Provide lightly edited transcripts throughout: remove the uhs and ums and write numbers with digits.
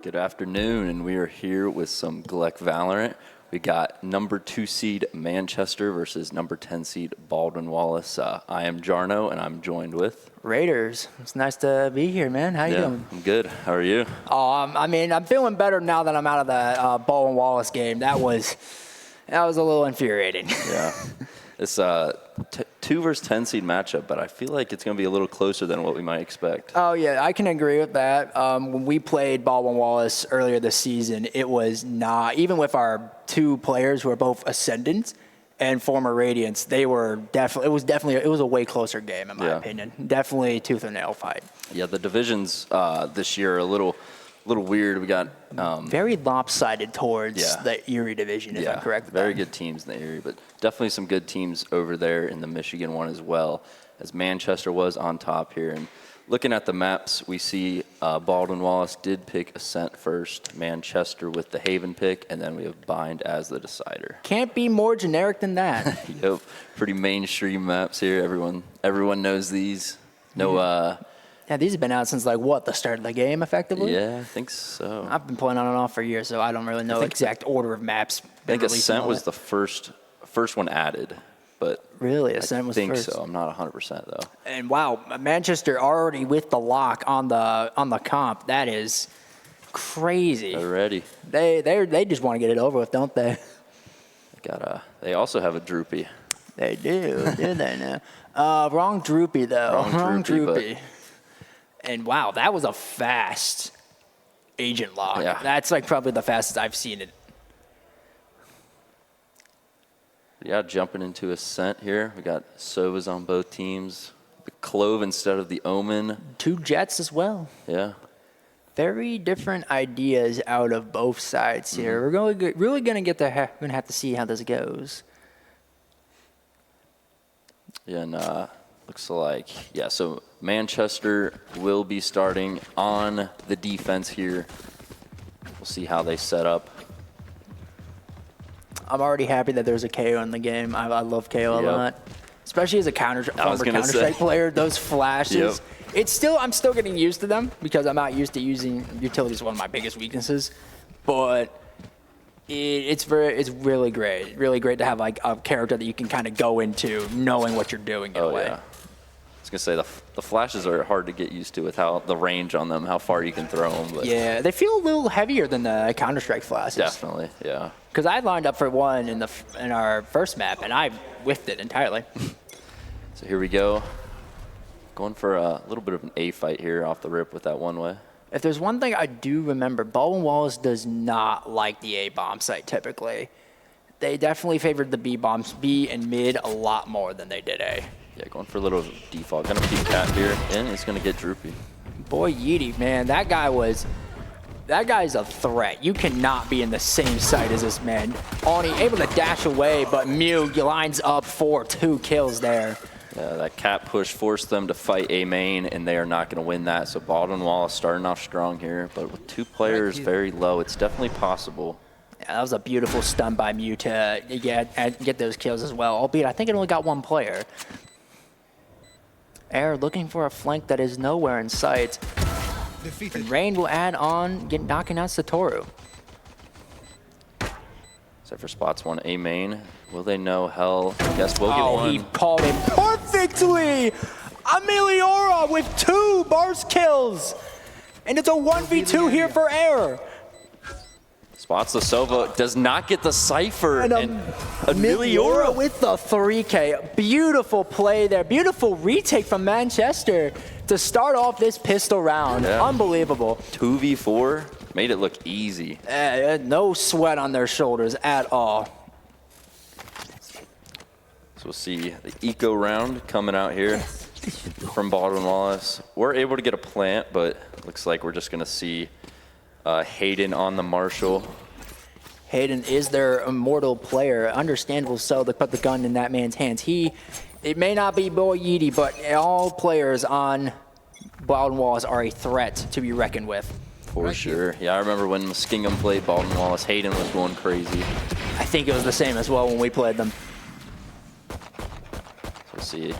Good afternoon, and we are here with some GLEC Valorant. We got number 2 seed Manchester versus number 10 seed Baldwin Wallace. I am Jarno, and I'm joined with Raiders. It's nice to be here, man. How you doing? I'm good. How are you? I mean, I'm feeling better now that I'm out of the Baldwin Wallace game. That was a little infuriating. Yeah. It's 2 versus 10 seed matchup, but I feel like it's going to be a little closer than what we might expect. Oh, yeah, I can agree with that. When we played Baldwin Wallace earlier this season, it was not, even with our 2 players who are both Ascendants and former Radiants, it was a way closer game, in my opinion. Definitely tooth and nail fight. Yeah, the divisions this year are a little weird. We got very lopsided towards the Erie division, if I'm correct. Very good teams in the Erie, but definitely some good teams over there in the Michigan one as well, as Manchester was on top here. And looking at the maps, we see Baldwin Wallace did pick Ascent first, Manchester with the Haven pick, and then we have Bind as the decider. Can't be more generic than that. Yep, pretty mainstream maps here. Everyone knows these. No. Yeah, these have been out since, the start of the game, effectively? Yeah, I think so. I've been playing on and off for years, so I don't really know exact order of maps. I think Ascent was the first one added, but really, Ascent was first? I think so. I'm not 100% though. And wow, Manchester already with the lock on the comp. That is crazy. They're ready. They just want to get it over with, don't they? They also have a Droopy. They do, do they now? Wrong Droopy though. Wrong Droopy. And wow, that was a fast agent lock. Yeah. That's probably the fastest I've seen it. Yeah, jumping into Ascent here. We got Sovas on both teams. The Clove instead of the Omen. 2 Jets as well. Yeah. Very different ideas out of both sides here. We're really going to have to see how this goes. Yeah, and looks like, so Manchester will be starting on the defense here. We'll see how they set up. I'm already happy that there's a KO in the game. I love KO a lot. Especially as a former Counter-Strike player, those flashes. I'm still getting used to them because I'm not used to using utilities, one of my biggest weaknesses. But it's really great. Really great to have a character that you can kind of go into knowing what you're doing in a way. Yeah. I was going to say, the flashes are hard to get used to with how the range on them, how far you can throw them. But yeah, they feel a little heavier than the Counter-Strike flashes. Definitely, yeah. Because I lined up for one in our first map, and I whiffed it entirely. So here we go. Going for a little bit of an A fight here off the rip with that one way. If there's one thing I do remember, Baldwin Wallace does not like the A bomb site typically. They definitely favored the B bombs, B and mid, a lot more than they did A. Yeah, going for a little default. Gonna peek Cat here, and he's gonna get Droopy. Boy, Yeety, man, that guy's a threat. You cannot be in the same site as this man. Oni able to dash away, but Mew lines up for 2 kills there. Yeah, that Cat push forced them to fight A main, and they are not gonna win that. So Baldwin Wallace starting off strong here, but with 2 players very low, it's definitely possible. Yeah, that was a beautiful stun by Mew to get those kills as well, albeit I think it only got 1 player. Air looking for a flank that is nowhere in sight. And Rain will add on, knocking out Satoru. Except for spots 1 A main. Will they know Hell? I guess we'll get one. He called it perfectly! Ameliora with 2 burst kills! And it's a 1v2 here for Air. Spots the Sova, does not get the Cypher, and Ameliora with the 3K. Beautiful play there. Beautiful retake from Manchester to start off this pistol round. Yeah. Unbelievable. 2v4, made it look easy. No sweat on their shoulders at all. So we'll see the eco round coming out here from Baldwin Wallace. We're able to get a plant, but looks like we're just gonna see Hayden on the Marshall. Hayden is their immortal player. Understandable so to put the gun in that man's hands. It may not be Boy Yeety, but all players on Baldwin Wallace are a threat to be reckoned with. For sure. Yeah, I remember when Muskingum played Baldwin Wallace, Hayden was going crazy. I think it was the same as well when we played them. So we'll see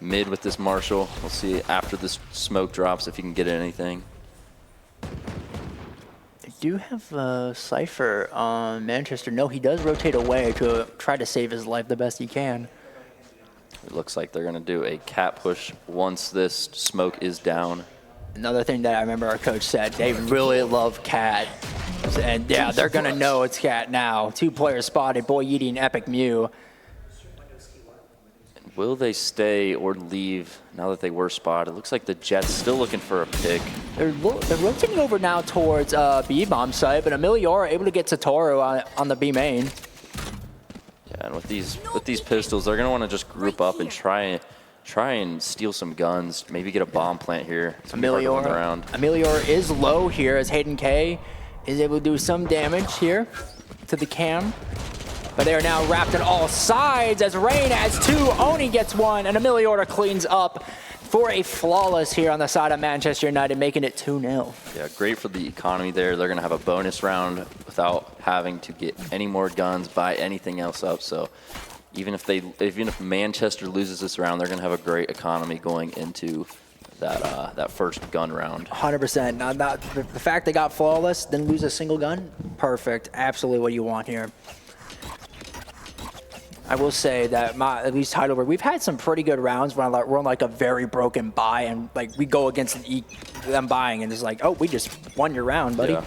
mid with this Marshall. We'll see after this smoke drops if he can get anything. do have a Cypher on Manchester. No, he does rotate away to try to save his life the best he can. It looks like they're going to do a cat push once this smoke is down. Another thing that I remember our coach said, they really love cat. And yeah, they're going to know it's cat now. 2 players spotted, Boy Yeety and Epic Mew. Will they stay or leave now that they were spotted? It looks like the Jets still looking for a pick. They're rotating over now towards B-bomb site, but Emiliora able to get Satoru on the B main. Yeah, and with these pistols, they're gonna want to just group up and try and steal some guns. Maybe get a bomb plant here. Emiliora is low here as Hayden K is able to do some damage here to the cam. But they are now wrapped on all sides as Rain has 2, Oni gets 1, and Emiliora cleans up for a flawless here on the side of Manchester United, making it 2-0. Yeah, great for the economy there. They're going to have a bonus round without having to get any more guns, buy anything else up. So even if Manchester loses this round, they're going to have a great economy going into that first gun round. 100%. Now, the fact they got flawless, didn't lose a single gun, perfect. Absolutely what you want here. I will say that at least Heidelberg, we've had some pretty good rounds when we're on like a very broken buy and like we go against them buying and it's like, oh, we just won your round, buddy. Yeah.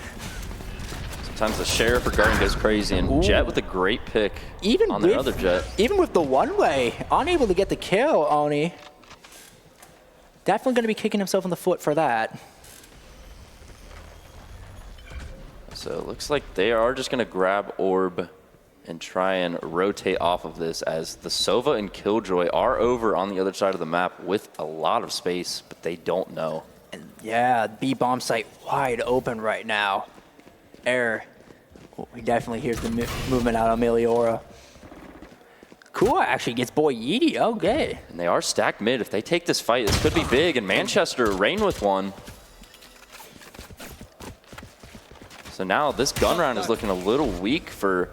Sometimes the Sheriff or Guardian goes crazy and Jet with a great pick on their other Jet. Even with the one-way, unable to get the kill, Oni. Definitely going to be kicking himself in the foot for that. So it looks like they are just going to grab Orb and try and rotate off of this as the Sova and Killjoy are over on the other side of the map with a lot of space, but they don't know. And yeah, B-bomb site wide open right now. Error. Oh, he definitely hears the movement out of Emiliora. Cool actually gets Boy Yeety, okay. And they are stacked mid. If they take this fight, this could be big, and Manchester Rain with 1. So now this gun round is looking a little weak for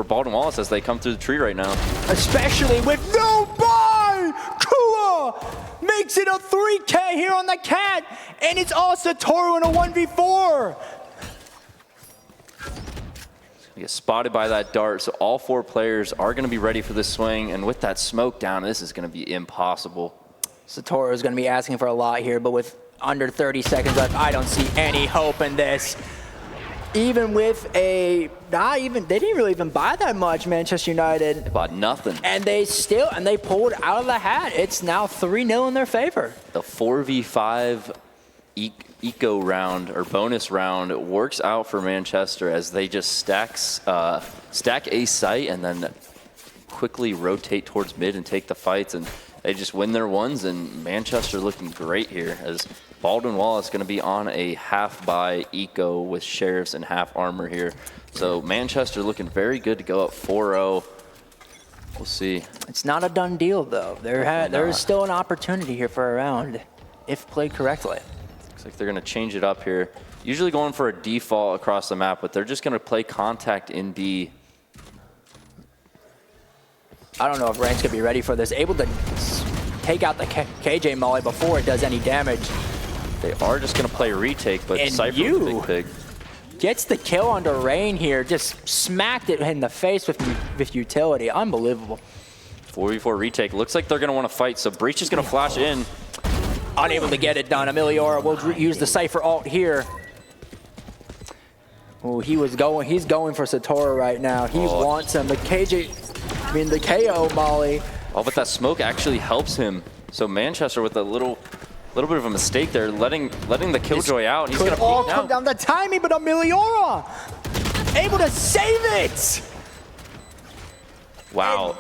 Baldwin Wallace as they come through the tree right now. Especially with no buy! Kua makes it a 3K here on the cat, and it's all Satoru in a 1v4. He gets spotted by that dart, so all 4 players are going to be ready for this swing, and with that smoke down, this is going to be impossible. Satoru is going to be asking for a lot here, but with under 30 seconds left, I don't see any hope in this. Even with they didn't really even buy that much, Manchester United. They bought nothing. And they pulled out of the hat. It's now 3-0 in their favor. The 4v5 eco round or bonus round works out for Manchester as they just stack a site and then quickly rotate towards mid and take the fights, and they just win their ones, and Manchester looking great here as Baldwin Wallace going to be on a half buy eco with Sheriffs and half armor here. So Manchester looking very good to go up 4-0. We'll see. It's not a done deal, though. There is still an opportunity here for a round if played correctly. Looks like they're going to change it up here. Usually going for a default across the map, but they're just going to play contact in D. I don't know if Rain's going to be ready for this. Able to take out the KJ Molly before it does any damage. They are just going to play retake, but Cypher with the big pig. Gets the kill onto Rain here. Just smacked it in the face with utility. Unbelievable. 4v4 retake. Looks like they're going to want to fight, so Breach is going to flash in. Unable to get it done. Emiliora will use the Cypher ult here. Oh, he's going for Satoru right now. He wants him. The KO Molly. Oh, but that smoke actually helps him. So Manchester with a little bit of a mistake there, letting the Killjoy out. He's going to all come down the timing, but Emiliora able to save it. Wow.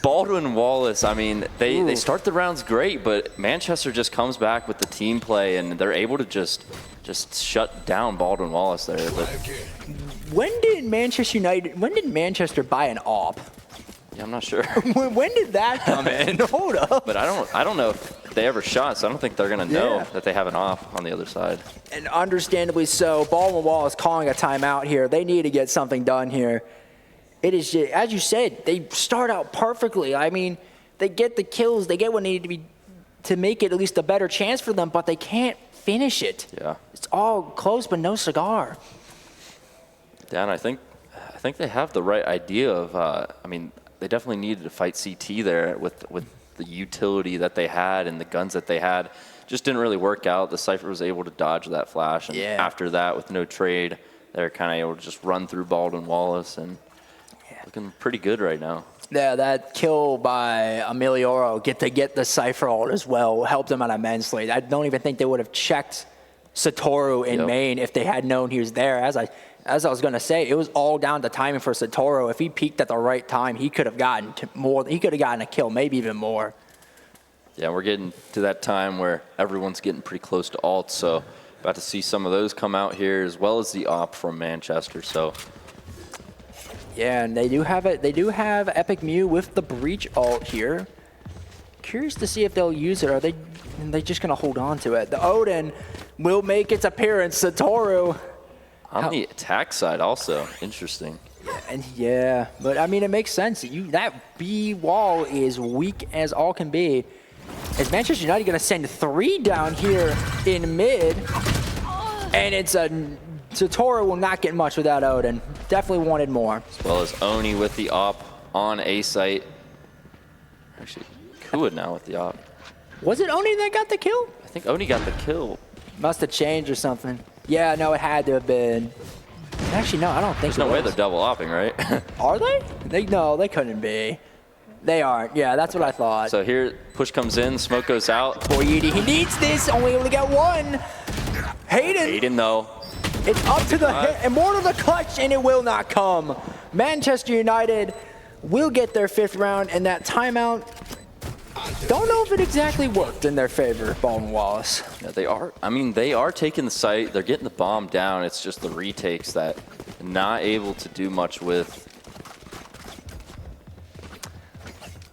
Baldwin Wallace, I mean, they start the rounds great, but Manchester just comes back with the team play, and they're able to just shut down Baldwin Wallace there. But when did Manchester buy an AWP? Yeah, I'm not sure. When did that come in? Hold up. But I don't know if they ever shot, so I don't think they're going to know that they have an AWP on the other side. And understandably so, Baldwin Wallace calling a timeout here. They need to get something done here. It is, as you said, they start out perfectly. I mean, they get the kills, they get what needed to be to make it at least a better chance for them, but they can't finish it. Yeah. It's all close, but no cigar. Dan, I think they have the right idea of, I mean, they definitely needed to fight CT there with the utility that they had and the guns that they had. Just didn't really work out. The Cypher was able to dodge that flash. And after that, with no trade, they're kind of able to just run through Baldwin Wallace and looking pretty good right now. Yeah, that kill by Emilioro get the Cypher ult as well helped them out immensely. I don't even think they would have checked Satoru in main if they had known he was there. As I was going to say, it was all down to timing for Satoru. If he peaked at the right time, he could have gotten more. He could have gotten a kill, maybe even more. Yeah, we're getting to that time where everyone's getting pretty close to ult, so about to see some of those come out here, as well as the op from Manchester. So yeah, and they do have it. They do have Epic Mew with the Breach ult here. Curious to see if they'll use it. Are they just going to hold on to it? The Odin will make its appearance. Satoru on the attack side also. Interesting. Yeah, but I mean, it makes sense. That B wall is weak as all can be. Is Manchester United going to send 3 down here in mid? And it's Satoru will not get much without Odin. Definitely wanted more. As well as Oni with the op on A site. Actually, Kua now with the op. Was it Oni that got the kill? I think Oni got the kill. Must have changed or something. Yeah, no, it had to have been. Actually, no, I don't think There's no way they're double opping, right? Are they? No, they couldn't be. They aren't. Yeah, that's what I thought. So here, push comes in, smoke goes out. Poor Yidi, he needs this. Only able to get 1. Hayden, though. It's up to the hit, Immortal the clutch, and it will not come. Manchester United will get their 5th round, and that timeout, don't know if it exactly worked in their favor, Baldwin Wallace. Yeah, they are. I mean, they are taking the site. They're getting the bomb down. It's just the retakes that not able to do much with.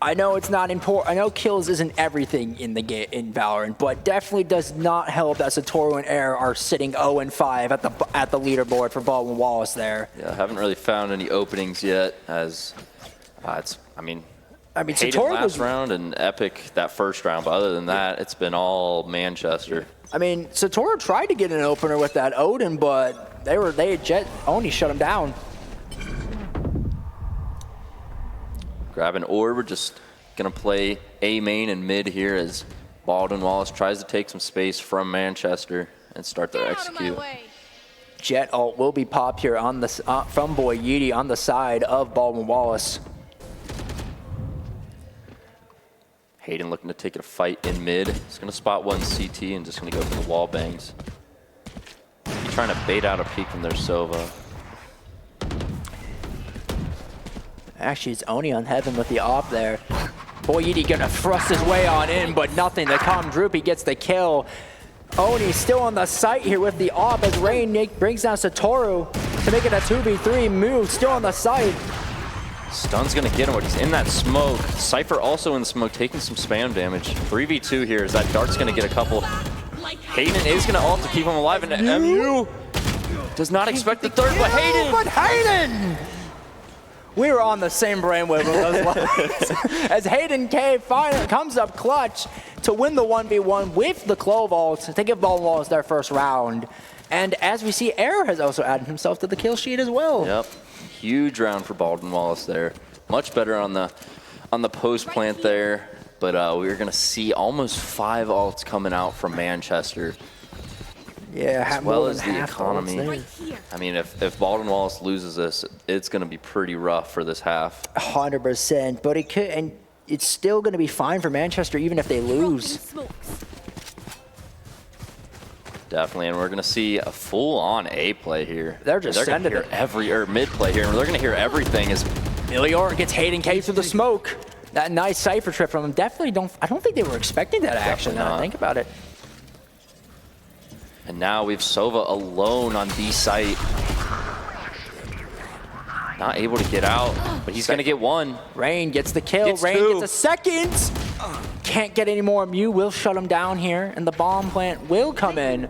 I know it's not important. I know kills isn't everything in the game in Valorant, but definitely does not help that Satoru and Air are sitting 0-5 at the leaderboard for Baldwin Wallace there. Yeah, I haven't really found any openings yet. As I mean, Satoru last round and Epic that first round, but other than that, it's been all Manchester. I mean, Satoru tried to get an opener with that Odin, but Oni shut him down. Grab an orb. We're just going to play A main and mid here as Baldwin Wallace tries to take some space from Manchester and start their execute. Jet ult will be popped here on the from Boy Yidi on the side of Baldwin Wallace. Hayden looking to take a fight in mid. He's going to spot 1 CT and just going to go for the wall bangs. He's trying to bait out a peek from their Sova. Actually, it's Oni on Heaven with the op there. Boy Yidi gonna thrust his way on in, but nothing to come. Droopy gets the kill. Oni still on the site here with the op as Rain brings down Satoru to make it a 2v3 move. Still on the site. Stun's gonna get him, but he's in that smoke. Cypher also in the smoke, taking some spam damage. 3v2 here as that dart's gonna get a couple. Hayden is gonna ult to keep him alive, and MU does not expect the third, but Hayden! But Hayden! We were on the same brainwave with those lines. As Hayden K finally comes up clutch to win the 1v1 with the Clove ult to give Baldwin Wallace their first round. And as we see, Air has also added himself to the kill sheet as well. Yep, huge round for Baldwin Wallace there. Much better on the post plant there, but we're gonna see almost 5 ults coming out from Manchester. Yeah, as well as the economy. I mean, if Baldwin Wallace loses this, it's going to be pretty rough for this half. 100%, but it could, and it's still going to be fine for Manchester even if they lose. Definitely, and we're going to see a full-on A play here. They're going to hear mid play here, and they're going to hear everything as Milior gets Hayden K through the smoke. That nice Cypher trip from him. I don't think they were expecting that action. Now think about it. And now we've Sova alone on B site. Not able to get out, but he's going to get 1. Rain gets the kill. Rain gets a second. Can't get any more. Mew will shut him down here, and the bomb plant will come in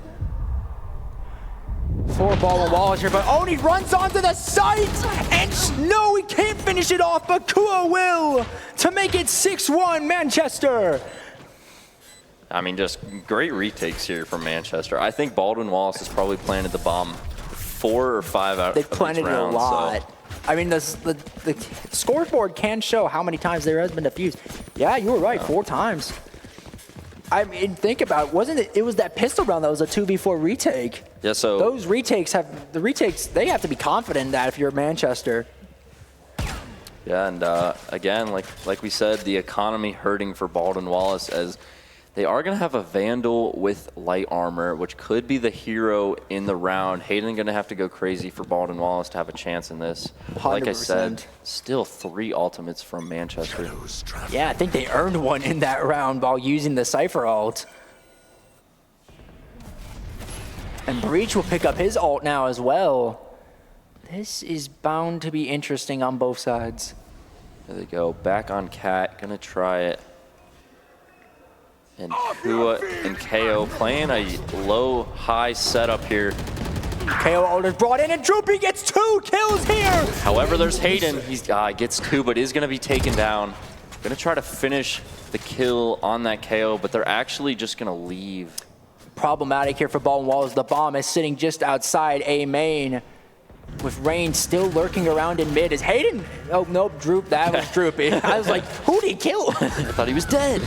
for Baldwin Wallace here. But Oni runs onto the site, and no, he can't finish it off, but Kua will to make it 6-1 Manchester. I mean, just great retakes here from Manchester. I think Baldwin Wallace has probably planted the bomb 4 or 5 out of each round. They've planted it a lot. So. I mean, the scoreboard can show how many times there has been defused. Yeah, you were right, 4 times. I mean, think about it. Wasn't it? It was that pistol round that was a 2v4 retake. Yeah, so those retakes they have to be confident in that if you're Manchester. Yeah, and again, like we said, the economy hurting for Baldwin Wallace as they are going to have a Vandal with light armor, which could be the hero in the round. Hayden going to have to go crazy for Baldwin Wallace to have a chance in this. 100%. Like I said, still 3 ultimates from Manchester. Yeah, I think they earned one in that round while using the Cypher ult. And Breach will pick up his ult now as well. This is bound to be interesting on both sides. There they go. Back on Cat. Going to try it. And Kua and KO playing a low-high setup here. KO ult is brought in, and Droopy gets 2 kills here! However, there's Hayden. He gets 2, but is going to be taken down. Going to try to finish the kill on that KO, but they're actually just going to leave. Problematic here for Baldwin Wallace. The bomb is sitting just outside A main, with Rain still lurking around in mid. Is Hayden? Oh, nope, Droop. That was Droopy. I was like, who did he kill? I thought he was dead.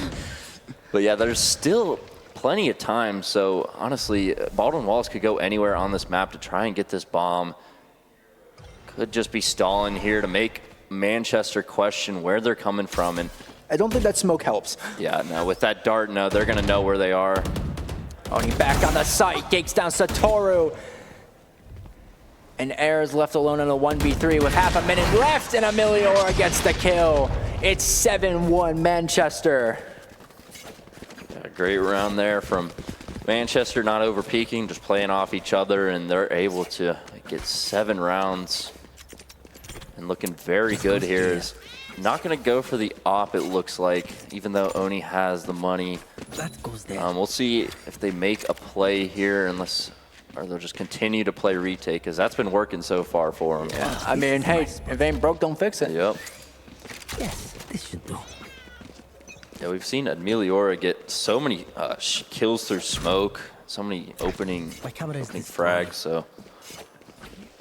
But yeah, there's still plenty of time. So honestly, Baldwin Wallace could go anywhere on this map to try and get this bomb. Could just be stalling here to make Manchester question where they're coming from. And I don't think that smoke helps. Yeah, no, with that dart, no, they're going to know where they are. Oni back on the site, takes down Satoru. And Air is left alone in a 1v3 with half a minute left, and Emiliora gets the kill. It's 7-1 Manchester. A great round there from Manchester, not over peaking, just playing off each other, and they're able to get 7 rounds and looking very good here. Is not going to go for the op, it looks like, even though Oni has the money. That goes there. We'll see if they make a play here, or they'll just continue to play retake, because that's been working so far for them. Yeah, I mean, hey, if it ain't broke, don't fix it. Yep. Yes, this should do. Yeah, we've seen Emiliora get so many kills through smoke, so many opening frags, so.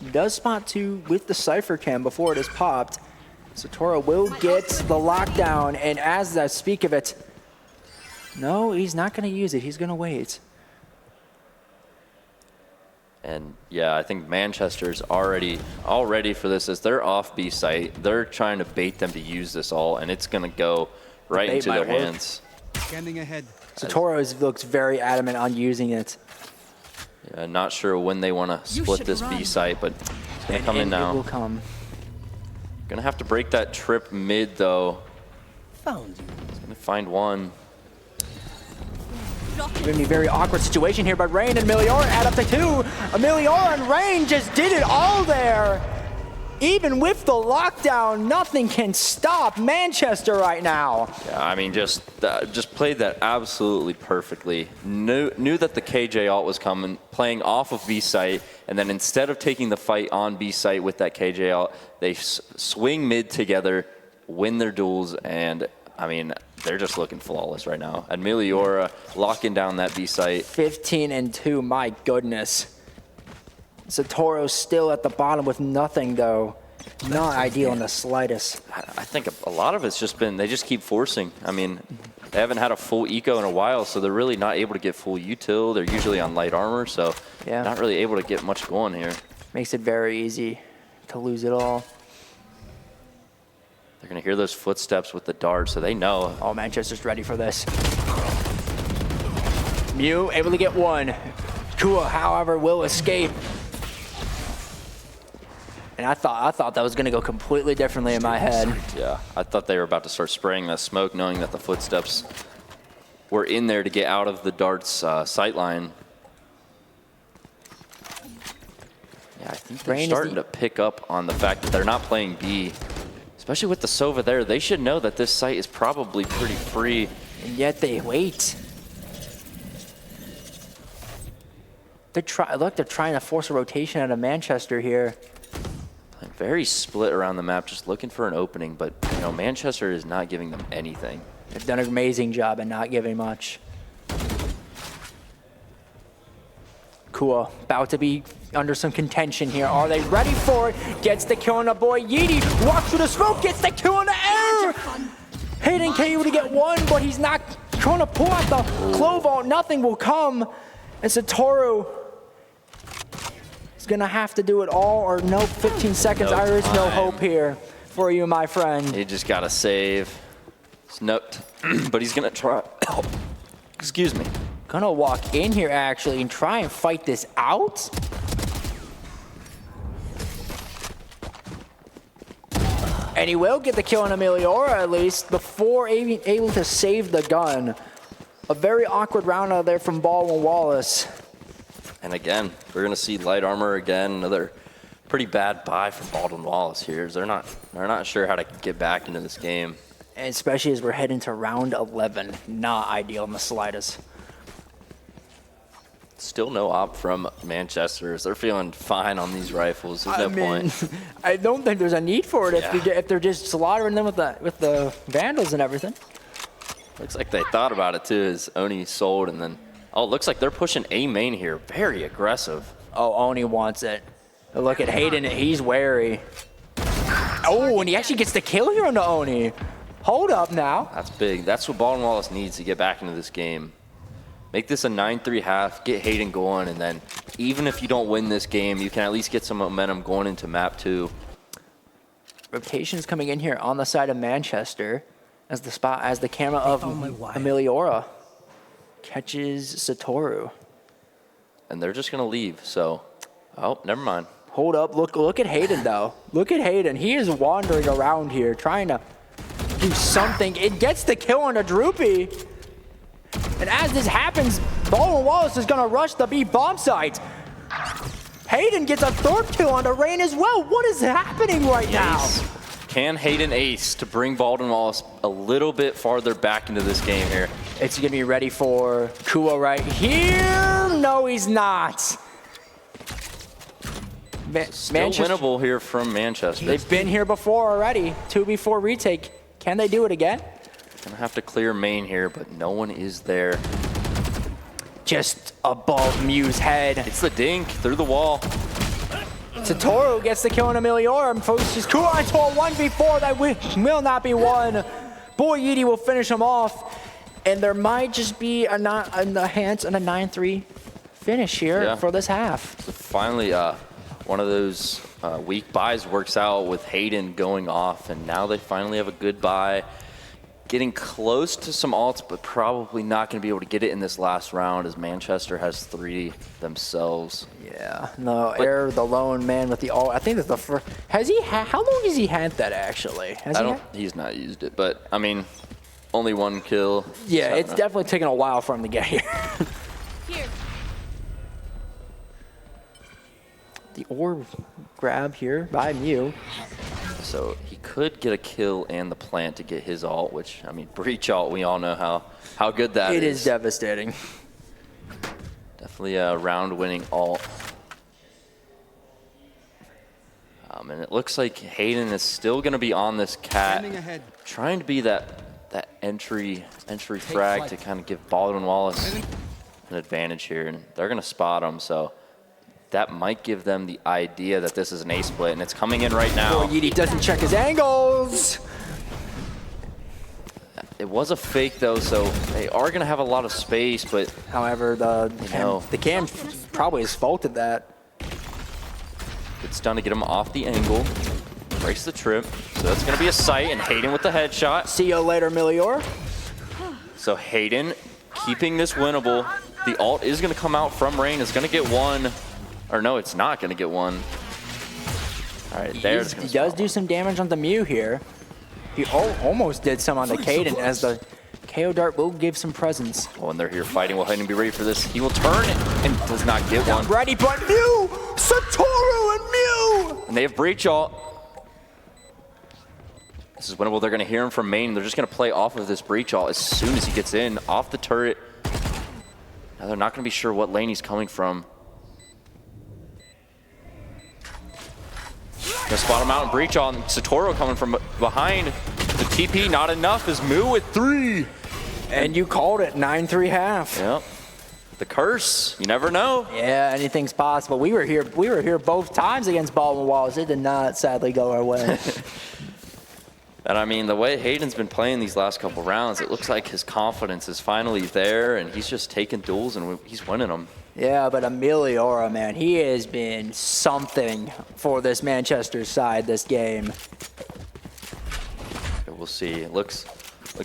He does spot 2 with the Cypher cam before it is popped. Satoru will get the lockdown, and as I speak of it, no, he's not going to use it. He's going to wait. And yeah, I think Manchester's already all ready for this. As they're off B site, they're trying to bait them to use this all, and it's going to go right into their hands. Scanning ahead. Satoru looks very adamant on using it. Yeah, not sure when they want to split this B site, but it's going to come in now. It will come. Going to have to break that trip mid, though. Found you. He's going to find one. It's going to be a very awkward situation here, but Rain and Emiliora add up to 2. Emiliora and Rain just did it all there. Even with the lockdown, nothing can stop Manchester right now. Yeah, I mean, just played that absolutely perfectly. Knew that the KJ ult was coming, playing off of B site, and then instead of taking the fight on B site with that KJ ult, they swing mid together, win their duels, and I mean, they're just looking flawless right now. And Emiliora locking down that B site. 15-2, my goodness. Satoru still at the bottom with nothing, though. Not ideal in the slightest. I think a lot of it's just been, they just keep forcing. I mean, they haven't had a full eco in a while, so they're really not able to get full util. They're usually on light armor, so yeah, not really able to get much going here. Makes it very easy to lose it all. They're going to hear those footsteps with the dart, so they know. Oh, Manchester's ready for this. Mew able to get 1. Kua, however, will escape. And I thought that was going to go completely differently in my head. Yeah, I thought they were about to start spraying that smoke, knowing that the footsteps were in there to get out of the dart's sight line. Yeah, I think they're starting to pick up on the fact that they're not playing B. Especially with the Sova there, they should know that this site is probably pretty free. And yet they wait. They're trying to force a rotation out of Manchester here. Very split around the map, just looking for an opening, but you know, Manchester is not giving them anything. They've done an amazing job at not giving much. Cool. About to be under some contention here. Are they ready for it? Gets the kill on the boy. Yeety walks through the smoke, gets the kill on the air. Hayden KO to get one, but he's not trying to pull out the clove out. Nothing will come. And Satoru is going to have to do it all, or no, 15 seconds. No There is no time. hope here for you, my friend. He just got to save. Snooked, but he's going to try. Oh, excuse me. Gonna walk in here actually and try and fight this out. And he will get the kill on Emiliora at least before able to save the gun. A very awkward round out there from Baldwin Wallace. And again, we're going to see light armor again. Another pretty bad buy for Baldwin Wallace here. They're not sure how to get back into this game. And especially as we're heading to round 11. Not ideal in the slightest. Still no op from Manchester. They're feeling fine on these rifles. There's no point. I don't think there's a need for it Yeah. if they're just slaughtering them with the Vandals and everything. Looks like they thought about it too. As Oni sold, and then it looks like they're pushing A main here. Very aggressive. Oh, Oni wants it. Look at Hayden. He's wary. Oh, and he actually gets the kill here on the Oni. Hold up now. That's big. That's what Baldwin Wallace needs to get back into this game. Make this a 9-3 half, get Hayden going, and then even if you don't win this game, you can at least get some momentum going into map 2. Rotations coming in here on the side of Manchester as the camera of Emiliora catches Satoru. And they're just going to leave, so, oh, never mind. Hold up, look at Hayden though. Look at Hayden. He is wandering around here trying to do something. It gets the kill on a Droopy. And as this happens, Baldwin Wallace is gonna rush the B bomb site. Hayden gets a third kill on the Rain as well. What is happening right now? Can Hayden ace to bring Baldwin Wallace a little bit farther back into this game here? It's gonna be ready for Kua right here. No, he's not. Still winnable here from Manchester. They've been here before already. 2v4 retake. Can they do it again? Gonna have to clear main here, but no one is there. Just above Mew's head. It's the dink through the wall. Satoru gets the kill on Emiliora and pushes Kua into a 1v4 that will not be won. Boy Yeety will finish him off. And there might just be a hands and a 9-3 finish here for this half. So finally, one of those weak buys works out with Hayden going off, and now they finally have a good buy. Getting close to some alts, but probably not going to be able to get it in this last round as Manchester has 3 themselves. Yeah, no, Air, the lone man with the alt. I think that's the first. Has he? How long has he had that actually? He's not used it, but I mean, only 1 kill. Yeah, it's definitely taken a while for him to get here. Here. The orb grab here by Mew. So he could get a kill and the plant to get his ult, which, I mean, breach ult, we all know how good that is. It is devastating. Definitely a round-winning ult. And it looks like Hayden is still going to be on this cat, trying to be that entry frag to kind of give Baldwin Wallace an advantage here, and they're going to spot him, so that might give them the idea that this is an A split, and it's coming in right now. Boy, Yeety doesn't check his angles. It was a fake though, so they are going to have a lot of space, but however, the cam probably has faulted that. It's done to get him off the angle. Breaks the trip. So that's going to be a sight, and Hayden with the headshot. See you later, Milior. So Hayden keeping this winnable. The ult is going to come out from Rain. It's going to get 1. Or no, it's not going to get 1. All right, there's. He does do some damage on the Mew here. He almost did some on the Kaden as the KO dart will give some presence. Oh, and they're here fighting. Will Hayden be ready for this? He will turn it and does not get one. Ready, but Mew! Satoru and Mew! And they have breach ult. This is winnable. They're going to hear him from main. They're just going to play off of this breach ult as soon as he gets in, off the turret. Now they're not going to be sure what lane he's coming from. Gonna spot him out and breach on Satoru coming from behind. The TP not enough as Moo with 3. And you called it 9-3 half. Yep. the curse. You never know. Yeah, anything's possible. We were here both times against Baldwin Wallace. It did not sadly go our way. And I mean, the way Hayden's been playing these last couple rounds, it looks like his confidence is finally there, and he's just taking duels and he's winning them. Yeah, but Emiliora, man, he has been something for this Manchester side this game. We'll see. It looks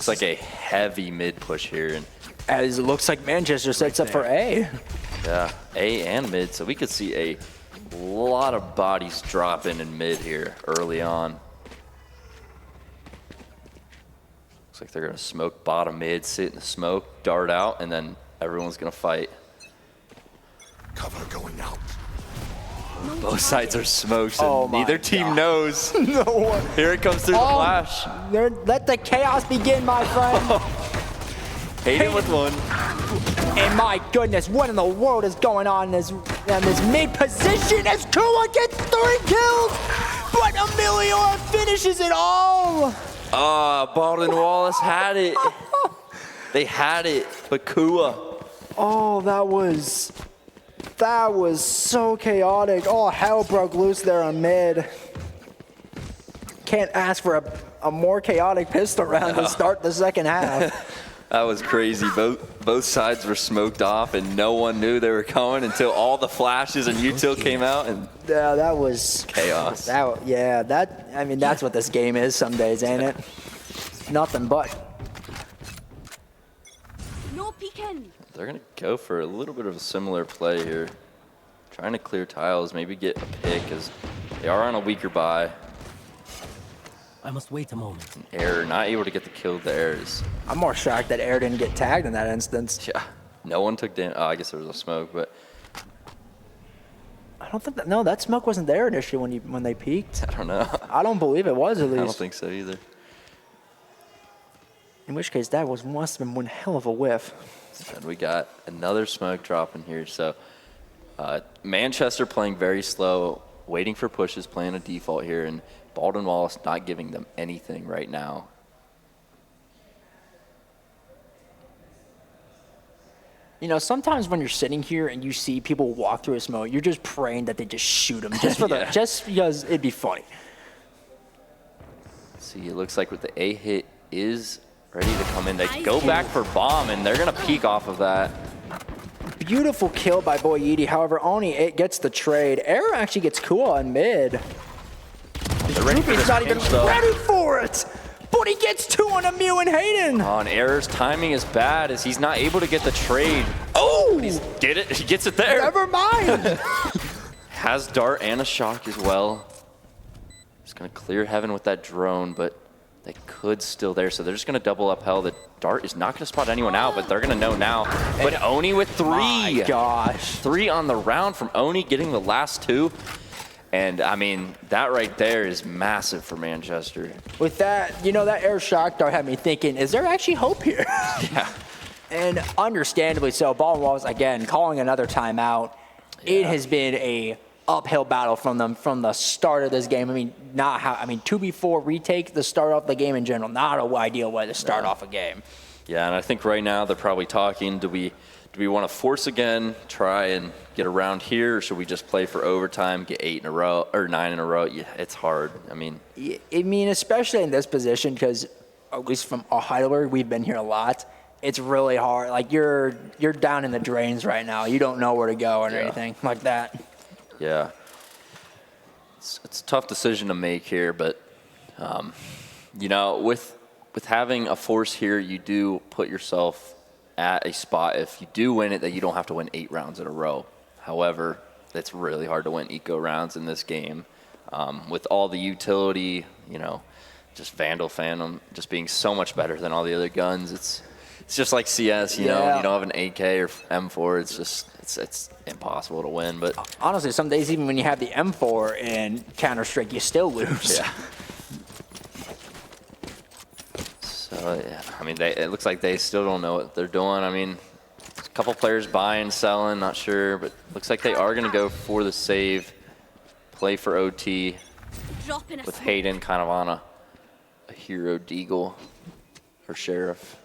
like a heavy mid push here, and as it looks like Manchester sets up for A. Yeah, A and mid, so we could see a lot of bodies dropping in mid here early on. Looks like they're gonna smoke bottom mid, sit in the smoke, dart out, and then everyone's gonna fight. Cover going out. Both sides are smoked, and Oh my neither team God. knows. No one. Here it comes through the flash. Let the chaos begin, my friend. Hayden with one. And my goodness, what in the world is going on in this mid position as Kua gets 3 kills, but Emiliora finishes it all. Baldwin Wallace had it. They had it, but Kua. Oh, that was so chaotic. Oh, hell broke loose there on mid. Can't ask for a more chaotic pistol round to start the second half. That was crazy. Both sides were smoked off, and no one knew they were coming until all the flashes and util came out, and Yeah, that was chaos. I mean, that's what this game is some days, ain't it? Nothing but. No peeking. They're gonna go for a little bit of a similar play here, trying to clear tiles, maybe get a pick, as they are on a weaker buy. I must wait a moment. Air not able to get the kill there is. I'm more shocked that Air didn't get tagged in that instance. Yeah, no one took damage. Oh, I guess there was a smoke, but I don't think that. No, that smoke wasn't there initially when they peaked. I don't know. I don't believe it was, at I least. don't think so either. In which case, that must have been one hell of a whiff. And we got another smoke drop in here. So Manchester playing very slow, waiting for pushes, playing a default here, and Baldwin Wallace not giving them anything right now. You know, sometimes when you're sitting here and you see people walk through a smoke, you're just praying that they just shoot them, just Yeah. just because it'd be funny. See, it looks like with the A hit is ready to come in. They go back for bomb, and they're gonna peek off of that. Beautiful kill by Boy Edie. However, only it gets the trade. Air actually gets cool on mid. They're ready for He's this not even pinch, though. ready for it. But he gets 2 on Emu and Hayden. On Error's timing is bad as he's not able to get the trade. Oh, Get it? He gets it there. never mind. Has dart and a shock as well. Just gonna clear heaven with that drone, but they could still there, so they're just gonna double up hell. The dart is not gonna spot anyone out, but they're gonna know now. But Oni with 3. My gosh. 3 on the round from Oni, getting the last 2. And I mean, that right there is massive for Manchester. With that, you know, that air shock dart had me thinking, is there actually hope here? Yeah. And understandably so. Baldwin Wallace, again, calling another timeout. It has been a uphill battle from them from the start of this game. I mean, 2v4 retake the start off the game in general. Not an ideal way to start off a game. Yeah, and I think right now they're probably talking, do we want to force again, try and get around here, or should we just play for overtime, get 8 in a row, or 9 in a row? Yeah, it's hard. I mean, Especially in this position, because at least from Heidelberg, we've been here a lot. It's really hard. Like, you're down in the drains right now. You don't know where to go or anything like that. yeah. It's a tough decision to make here, but, you know, with having a force here, you do put yourself at a spot, if you do win it, that you don't have to win 8 rounds in a row. However, it's really hard to win eco rounds in this game. With all the utility, you know, just Vandal Phantom just being so much better than all the other guns. It's just like CS, you know, you don't have an AK or M4, it's impossible to win. But honestly, some days even when you have the M4 in Counter-Strike, you still lose. yeah. So, yeah, I mean, it looks like they still don't know what they're doing. I mean, a couple players buying, selling, not sure, but looks like they are going to go for the save, play for OT with Hayden kind of on a hero deagle or sheriff.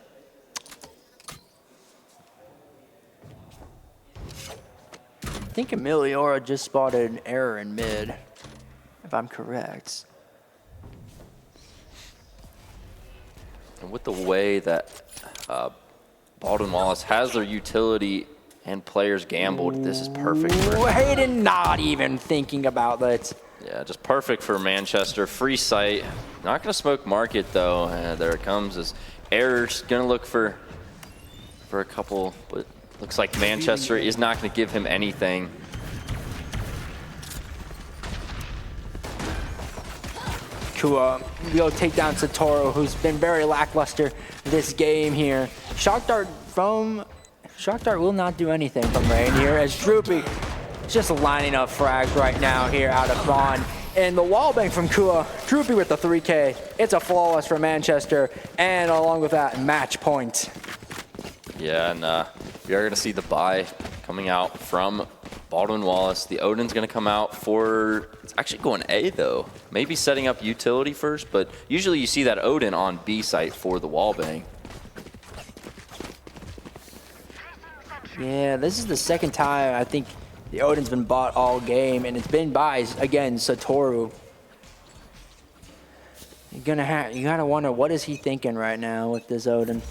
think Emiliora just spotted an error in mid, if I'm correct. And with the way that Baldwin Wallace has their utility and players gambled, this is perfect for Hayden not even thinking about that. Yeah, just perfect for Manchester. Free sight. Not going to smoke market, though. There it comes. As Error's going to look for a couple, but looks like Manchester is not going to give him anything. Kua will take down Satoru, who's been very lackluster this game here. Shock Dart will not do anything from Rain here, as Droopy is just lining up frags right now here out of Bond. And the wallbang from Kua, Droopy with the 3K. It's a flawless for Manchester, and along with that, match point. Yeah, and we are going to see the buy coming out from Baldwin Wallace. The Odin's going to come out for, it's actually going A though. Maybe setting up utility first, but usually you see that Odin on B site for the wallbang. Yeah, this is the second time I think the Odin's been bought all game, and it's been by, again, Satoru. You gotta wonder, what is he thinking right now with this Odin?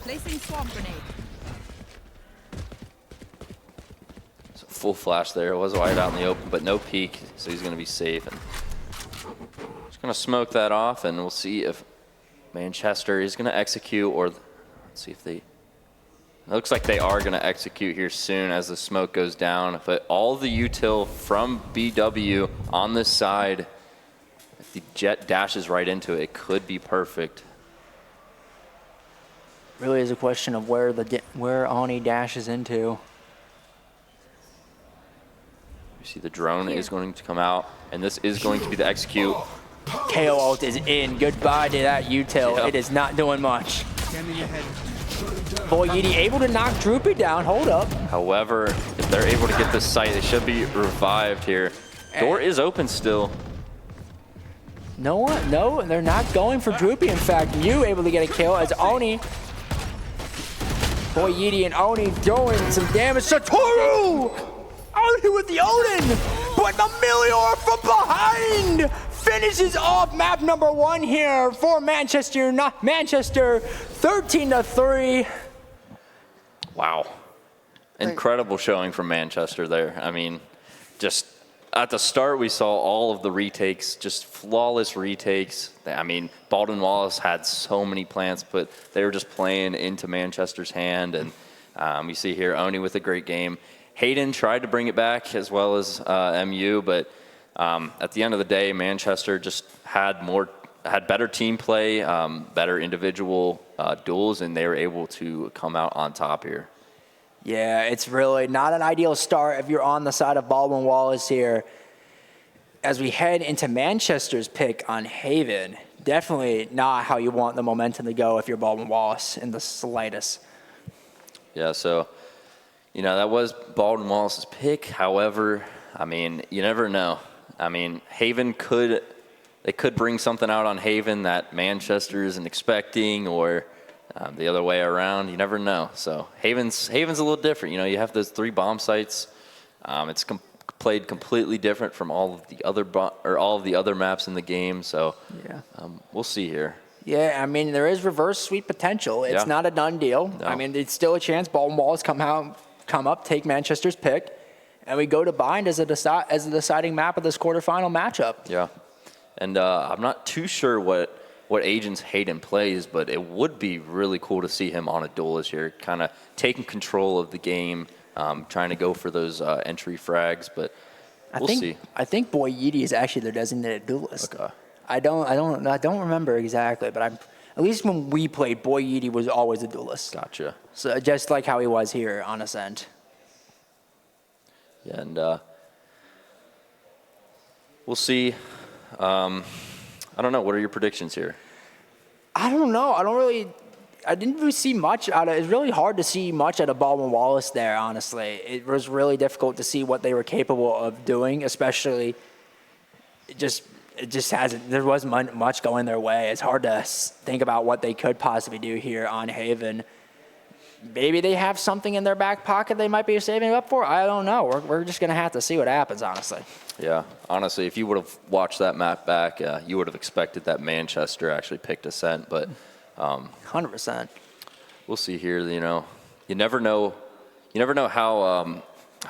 Placing swamp grenade. So full flash there. It was wide out in the open, but no peek, so he's going to be safe. And just going to smoke that off, and we'll see if Manchester is going to execute, or let's see if they. It looks like they are going to execute here soon as the smoke goes down. But all the util from BW on this side, if the jet dashes right into it, it could be perfect. Really is a question of where Ani dashes into. You see the drone is going to come out, and this is going to be the execute. KO ult is in. Goodbye to that util. Yep. It is not doing much. Boy, Yidi able to knock Droopy down. Hold up. However, if they're able to get this site, they should be revived here. Door is open still. No, they're not going for Droopy. In fact, Mew able to get a kill as Oni. Boy, Yidi and Oni doing some damage. Satoru! Oni with the Odin! But the Melior from behind finishes off map number 1 here for Manchester. Manchester 13-3. Wow. Incredible showing from Manchester there. I mean, just at the start, we saw all of the retakes, just flawless retakes. I mean, Baldwin Wallace had so many plants, but they were just playing into Manchester's hand. And you see here Oni with a great game. Hayden tried to bring it back as well as MU, but at the end of the day, Manchester just had better team play, better individual duels, and they were able to come out on top here. Yeah, it's really not an ideal start if you're on the side of Baldwin Wallace here. As we head into Manchester's pick on Haven, definitely not how you want the momentum to go if you're Baldwin Wallace in the slightest. Yeah, so, that was Baldwin Wallace's pick. However, I mean, you never know. I mean, Haven could bring something out on Haven that Manchester isn't expecting, or the other way around. You never know. So Haven's a little different. You have those 3 bomb sites. It's played completely different from all of the other maps in the game. So yeah, we'll see here. Yeah, I mean, there is reverse sweep potential. It's not a done deal. No. I mean, it's still a chance. Baldwin Wallace come up, take Manchester's pick, and we go to bind as the deciding map of this quarterfinal matchup. Yeah, and I'm not too sure what agents Hayden plays, but it would be really cool to see him on a duelist here, kind of taking control of the game, trying to go for those entry frags. But we'll see. I think Boy Yidi is actually their designated duelist. Okay. I don't remember exactly, but at least when we played, Boy Yidi was always a duelist. Gotcha. So just like how he was here on Ascent. Yeah, and we'll see. I don't know. What are your predictions here? I don't know. I didn't really see much out of it. It's really hard to see much out of Baldwin Wallace there, honestly. It was really difficult to see what they were capable of doing, especially there wasn't much going their way. It's hard to think about what they could possibly do here on Haven. maybe they have something in their back pocket they might be saving up for. I don't know. We're just going to have to see what happens, honestly. Yeah, honestly, if you would have watched that map back, you would have expected that Manchester actually picked Ascent, but 100%. we'll see here. You never know how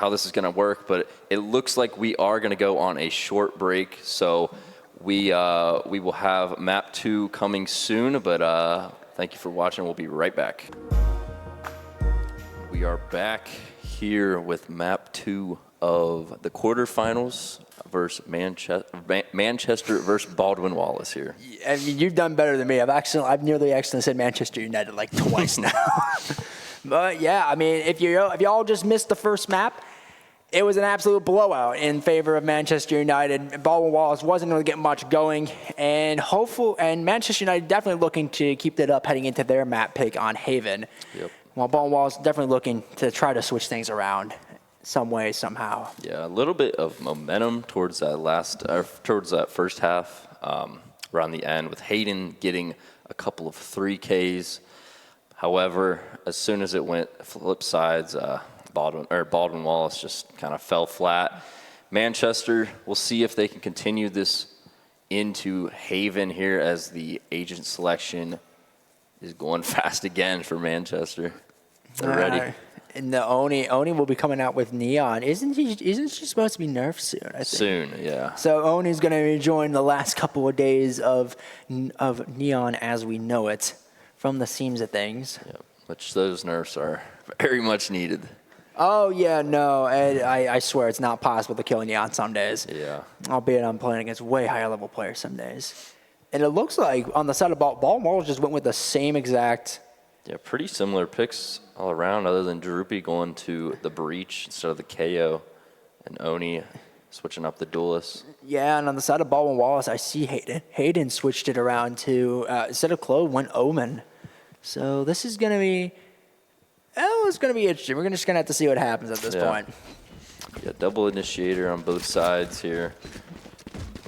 this is going to work, but it looks like we are going to go on a short break, so we will have map 2 coming soon, but thank you for watching. We'll be right back. We are back here with map 2 of the quarterfinals versus Manchester versus Baldwin Wallace here. I mean, you've done better than me. I've nearly accidentally said Manchester United like twice now. But yeah, I mean, if y'all just missed the first map, it was an absolute blowout in favor of Manchester United. Baldwin Wallace wasn't going to get much going, and Manchester United definitely looking to keep that up heading into their map pick on Haven. Yep. While Baldwin Wallace definitely looking to try to switch things around some way, somehow. Yeah, a little bit of momentum towards that first half, around the end, with Hayden getting a couple of 3Ks. However, as soon as it went flip sides, Baldwin Wallace just kind of fell flat. Manchester, we'll see if they can continue this into Haven here, as the agent selection is going fast again for Manchester. They're ready. And the Oni will be coming out with Neon. Isn't she supposed to be nerfed soon? I think. Soon, yeah. So Oni's going to be enjoying the last couple of days of Neon as we know it, from the seams of things. Yep. Which those nerfs are very much needed. Oh yeah, no, I swear it's not possible to kill Neon some days. Yeah. Albeit I'm playing against way higher level players some days. And it looks like on the side of Baldwin Wallace just went with the same exact. Yeah, pretty similar picks all around, other than Droopy going to the Breach instead of the KO, and Oni switching up the Duelist. Yeah, and on the side of Baldwin Wallace, I see Hayden. Hayden switched it around to, instead of Claude, went Omen. So this is going to be, it's going to be interesting. We're just going to have to see what happens at this point. Yeah, double initiator on both sides here.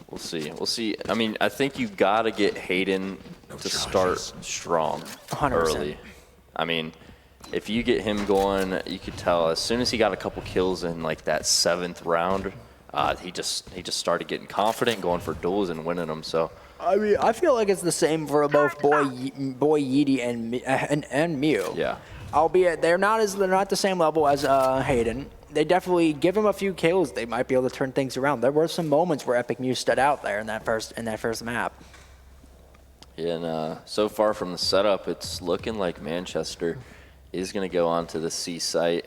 We'll see. We'll see. I mean, I think you've got to get Hayden to start strong 100%. early. I mean, if you get him going, you could tell as soon as he got a couple kills in like that 7th round, he just started getting confident, going for duels and winning them. So I mean, I feel like it's the same for both Boy Yeedy and Mew. yeah, Albeit they're not the same level as Hayden. They definitely give him a few kills. They might be able to turn things around. There were some moments where Epic Mew stood out there in that first map. Yeah, and so far from the setup, it's looking like Manchester is going to go onto the C site.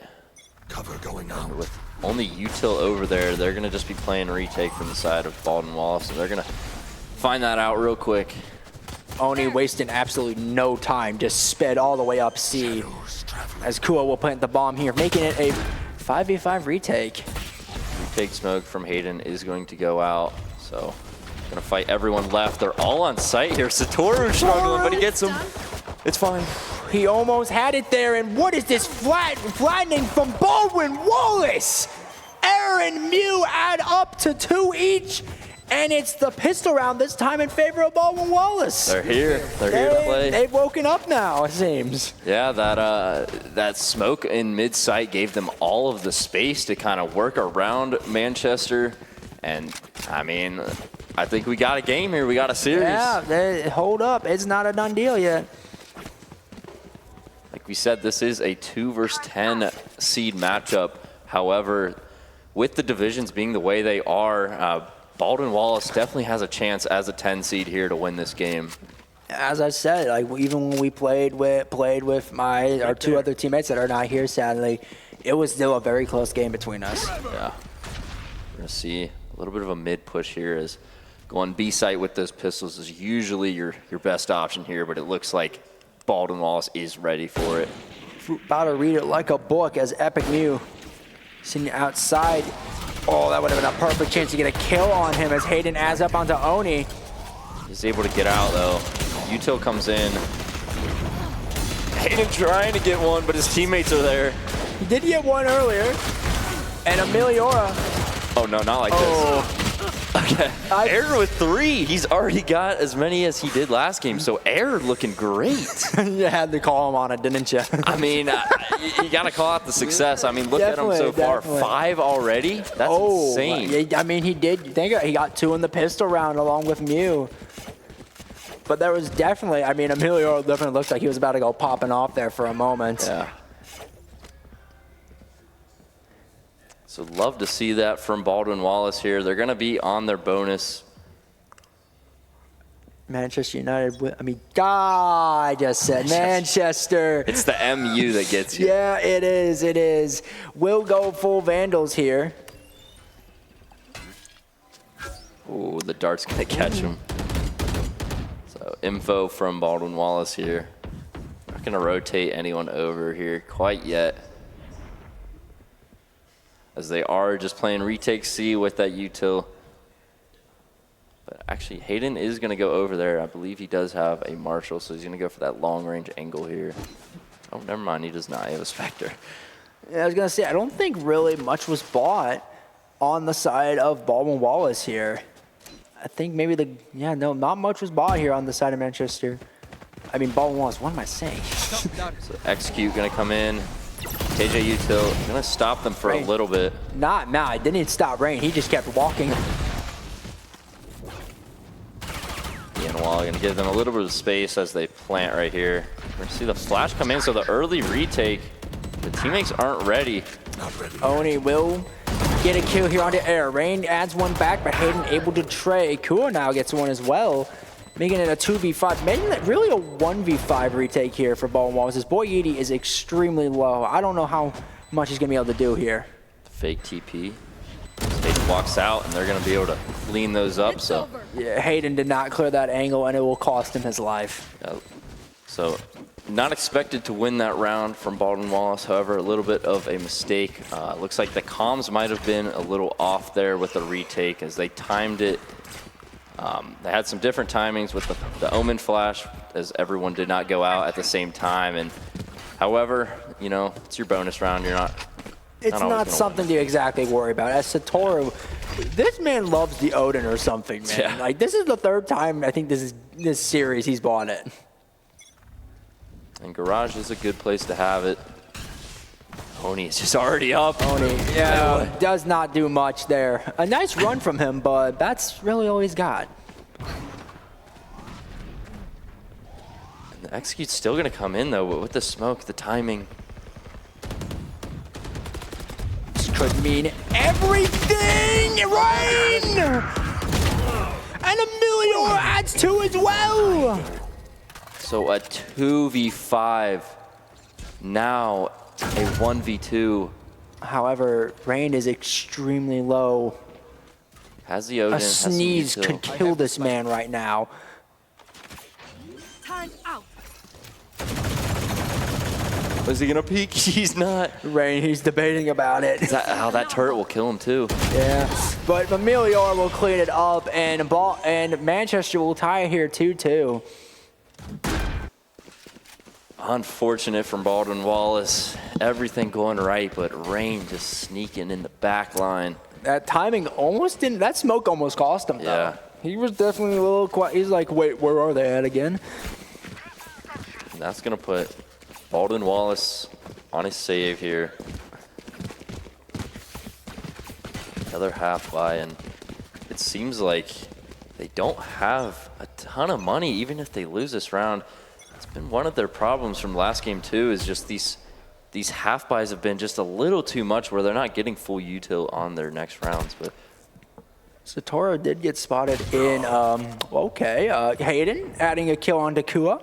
Cover going out. With only Util over there, they're going to just be playing retake from the side of Baldwin Wallace, and they're going to find that out real quick. Oni wasting absolutely no time, just sped all the way up C. As Kua will plant the bomb here, making it a 5v5 retake. Retake smoke from Hayden is going to go out, so gonna fight everyone left. They're all on site here. Satoru struggling, but he gets him. It's fine. He almost had it there, and what is this flattening from Baldwin Wallace? Aaron Mew add up to 2 each, and it's the pistol round this time in favor of Baldwin Wallace. They're here. They're here to play. They've woken up now, it seems. Yeah, that smoke in mid-site gave them all of the space to kind of work around Manchester, and I mean, I think we got a game here. We got a series. Yeah, hold up. It's not a done deal yet. Like we said, this is a 2 versus 10 seed matchup. However, with the divisions being the way they are, Baldwin Wallace definitely has a chance as a 10 seed here to win this game. As I said, like even when we played with our 2 other teammates that are not here, sadly, it was still a very close game between us. Yeah, we're gonna see a little bit of a mid push here, as going B site with those pistols is usually your best option here, but it looks like Baldwin Wallace is ready for it. About to read it like a book as Epic Mew sitting outside. Oh, that would have been a perfect chance to get a kill on him as Hayden adds up onto Oni. He's able to get out though. Util comes in. Hayden trying to get one, but his teammates are there. He did get one earlier. And Emiliora. Oh no, not like this. Okay. Air with 3. He's already got as many as he did last game, so Air looking great. You had to call him on it, didn't you? I mean, you got to call out the success. I mean, look at him so far. 5 already? That's insane. Yeah, I mean, he did. You think he got 2 in the pistol round along with Mew. But there was definitely, I mean, Emilio definitely looked like he was about to go popping off there for a moment. Yeah. So love to see that from Baldwin Wallace here. They're going to be on their bonus. Manchester United, I mean, I just said Manchester. It's the MU that gets you. Yeah, it is, it is. We'll go full Vandals here. Ooh, the dart's going to catch him. So info from Baldwin Wallace here. Not going to rotate anyone over here quite yet, as they are just playing retake C with that util. But actually, Hayden is going to go over there. I believe he does have a Marshall, so he's going to go for that long-range angle here. Oh, never mind. He does not. He has a Spectre. Yeah, I was going to say, I don't think really much was bought on the side of Baldwin Wallace here. I think maybe not much was bought here on the side of Manchester. I mean, Baldwin Wallace, what am I saying? So Execute going to come in. KJ util going to stop them for a little bit. Nah, it didn't stop Rain. He just kept walking. Ian Wall going to give them a little bit of space as they plant right here. We're going to see the flash come in, so the early retake, the teammates aren't ready. Not ready. Oni will get a kill here onto Air. Rain adds one back, but Hayden able to trade. Kua now gets one as well, making it a 2v5. Making it really a 1v5 retake here for Baldwin Wallace. This boy Edie is extremely low. I don't know how much he's going to be able to do here. Fake TP. Hayden walks out, and they're going to be able to clean those up. So yeah, Hayden did not clear that angle, and it will cost him his life. So not expected to win that round from Baldwin Wallace. However, a little bit of a mistake. Looks like the comms might have been a little off there with the retake as they timed it. They had some different timings with the Omen flash, as everyone did not go out at the same time. And however, you know, it's your bonus round. You're not. It's not something to exactly worry about. As Satoru, this man loves the Odin or something, man. Yeah. Like, this is the 3rd time I think this series he's bought it. And Garage is a good place to have it. Oni is just already up. Oni, yeah, does not do much there. A nice run from him, but that's really all he's got. And the Execute's still going to come in, though, but with the smoke, the timing. This could mean everything! Rain! And Emilio adds 2 as well! So a 2v5, now a 1v2. However, Rain is extremely low. Has the Odin. A sneeze could kill this man right now. Time out. Was he gonna peek? He's not. Rain, he's debating about it. Is that how that turret will kill him too? Yeah, but Emilio will clean it up, and Manchester will tie here 2-2. Unfortunate from Baldwin Wallace. Everything going right, but Rain just sneaking in the back line. That timing almost didn't, that smoke almost cost him, though. Yeah. He was definitely a little quiet. He's like, wait, where are they at again? And that's going to put Baldwin Wallace on his save here. Another half buy, and it seems like they don't have a ton of money, even if they lose this round. It's been one of their problems from last game too, is just these half buys have been just a little too much where they're not getting full util on their next rounds. But Satoru did get spotted in, Hayden adding a kill onto Kua.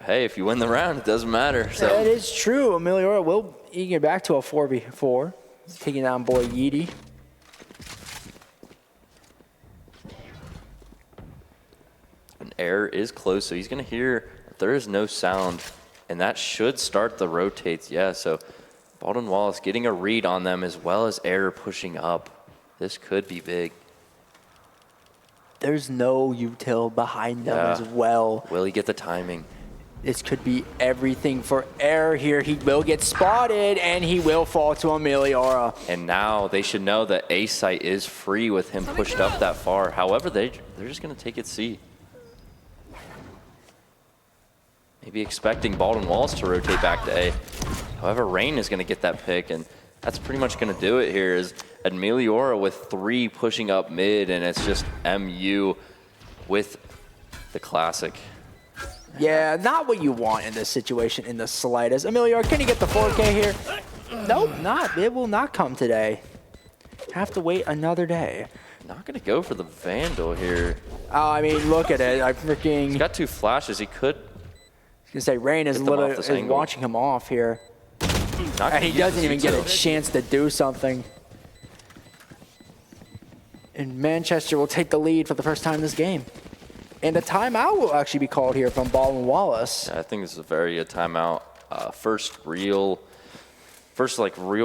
hey, if you win the round, it doesn't matter. So That is true. Emilio will get back to a 4v4, taking down boy Yeedy. and Air is close, so he's going to hear there is no sound, and that should start the rotates. Yeah, so Baldwin Wallace getting a read on them as well as Air pushing up. This could be big. There's no util behind them as well. Will he get the timing? This could be everything for Air here. He will get spotted, and he will fall to Ameliora. And now they should know that A site is free with him pushed up that far. However, they're just going to take it C. Maybe expecting Baldwin Wallace to rotate back to A. However, Rain is going to get that pick, and that's pretty much going to do it here. Is Ameliora with 3 pushing up mid, and it's just MU with the classic. Yeah, not what you want in this situation in the slightest. Ameliora, can you get the 4K here? Nope, not. It will not come today. Have to wait another day. Not going to go for the Vandal here. Oh, I mean, look at it. I freaking... He's got 2 flashes. He could... I was going to say, Rain is literally watching him off here. And he doesn't even get a chance to do something. And Manchester will take the lead for the first time this game. And a timeout will actually be called here from Baldwin Wallace. Yeah, I think this is a very good timeout. First real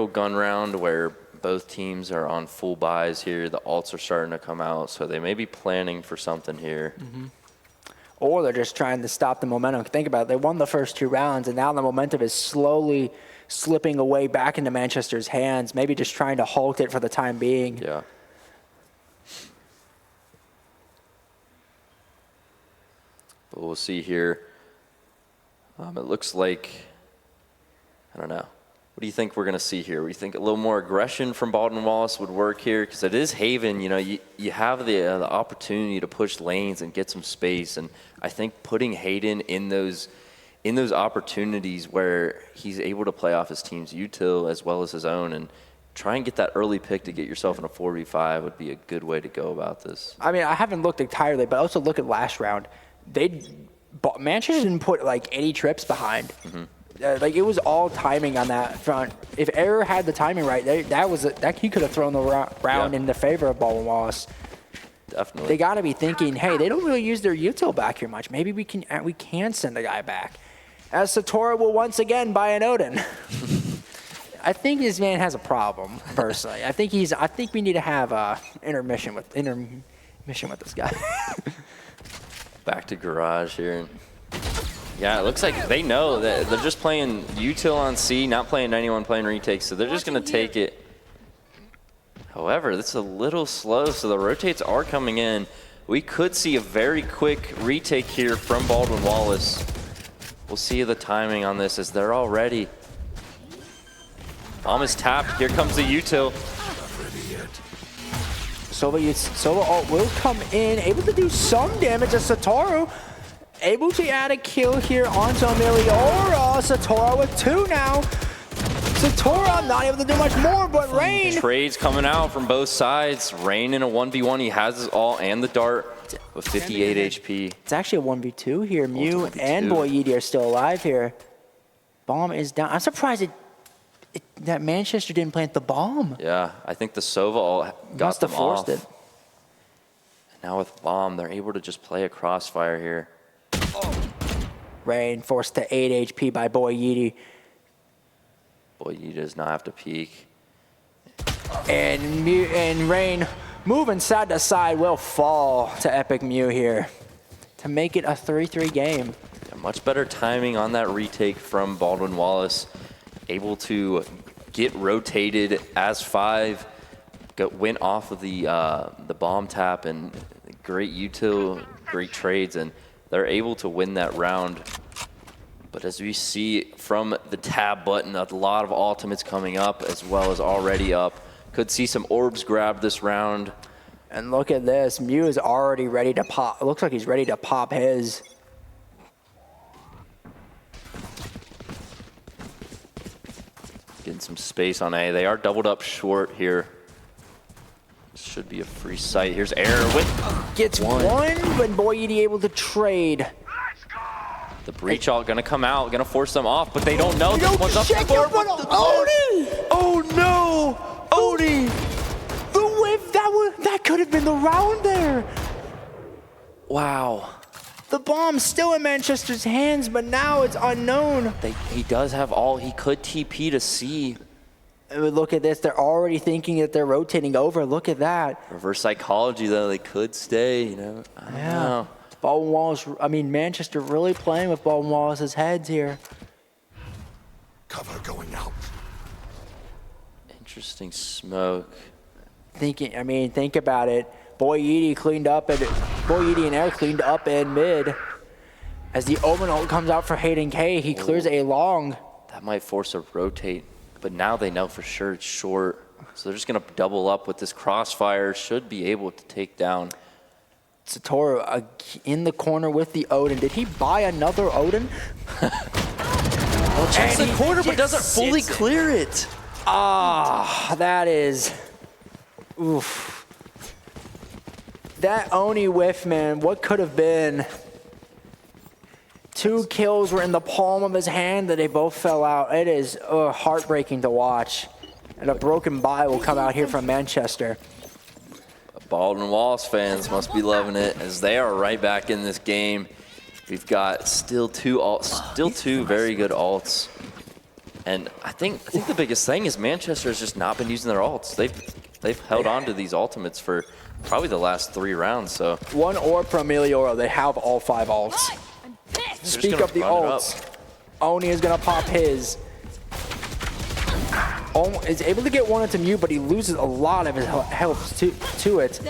gun round where both teams are on full buys here. The ults are starting to come out, so they may be planning for something here. Or they're just trying to stop the momentum. Think about it. They won the first 2 rounds, and now the momentum is slowly slipping away back into Manchester's hands. Maybe just trying to halt it for the time being. Yeah. But we'll see here. It looks like, I don't know. What do you think we're going to see here? We think a little more aggression from Baldwin Wallace would work here because it is Haven. You know, you have the opportunity to push lanes and get some space, and I think putting Hayden in those opportunities where he's able to play off his team's util as well as his own and try and get that early pick to get yourself in a 4v5 would be a good way to go about this. I mean, I haven't looked entirely, but also look at last round. Manchester didn't put like any trips behind. Like it was all timing on that front. If Error had the timing right, he could have thrown the round in the favor of Baldwin Wallace. Definitely. They got to be thinking, hey, they don't really use their util back here much. Maybe we can send the guy back. As Satora will once again buy an Odin. I think this man has a problem, personally. I think we need to have intermission with this guy. Back to garage here. Yeah, it looks like they know that they're just playing util on C, not playing anyone playing retakes, so they're just going to take it. However, this is a little slow, so the rotates are coming in. We could see a very quick retake here from Baldwin Wallace. We'll see the timing on this as they're all ready. Bomb is tapped. Here comes the util. Sova ult will come in, able to do some damage as Satoru. Able to add a kill here onto Ameliora. Satoru with 2 now. Satoru not able to do much more, but Rain. Trades coming out from both sides. Rain in a 1v1. He has his ult and the dart with 58 HP. It's actually a 1v2 here. Mew and Boyedi are still alive here. Bomb is down. I'm surprised that Manchester didn't plant the bomb. Yeah, I think the Sova ult got them off. And now with bomb, they're able to just play a crossfire here. Rain forced to 8 HP by Boyedi. Boyedi does not have to peek. And Rain moving side to side will fall to Epic Mew here to make it a 3-3 game. Yeah, much better timing on that retake from Baldwin Wallace. Able to get rotated as 5, went off of the bomb tap, and great util, great trades, and they're able to win that round. But as we see from the tab button, a lot of ultimates coming up as well as already up. Could see some orbs grab this round. And look at this, Mew is already ready to pop. It looks like he's ready to pop his. Getting some space on A. They are doubled up short here. Should be a free sight. Here's Error with gets one, but Boyedi able to trade. The breach ult gonna come out, gonna force them off, but they don't know. This one's up check for Odin! Oh no! Odin! The whiff, that could have been the round there. Wow. The bomb's still in Manchester's hands, but now it's unknown. He does have all. He could TP to C. Look at this. They're already thinking that they're rotating over. Look at that. Reverse psychology, though. They could stay, you know. I don't know. Baldwin Wallace, I mean, Manchester really playing with Baldwin Wallace's heads here. Cover going out. Interesting smoke. Think about it. Boy Edie and Air cleaned up in mid. As the Omen ult comes out for Hayden K, he clears a long. That might force a rotate, but now they know for sure it's short. So they're just going to double up with this crossfire. Should be able to take down Satoru in the corner with the Odin. Did he buy another Odin? Well, checks the corner, but doesn't fully clear it. Ah, that is. Oof. That Oni whiff, man, what could have been? 2 kills were in the palm of his hand that they both fell out. It is heartbreaking to watch. And a broken bye will come out here from Manchester. Baldwin Wallace fans must be loving it as they are right back in this game. We've got still two very good ults. And I think the biggest thing is Manchester has just not been using their ults. They've held on to these ultimates for probably the last 3 rounds. So 1 orb from Emiliora. They have all 5 ults. Speak of the ults. Oni is gonna pop his. Is able to get 1 into mute, but he loses a lot of his health to it.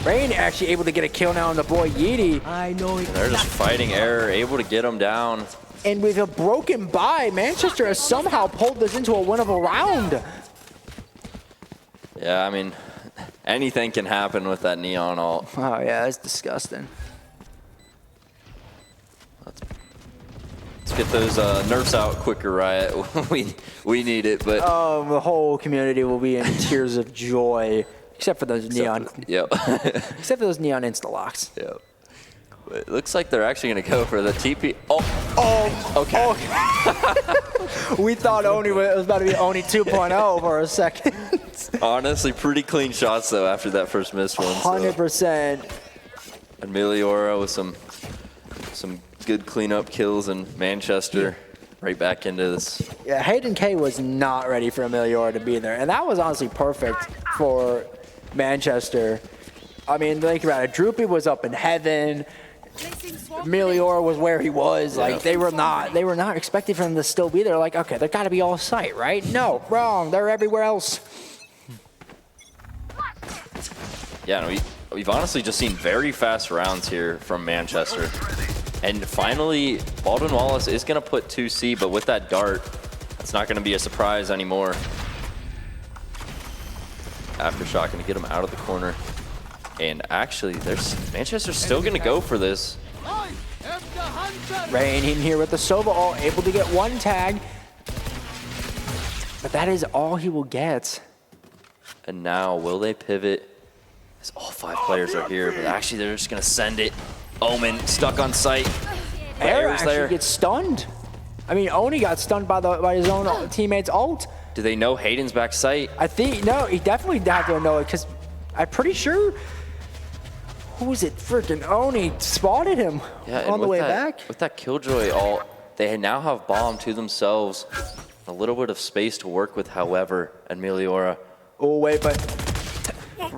Rain actually able to get a kill now on the boy Yeety. I know it. They're just fighting Error, able to get him down. And with a broken bye, Manchester has somehow pulled this into a winnable round. Yeah, I mean, anything can happen with that Neon ult. Oh yeah, that's disgusting. Let's get those nerfs out quicker, Riot. we need it, but the whole community will be in tears of joy, except for those neon. Yep. Except for those neon insta locks. Yep. But it looks like they're actually going to go for the TP. Oh, okay. Oh. We thought it was about to be Oni 2.0 for a second. Honestly, pretty clean shots though after that first missed one. 100%. And Emiliora with some good cleanup kills, and Manchester right back into this. Yeah, Hayden K was not ready for Emiliora to be there, and that was honestly perfect for Manchester. I mean, think about it. Droopy was up in heaven. Emiliora was where he was. Like they were not expecting for him to still be there. Like, okay, they've got to be all sight, right? No, wrong. They're everywhere else. Yeah, no, we've honestly just seen very fast rounds here from Manchester. And finally, Baldwin Wallace is going to put 2C, but with that dart, it's not going to be a surprise anymore. Aftershock going to get him out of the corner. And actually, Manchester's still going to go for this. Rain in here with the Sova ult, able to get 1 tag. But that is all he will get. And now, will they pivot? As all 5 players are here, but actually they're just going to send it. Omen stuck on site. Air actually gets stunned. I mean, Oni got stunned by his own teammate's ult. Do they know Hayden's back site? I think, no, he definitely had to know it because I'm pretty sure, who was it? Freaking Oni spotted him on the way back. With that Killjoy ult, they now have bomb to themselves. A little bit of space to work with, however, and Emiliora. Oh, wait, but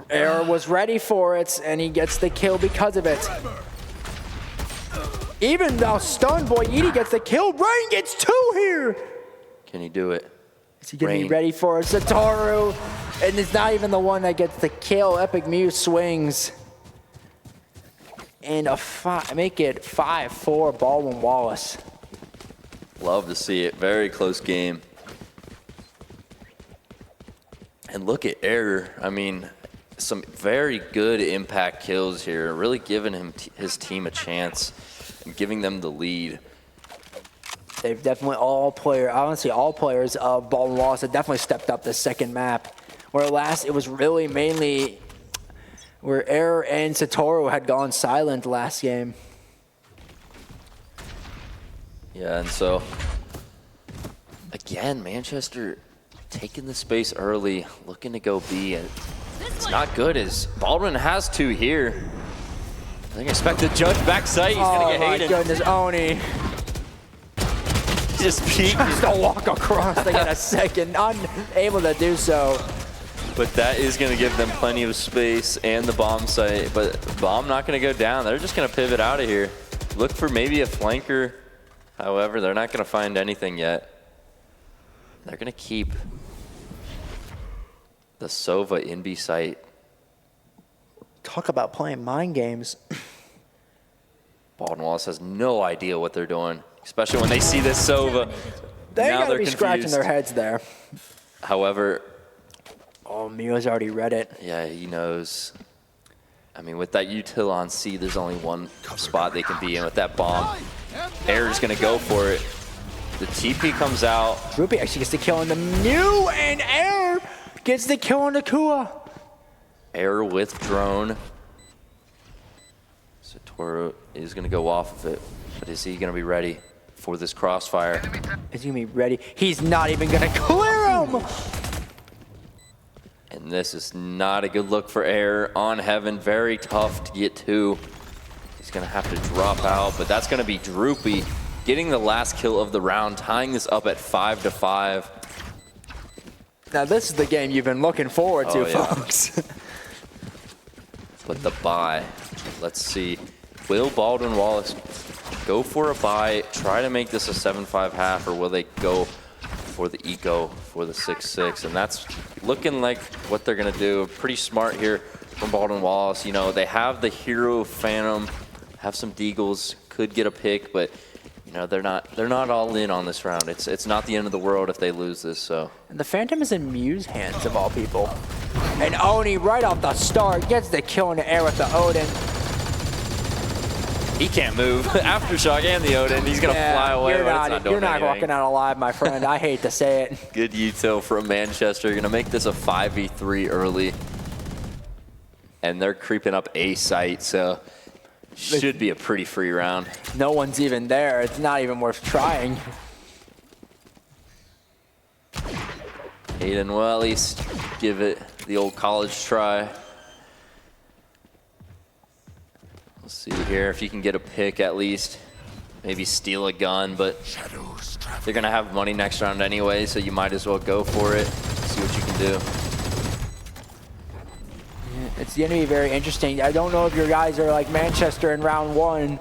Air was ready for it, and he gets the kill because of it. Even though stunned, boy, Edie gets the kill. Rain gets 2 here. Can he do it? Is he getting ready for it? Satoru, and it's not even the one that gets the kill. Epic Mew swings. And make it 5-4 Baldwin Wallace. Love to see it. Very close game. And look at Error. I mean, some very good impact kills here. Really giving his team a chance and giving them the lead. They've definitely all players of Baldwin Wallace have definitely stepped up this second map. Where last it was really mainly where Error and Satoru had gone silent last game. Yeah, and so again, Manchester taking the space early, looking to go B. And it's not good as Baldwin has 2 here. I think expect the judge backside. He's gonna get Hayden. Oh my goodness, Oni. Just peeked. Tries to walk across to get a second, unable to do so. But that is going to give them plenty of space and the bomb site. But bomb not going to go down. They're just going to pivot out of here. Look for maybe a flanker. However, they're not going to find anything yet. They're going to keep the Sova in B site. Talk about playing mind games. Baldwin Wallace has no idea what they're doing, especially when they see this Sova. They now gotta they're be scratching confused. their heads there. However, oh, Mio's already read it. yeah, he knows. I mean, with that util on C, there's only one spot they can be in. With that bomb, Air's gonna go for it. The TP comes out. Droopy actually gets the kill on the Mew, and Air gets the kill on the Kua. Air with drone. Satoru is gonna go off of it, but is he gonna be ready for this crossfire? Is he gonna be ready? He's not even gonna clear him. And this is not a good look for Air on Heaven. Very tough to get to. He's gonna have to drop out, but that's gonna be Droopy getting the last kill of the round, tying this up at 5-5. Now this is the game you've been looking forward to, yeah. folks. But the buy, let's see. Will Baldwin Wallace go for a buy, try to make this a 7-5 half, or will they go for the eco for the 6-6? And that's looking like what they're gonna do. Pretty smart here from Baldwin Wallace. You know, they have the hero Phantom, have some deagles, could get a pick, but you know, they're not all in on this round. It's not the end of the world if they lose this, so. And the Phantom is in Mew's hands, of all people. And Oni, right off the start, gets the kill in the air with the Odin. He can't move. Aftershock and the Odin, he's gonna fly away. You're not walking out alive, my friend. I hate to say it. Good util from Manchester. Gonna make this a 5v3 early. And they're creeping up A site, so should be a pretty free round. No one's even there. It's not even worth trying. Aiden will at least give it the old college try. We'll see here if you can get a pick at least. Maybe steal a gun, but they're gonna have money next round anyway, so you might as well go for it. See what you can do. It's going to be very interesting. I don't know if your guys are like Manchester in round one.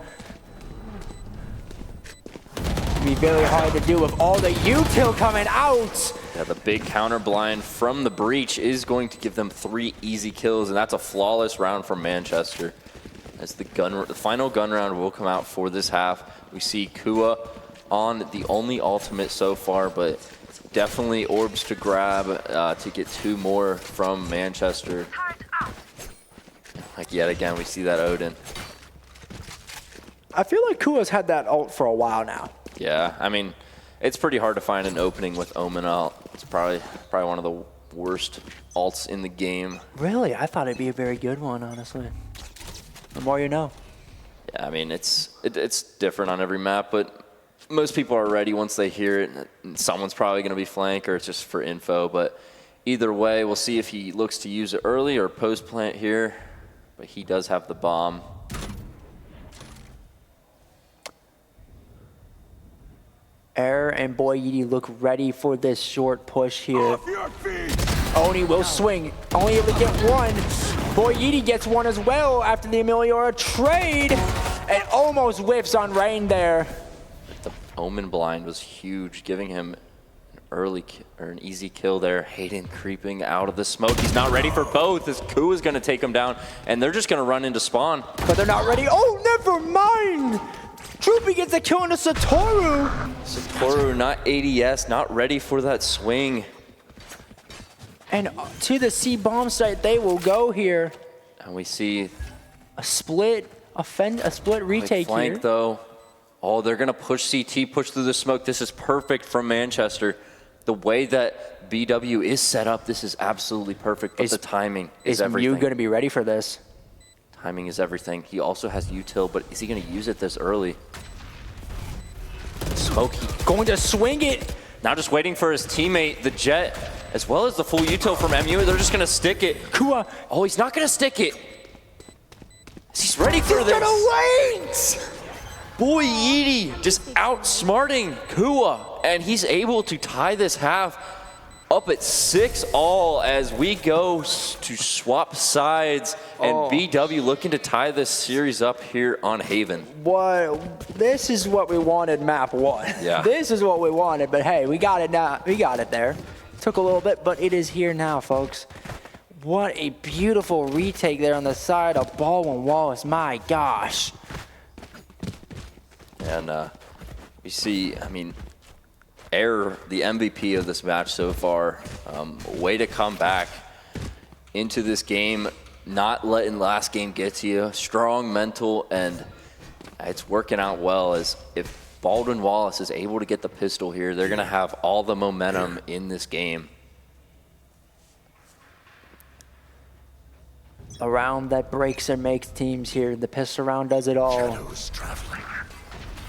It'll be very hard to do with all the util coming out. Yeah, the big counter blind from the breach is going to give them 3 easy kills, and that's a flawless round from Manchester. As the final gun round will come out for this half. We see Kua on the only ultimate so far, but definitely orbs to grab to get 2 more from Manchester. Like yet again, we see that Odin. I feel like Kua's had that ult for a while now. Yeah, I mean, it's pretty hard to find an opening with Omen ult. It's probably one of the worst ults in the game. Really? I thought it'd be a very good one, honestly. The more you know. Yeah, I mean, it's different on every map, but most people are ready once they hear it. Someone's probably going to be flank, or it's just for info, but either way, we'll see if he looks to use it early or post-plant here. But he does have the bomb. Air and Boy Yeti look ready for this short push here. Oni will swing. Only able to get one. Boy Yeti gets one as well after the Emiliora trade. And almost whiffs on Rain there. The Omen blind was huge, giving him an easy kill there. Hayden creeping out of the smoke. He's not ready for both. This Ku is going to take him down, and they're just going to run into spawn. But they're not ready. Oh, never mind. Droopy gets a kill into Satoru. Satoru not ADS, not ready for that swing. And to the C bomb site they will go here. And we see a split retake flank here. Though. Oh, they're going to push CT, push through the smoke. This is perfect from Manchester. The way that BW is set up, this is absolutely perfect, but the timing is everything. Is Mew going to be ready for this? Timing is everything. He also has util, but is he going to use it this early? Smoke. Going to swing it. Now just waiting for his teammate, the Jet, as well as the full util from MU. They're just going to stick it. Kua. Oh, he's not going to stick it. He's ready for this. He's going to wait. Boy Yeti just outsmarting Kua, and he's able to tie this half up at 6-all as we go to swap sides, and BW looking to tie this series up here on Haven. What? This is what we wanted, map 1. Yeah. This is what we wanted, but hey, we got it now. We got it there. Took a little bit, but it is here now, folks. What a beautiful retake there on the side of Baldwin Wallace. My gosh. And we see, I mean, Air, the MVP of this match so far, way to come back into this game, not letting last game get to you. Strong mental, and it's working out well. As if Baldwin Wallace is able to get the pistol here, they're going to have all the momentum in this game. A round that breaks and makes teams here. The pistol round does it all. Shadows traveling.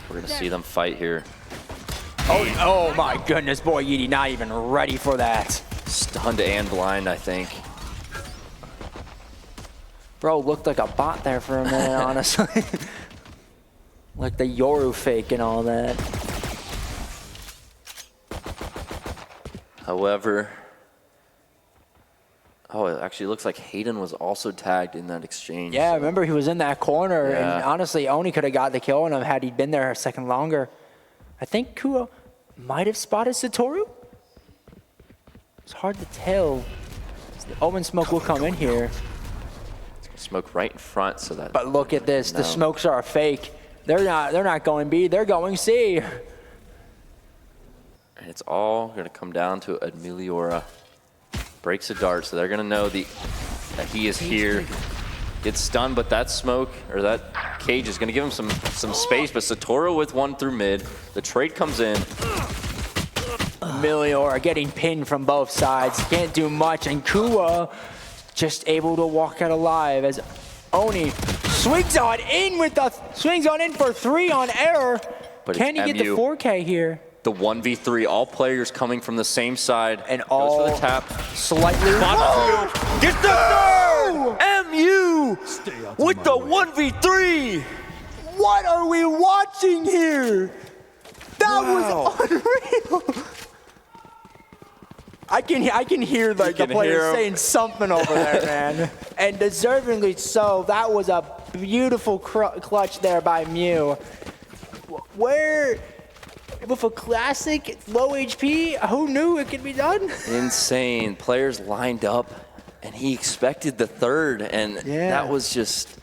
We're going to see them fight here. Oh my goodness, boy, Yeety not even ready for that. Stunned and blind, I think. Bro looked like a bot there for a minute, honestly. Like the Yoru fake and all that. However, it actually looks like Hayden was also tagged in that exchange. Yeah, so. remember he was in that corner, Yeah. and honestly, Oni could have got the kill on him had he been there a second longer. I think Kua might have spotted Satoru. It's hard to tell. The Omen smoke will come in here. Smoke right in front, so that. But look at this. No. The smokes are fake. They're not going B. They're going C. And it's all going to come down to Admiliora. Breaks a dart, so they're going to know that he is here. Gets stunned, but that smoke, or that cage is going to give him some space. But Satoru with one through mid. The trade comes in. Miliora getting pinned from both sides. Can't do much. And Kua just able to walk out alive as Oni swings on in for 3 on Air. But can he get the 4K here? The 1v3, all players coming from the same side. And goes all for the tap. Slightly. Get the third! MU with the 1v3! What are we watching here? That was unreal. I can hear like the players saying something over there, man. And deservingly so. That was a beautiful clutch there by Mew. Where, with a classic low HP, who knew it could be done? Insane. Players lined up, and he expected the third, and that was just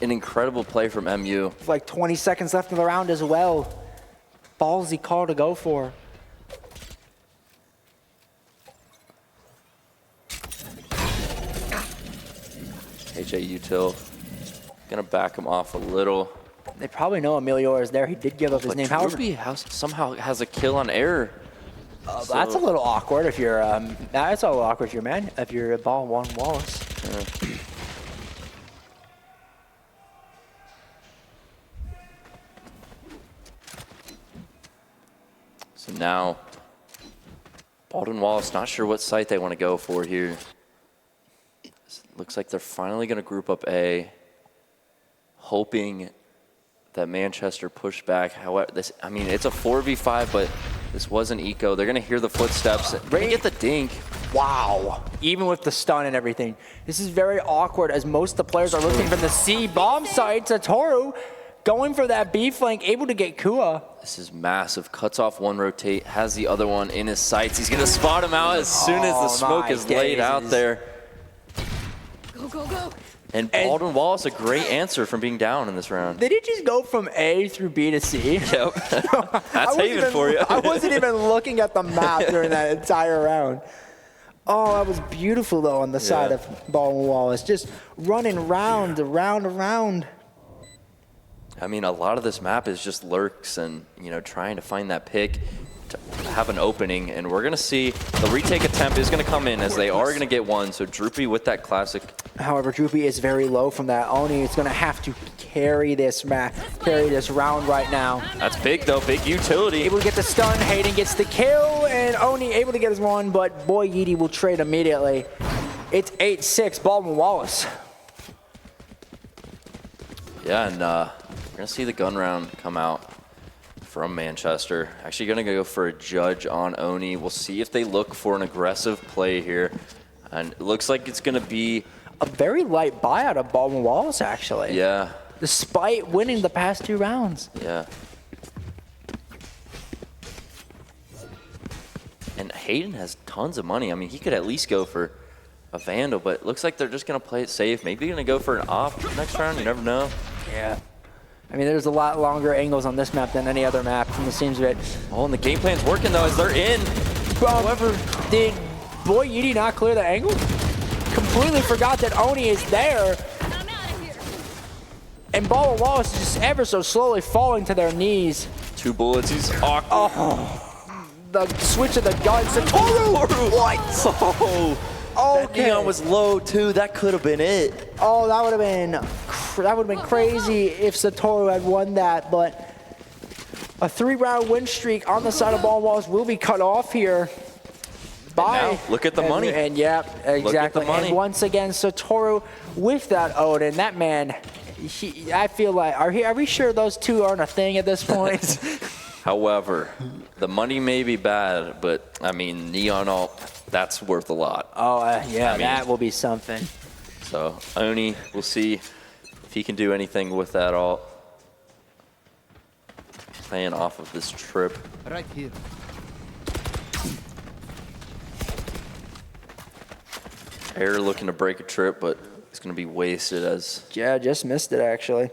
an incredible play from MU. With like 20 seconds left in the round as well. Ballsy call to go for. HA Util gonna back him off a little. They probably know Emilio is there. He did give up his name. However, somehow has a kill on Air. so that's a little awkward if you're. That's a little awkward if you're if you're Baldwin Wallace. So now, Baldwin Wallace not sure what site they want to go for here. Looks like they're finally going to group up A, hoping that Manchester push back. However, I mean, it's a 4v5, but this was an eco. They're going to hear the footsteps. They're going to get the dink. Wow. Even with the stun and everything. This is very awkward as most of the players are looking from the C bomb site. Satoru going for that B flank, able to get Kua. This is massive. Cuts off one rotate, has the other one in his sights. He's going to spot him out as soon as the smoke is laid out there. Go, go. And Baldwin Wallace, a great answer from being down in this round. Did he just go from A through B to C? Yep. That's Haven for you. I wasn't even looking at the map during that entire round. Oh, that was beautiful, though, on the side of Baldwin Wallace. Just running round, around. I mean, a lot of this map is just lurks and, trying to find that pick to have an opening. And we're going to see the retake attempt is going to come in as they are going to get one. So Droopy with that classic. However, Droopy is very low from that. Oni is going to have to carry this round right now. That's big, though. Big utility. Able to get the stun. Hayden gets the kill. And Oni able to get his one. But boy, Yeety will trade immediately. It's 8-6, Baldwin Wallace. Yeah, and we're going to see the gun round come out from Manchester. Actually going to go for a judge on Oni. We'll see if they look for an aggressive play here. And it looks like it's going to be a very light buyout of Baldwin Wallace, actually. Yeah. Despite winning the past 2 rounds. Yeah. And Hayden has tons of money. I mean, he could at least go for a Vandal, but it looks like they're just going to play it safe. Maybe they're going to go for an op next round. You never know. Yeah. I mean, there's a lot longer angles on this map than any other map from the seems of it. Oh, and the game plan's working, though, as they're in. However, did Boy Yeti not clear the angle? Completely forgot that Oni is there. I'm out of here. And Baldwin Wallace is just ever so slowly falling to their knees. 2 bullets. He's awkward. Oh. The switch of the gun. Satoru! What? Oh, okay. that Neon was low too. That could have been it. Oh, that would have been crazy if Satoru had won that. But a 3-round win streak on the side of Baldwin Wallace will be cut off here. By look at the money. And yeah, exactly. Look at the money. And once again, Satoru with that Odin. That man, I feel like are we sure those two aren't a thing at this point? However, the money may be bad, but I mean, Neon Alt, that's worth a lot. Oh, yeah, that will be something. So, Oni, we'll see if he can do anything with that alt. Playing off of this trip. Right here. Air looking to break a trip, but it's going to be wasted as... Yeah, just missed it, actually.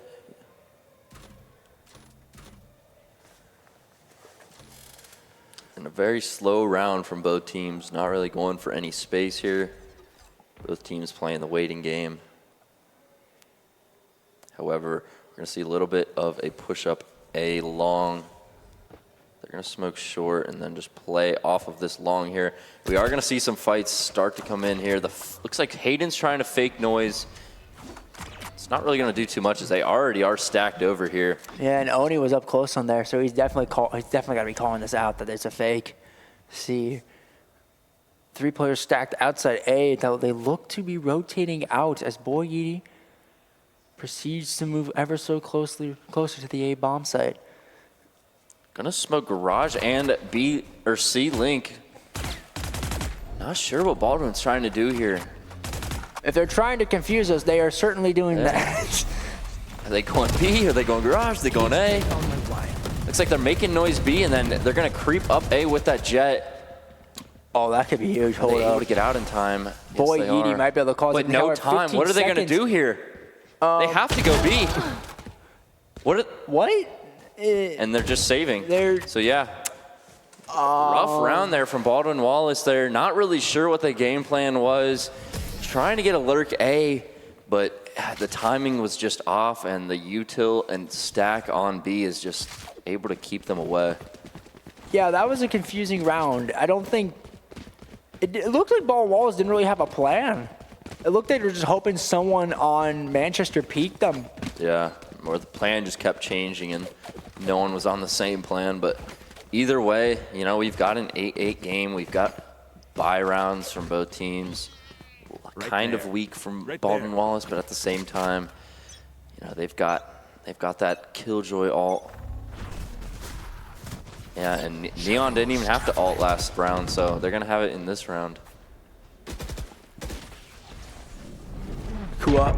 And a very slow round from both teams. Not really going for any space here. Both teams playing the waiting game. However, we're going to see a little bit of a push-up A long. They're going to smoke short and then just play off of this long here. We are going to see some fights start to come in here. Looks like Hayden's trying to fake noise. It's not really going to do too much as they already are stacked over here. Yeah, and Oni was up close on there, so he's definitely got to be calling this out that it's a fake. See, 3 players stacked outside A. They look to be rotating out as Boy Yeti proceeds to move ever so closer to the A bomb site. Gonna smoke garage and B or C link. Not sure what Baldwin's trying to do here. If they're trying to confuse us, they are certainly doing that. Are they going B? Are they going garage? Are they going A? Looks like they're making noise B, and then they're gonna creep up A with that jet. Oh, that could be huge. Hold Are they up. able to get out in time? Boy, yes, Yeti might be able to cause but it. no time. What are they gonna do here? They have to go B. What? And they're just saving. They're so yeah, rough round there from Baldwin Wallace. They're not really sure what the game plan was. Trying to get a lurk A, but the timing was just off, and the util and stack on B is just able to keep them away. Yeah, that was a confusing round. I don't think it looked like Baldwin Wallace didn't really have a plan. It looked like they were just hoping someone on Manchester peeked them. Yeah, or the plan just kept changing and no one was on the same plan. But either way, you know, we've got an 8-8 game. We've got bye rounds from both teams. Kind of weak from Baldwin Wallace, but at the same time, you know, they've got that Killjoy alt. Yeah, and Neon didn't even have to alt last round, so they're gonna have it in this round.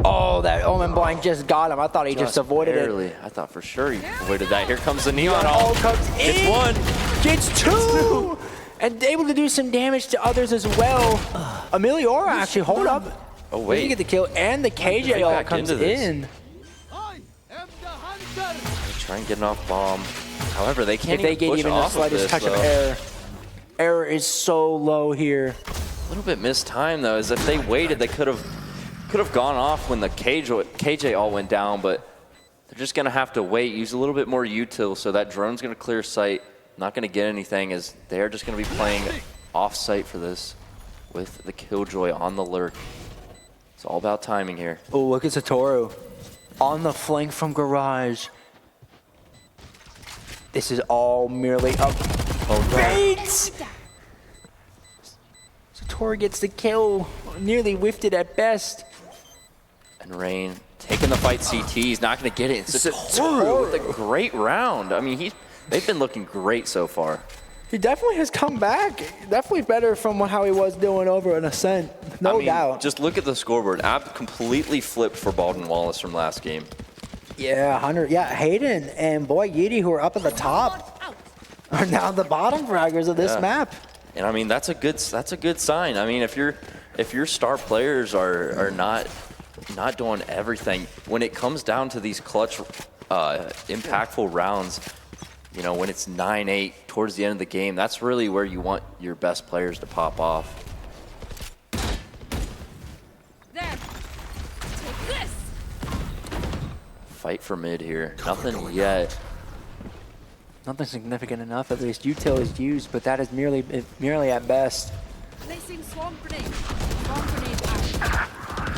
Oh, that Omen Blind just got him. I thought he just avoided it. I thought for sure he avoided that. Here comes the Neon alt. Comes in. Gets one. Gets two. And able to do some damage to others as well. Emiliora actually, hold up. Oh, wait. He get the kill, and the KJ alt comes in. They try and get an off bomb. However, they can't If they even get push even the off slightest of touch this, of error. Error is so low here. A little bit mistimed though, as if they waited, they could have gone off when the KJ all went down, but they're just gonna have to wait, use a little bit more util, so that drone's gonna clear sight. Not gonna get anything, as they're just gonna be playing off site for this with the Killjoy on the lurk. It's all about timing here. Oh, look at Satoru on the flank from garage. This is all merely a bait. Satoru gets the kill, nearly whiffed it at best. And Rain taking the fight CT. He's not going to get it. Satoru with a great round. I mean, they've been looking great so far. He definitely has come back. Definitely better from how he was doing over in Ascent. No doubt. Just look at the scoreboard. App completely flipped for Baldwin Wallace from last game. Yeah, 100. Yeah, Hayden and Boy Yeety, who are up at the top, are now the bottom fraggers of this map. And I mean, that's a good sign. I mean, if your star players are not doing everything, when it comes down to these clutch, impactful rounds, you know, when it's 9-8 towards the end of the game, that's really where you want your best players to pop off. There. Take this. Fight for mid here. Nothing yet. Nothing significant enough. At least util is used, but that is merely at best. Placing swamp grenade. Swamp grenade out.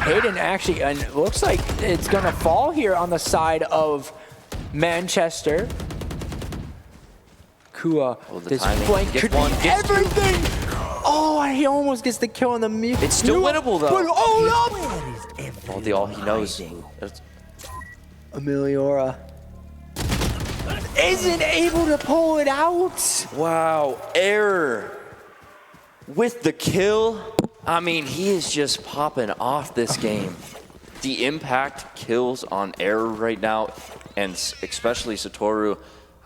Hayden actually, and it looks like it's going to fall here on the side of Manchester. Kua, this flank could be everything. Oh, and he almost gets the kill on the mute. It's still winnable though. But, oh, no! All he knows. Ameliora isn't able to pull it out. Wow, error with the kill. I mean, he is just popping off this game. The impact kills on error right now, and especially Satoru.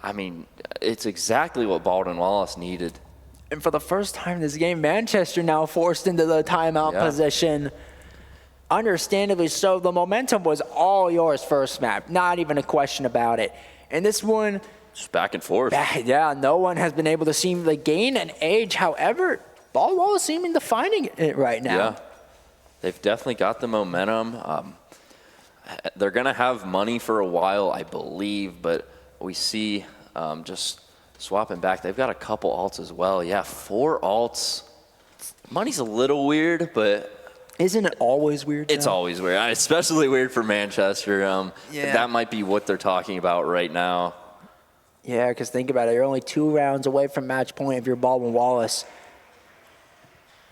I mean, it's exactly what Baldwin Wallace needed. And for the first time this game, Manchester now forced into the timeout position. Understandably so. The momentum was all yours first map. Not even a question about it. And this one, just back and forth. Yeah, no one has been able to seemingly gain an edge. However, Baldwin Wallace seeming to finding it right now. Yeah, they've definitely got the momentum. They're going to have money for a while, I believe, but we see just swapping back. They've got a couple alts as well. Yeah, 4 alts. Money's a little weird, but... Isn't it always weird? It's always weird, especially weird for Manchester. That might be what they're talking about right now. Yeah, because think about it. You're only 2 rounds away from match point if you're Baldwin Wallace.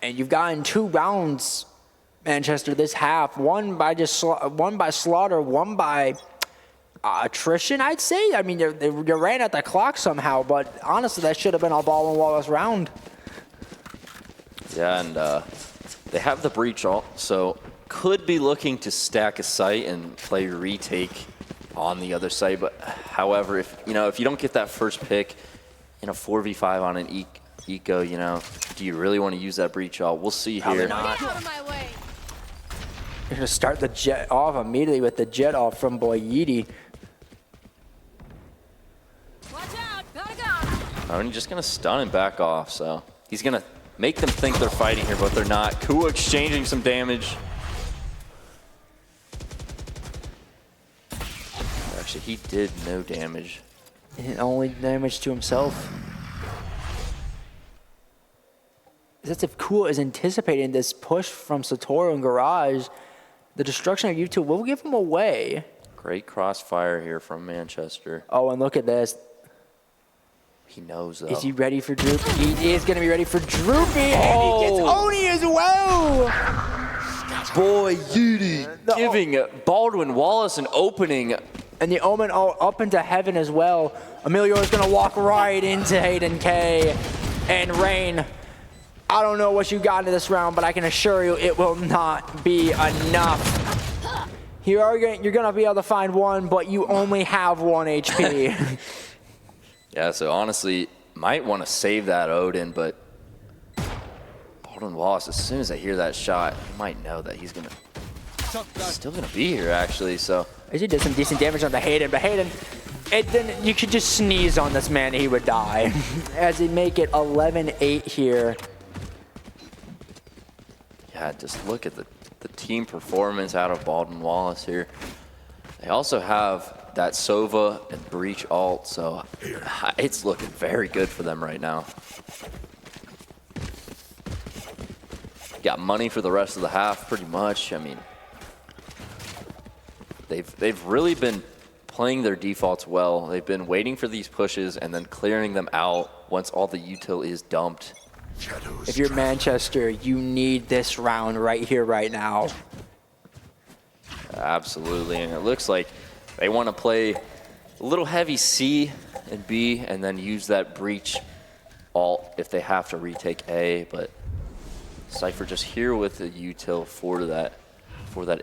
And you've gotten 2 rounds, Manchester, this half. One by slaughter, one by attrition, I'd say. I mean, you ran out the clock somehow, but honestly, that should have been a Baldwin Wallace round. Yeah, and they have the breach ult, so could be looking to stack a site and play retake on the other side. But however, if you don't get that first pick in a 4v5 on an eco, do you really want to use that breach ult? We'll see here. Get out of my way. You're gonna start the jet off immediately with the jet off from Boy Yeety. Watch out. Gotta go. I'm just gonna stun and back off. So he's gonna make them think they're fighting here, but they're not. Kua exchanging some damage. Actually, he did no damage. Only damage to himself. That's if Kua is anticipating this push from Satoru and Garage. The destruction of U2 will give him away. Great crossfire here from Manchester. Oh, and look at this. He knows, though. Is he ready for Droopy? He is going to be ready for Droopy, and he gets Oni as well! Boy Yeety giving Baldwin Wallace an opening. And the Omen up into heaven as well. Emilio is going to walk right into Hayden K. And Rain, I don't know what you got into this round, but I can assure you it will not be enough. You're going to be able to find one, but you only have 1 HP. Yeah, so honestly, might want to save that Odin, but Baldwin Wallace, as soon as I hear that shot, you might know that he's still gonna be here actually. So he did some decent damage on the Hayden, but Hayden, then you could just sneeze on this man, he would die. As they make it 11-8 here. Yeah, just look at the team performance out of Baldwin Wallace here. They also have that Sova and Breach ult, so it's looking very good for them right now. Got money for the rest of the half, pretty much. I mean, they've really been playing their defaults well. They've been waiting for these pushes and then clearing them out once all the util is dumped. If you're Manchester, you need this round right here, right now. Absolutely, and it looks like they want to play a little heavy C and B, and then use that breach alt if they have to retake A. But Cypher just here with the util for that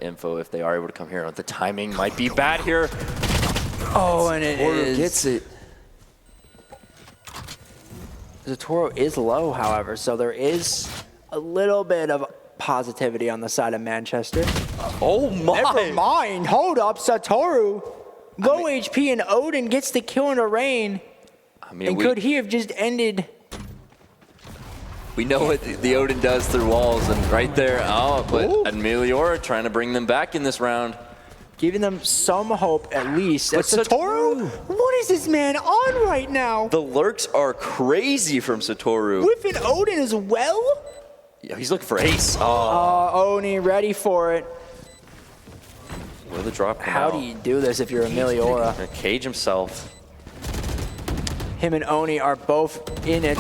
info if they are able to come here. The timing might be bad here. Oh, and it is. Gets it. Zatoro is low, however, so there is a little bit of positivity on the side of Manchester. Oh my! Never mind. Hold up, Satoru. Low HP and Odin gets the kill in the rain. I mean, and could he have just ended? We know what the Odin does through walls, and right there, but Emiliora trying to bring them back in this round. Giving them some hope at least. But Satoru, what is this man on right now? The lurks are crazy from Satoru. With an Odin as well? Yeah, he's looking for ace. Oni ready for it. Will the drop come How out? do you do this if you're Emiliora? Gonna cage himself. Him and Oni are both in it.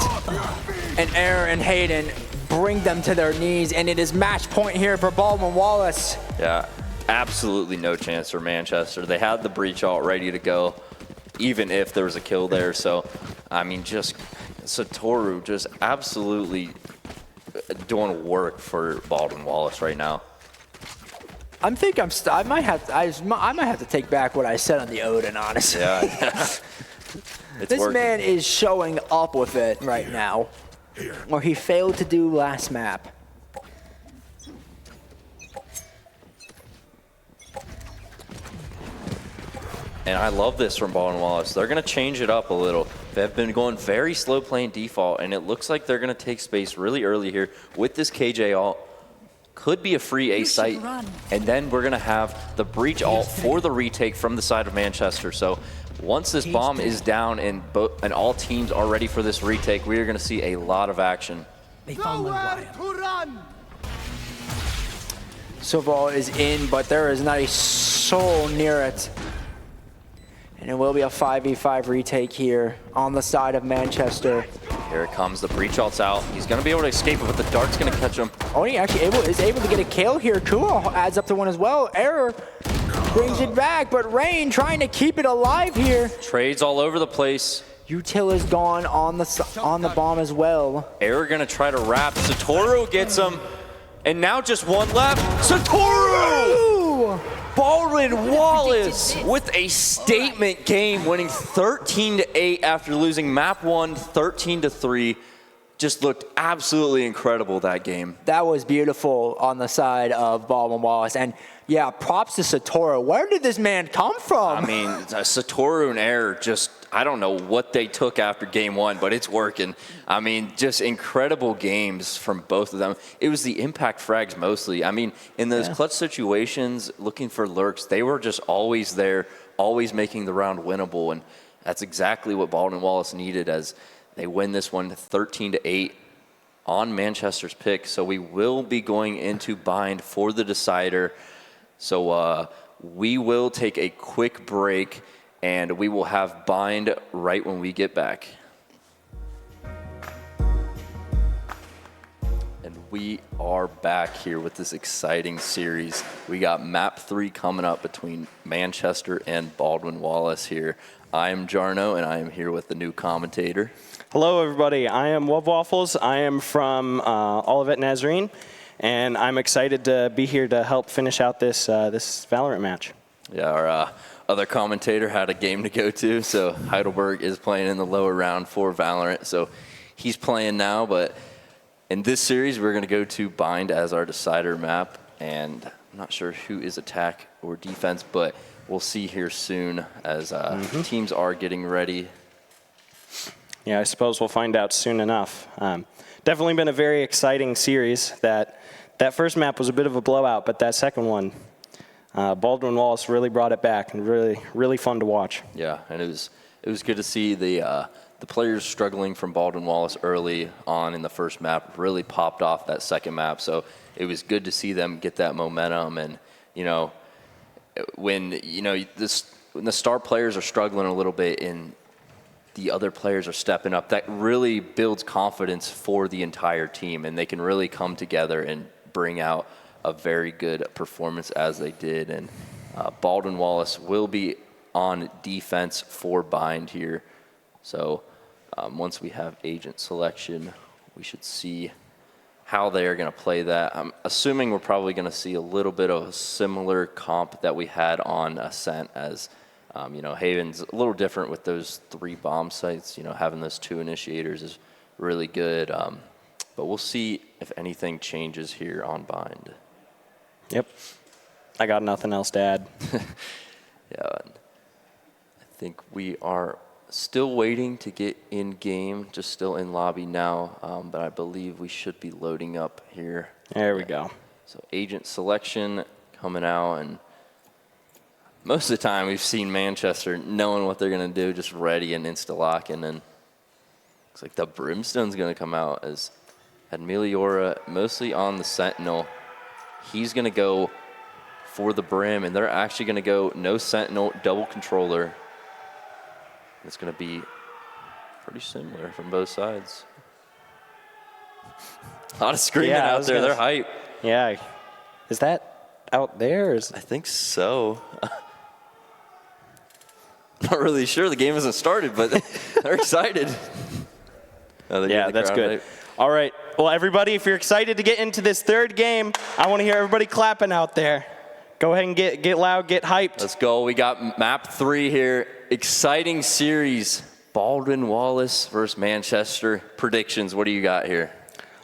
And Air and Hayden bring them to their knees, and it is match point here for Baldwin Wallace. Yeah, absolutely no chance for Manchester. They had the breach alt ready to go, even if there was a kill there. So, I mean, just Satoru just absolutely doing work for Baldwin Wallace right now. I might have to take back what I said on the Odin, honestly. Yeah. This working. man is showing up with it right now, or he failed to do last map. And I love this from Baldwin Wallace. They're going to change it up a little. They've been going very slow playing default, and it looks like they're going to take space really early here with this KJ alt. Could be a free A site, and then we're going to have the breach alt for the retake from the side of Manchester. So once this bomb is down and all teams are ready for this retake, we are going to see a lot of action. They found my wire. Soval is in, but there is not a soul near it. And it will be a 5v5 retake here on the side of Manchester. Here it comes, the breach alt's out. He's going to be able to escape it, but the dart's going to catch him. Oni actually is able to get a kill here. Kuo adds up to one as well. Error brings it back, but Rain trying to keep it alive here. Trades all over the place. Util is gone on the bomb as well. Error going to try to wrap. Satoru gets him, and now just one left. Satoru! Baldwin Wallace with a statement game, winning 13-8 after losing map 1, 13-3. Just looked absolutely incredible that game. That was beautiful on the side of Baldwin Wallace. And yeah, props to Satoru. Where did this man come from? I mean, Satoru and Air just, I don't know what they took after game 1, but it's working. I mean, just incredible games from both of them. It was the impact frags mostly. I mean, in those clutch situations, looking for lurks, they were just always there, always making the round winnable. And that's exactly what Baldwin Wallace needed as they win this one 13-8 on Manchester's pick. So we will be going into bind for the decider. So we will take a quick break, and we will have bind right when we get back. And we are back here with this exciting series. We got map 3 coming up between Manchester and Baldwin Wallace here. I am Jarno, and I am here with the new commentator. Hello, everybody. I am Wub Waffles. I am from Olivet Nazarene, and I'm excited to be here to help finish out this Valorant match. Yeah, our other commentator had a game to go to, so Heidelberg is playing in the lower round for Valorant, so he's playing now, but in this series, we're going to go to bind as our decider map, and I'm not sure who is attack or defense, but we'll see here soon as teams are getting ready. Yeah, I suppose we'll find out soon enough. Definitely been a very exciting series. That first map was a bit of a blowout, but that second one, Baldwin Wallace really brought it back, and really fun to watch. Yeah, and it was good to see the players struggling from Baldwin Wallace early on in the first map really popped off that second map. So it was good to see them get that momentum, and when the star players are struggling a little bit and the other players are stepping up, that really builds confidence for the entire team, and they can really come together and bring out a very good performance as they did. And Baldwin Wallace will be on defense for bind here. So once we have agent selection, we should see how they're going to play that. I'm assuming we're probably going to see a little bit of a similar comp that we had on Ascent, as you know, Haven's a little different with those 3 bomb sites. You know, having those 2 initiators is really good. But we'll see if anything changes here on bind. Yep. I got nothing else to add. Yeah, I think we are still waiting to get in game, just still in lobby now, but I believe we should be loading up here. There we go. So agent selection coming out, and most of the time we've seen Manchester knowing what they're going to do, just ready and insta-lock, and then looks like the Brimstone's going to come out as Meliora mostly on the Sentinel. He's going to go for the Brim, and they're actually going to go no Sentinel, double controller. It's going to be pretty similar from both sides. A lot of screaming out there. They're hype. Yeah. Is that out there? I think so. Not really sure. The game hasn't started, but they're excited. Yeah, that's good. Hype. All right. Well, everybody, if you're excited to get into this 3rd game, I want to hear everybody clapping out there. Go ahead and get loud, get hyped. Let's go. We got map 3 here. Exciting series. Baldwin Wallace versus Manchester. Predictions. What do you got here?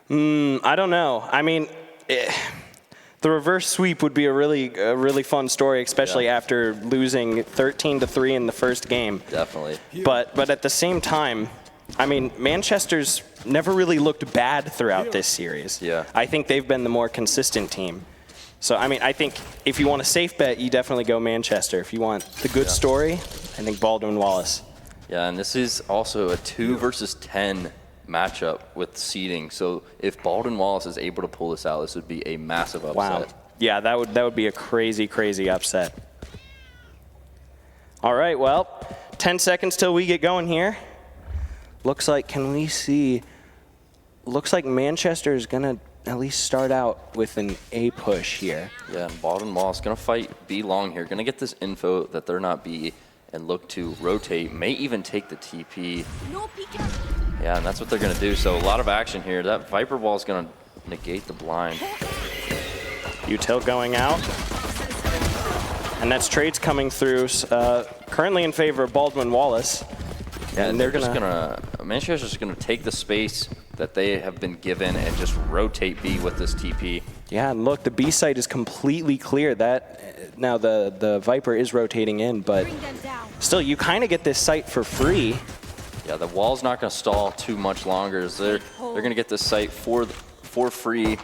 I don't know. I mean, the reverse sweep would be a really fun story, especially after losing 13-3 in the first game. Definitely. But at the same time, I mean, Manchester's never really looked bad throughout this series. Yeah. I think they've been the more consistent team. So, I mean, I think if you want a safe bet, you definitely go Manchester. If you want the good story, I think Baldwin Wallace. Yeah, and this is also a 2 versus 10 matchup with seeding. So if Baldwin Wallace is able to pull this out, this would be a massive upset. Wow. Yeah, that would be a crazy upset. All right, well, 10 seconds till we get going here. Looks like, can we see, looks like Manchester is going to at least start out with an A push here. Yeah, and Baldwin Wallace going to fight B long here. Going to get this info that they're not B and look to rotate, may even take the TP. No peeking. Yeah, and that's what they're going to do. So a lot of action here. That Viper Ball is going to negate the blind. Util going out. And that's trades coming through, currently in favor of Baldwin Wallace. Yeah, and they're just gonna, Manchester's just gonna take the space that they have been given and just rotate B with this TP. Yeah, and look, the B site is completely clear. That now the Viper is rotating in, but still, you kind of get this site for free. Yeah, the wall's not gonna stall too much longer. As they're gonna get this site for free.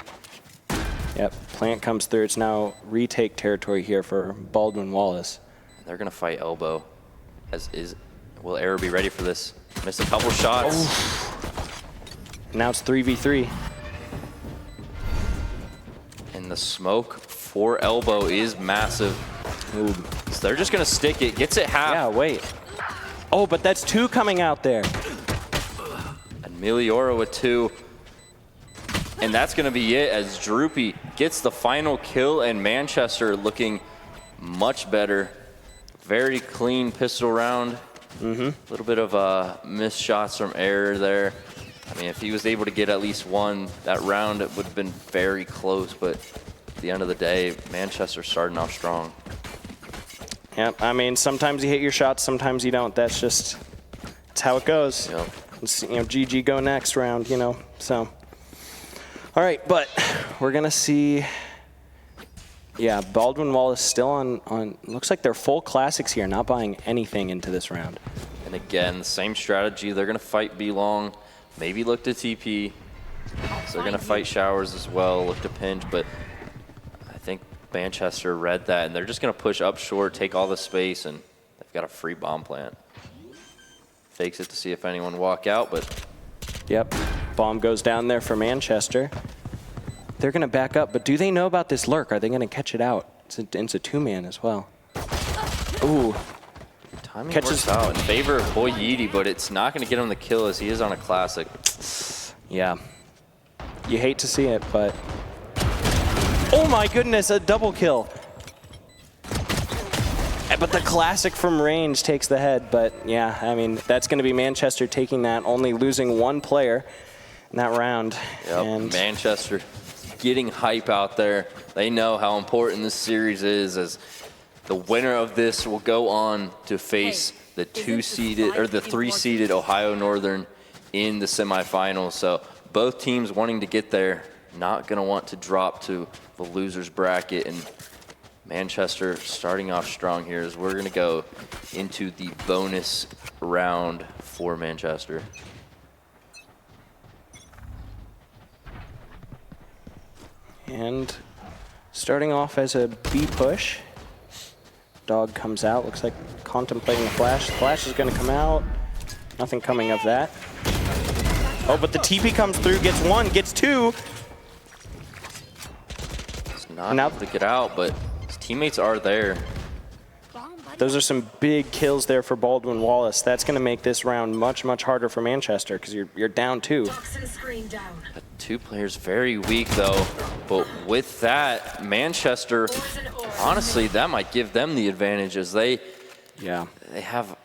Yep, plant comes through. It's now retake territory here for Baldwin Wallace. They're gonna fight elbow. Will Arrow be ready for this? Missed a couple shots. Oh. Now it's 3v3. And the smoke for elbow is massive. Ooh. So they're just gonna stick it. Gets it half. Yeah, wait. Oh, but that's 2 coming out there. And Meliora with 2. And that's gonna be it as Droopy gets the final kill, and Manchester looking much better. Very clean pistol round. A little bit of missed shots from Error there. I mean, if he was able to get at least one, that round it would have been very close, but at the end of the day, Manchester's starting off strong. Yep, I mean, sometimes you hit your shots, sometimes you don't. That's how it goes. Yep. It's, GG go next round, so. All right, but we're gonna see, yeah, Baldwin Wallace still on, looks like they're full classics here, not buying anything into this round. And again, the same strategy. They're gonna fight B long, maybe look to TP. So they're gonna fight showers as well, look to pinch, but I think Manchester read that, and they're just gonna push up short, take all the space, and they've got a free bomb plant. Fakes it to see if anyone walk out, but yep, bomb goes down there for Manchester. They're gonna back up, but do they know about this lurk? Are they gonna catch it out? It's a 2-man as well. Ooh. timing Catches works out in favor of Boy Yeety, but it's not gonna get him the kill as he is on a classic. Yeah. You hate to see it, but... Oh my goodness, a double kill. But the classic from range takes the head. But yeah, I mean, that's going to be Manchester taking that, only losing one player in that round. Yep, And Manchester getting hype out there. They know how important this series is, as the winner of this will go on to face the 3-seeded Ohio Northern in the semifinals. So both teams wanting to get there, not going to want to drop to the losers bracket. And Manchester starting off strong here, as we're going to go into the bonus round for Manchester. And starting off as a B push. Dog comes out, looks like contemplating a flash. The flash is going to come out. Nothing coming of that. Oh, but the TP comes through, gets one, gets two. It's not able to get out, but his teammates are there. Those are some big kills there for Baldwin Wallace. That's going to make this round much, much harder for Manchester, because you're down 2. Two players very weak, though. But with that, Manchester, honestly, that might give them the advantage, as they have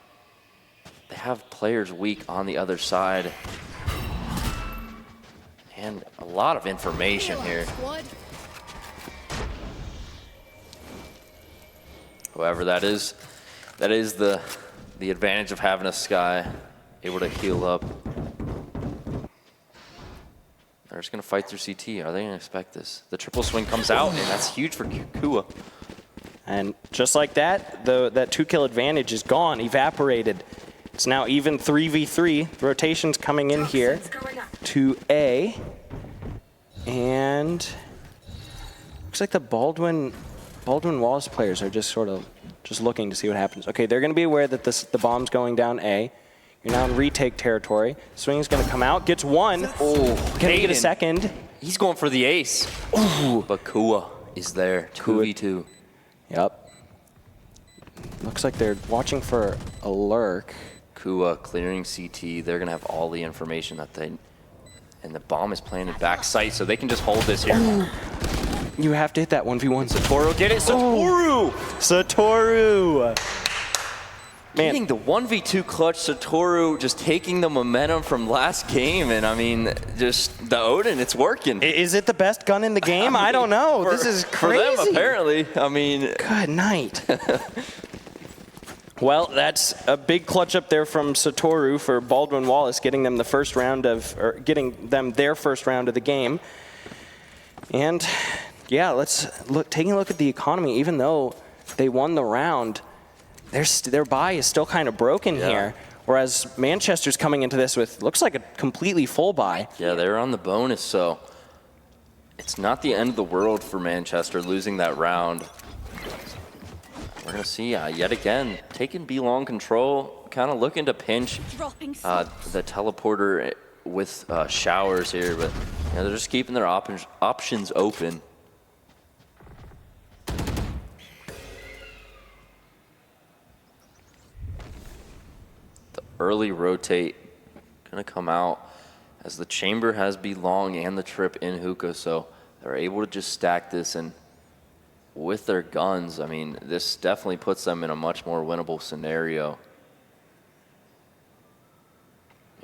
players weak on the other side. And a lot of information here. However, that is the advantage of having a Sky able to heal up. They're just going to fight through CT. Are they going to expect this? The triple swing comes out, and that's huge for Kua. And just like that, that 2-kill advantage is gone, evaporated. It's now even 3v3. Rotations coming in here to A. And looks like the Baldwin Wallace players are just sort of looking to see what happens. Okay, they're going to be aware that the bomb's going down A. You're now in retake territory. Swing's going to come out, gets one. Oh, can he get a second? He's going for the ace. Ooh. But Kua is there, 2v2. Yep. Looks like they're watching for a lurk. Kua clearing CT. They're going to have all the information that they... And the bomb is planted back site, so they can just hold this here. Ooh. You have to hit that 1v1. Satoru, get it, Satoru! Satoru! Man. Getting the 1v2 clutch, Satoru just taking the momentum from last game, and I mean, just the Odin, it's working. Is it the best gun in the game? I don't know. This is crazy. For them, apparently. I mean... Good night. Well, that's a big clutch up there from Satoru for Baldwin Wallace, getting them their first round of the game. And yeah, taking a look at the economy. Even though they won the round, their buy is still kind of broken here. Whereas Manchester's coming into this with, looks like a completely full buy. Yeah, they're on the bonus, so it's not the end of the world for Manchester losing that round. We're going to see, yet again, taking B-long control, kind of looking to pinch the teleporter with showers here, but they're just keeping their options open. The early rotate going to come out, as the chamber has B-long and the trip in hookah, so they're able to just stack this, and with their guns, I mean, this definitely puts them in a much more winnable scenario.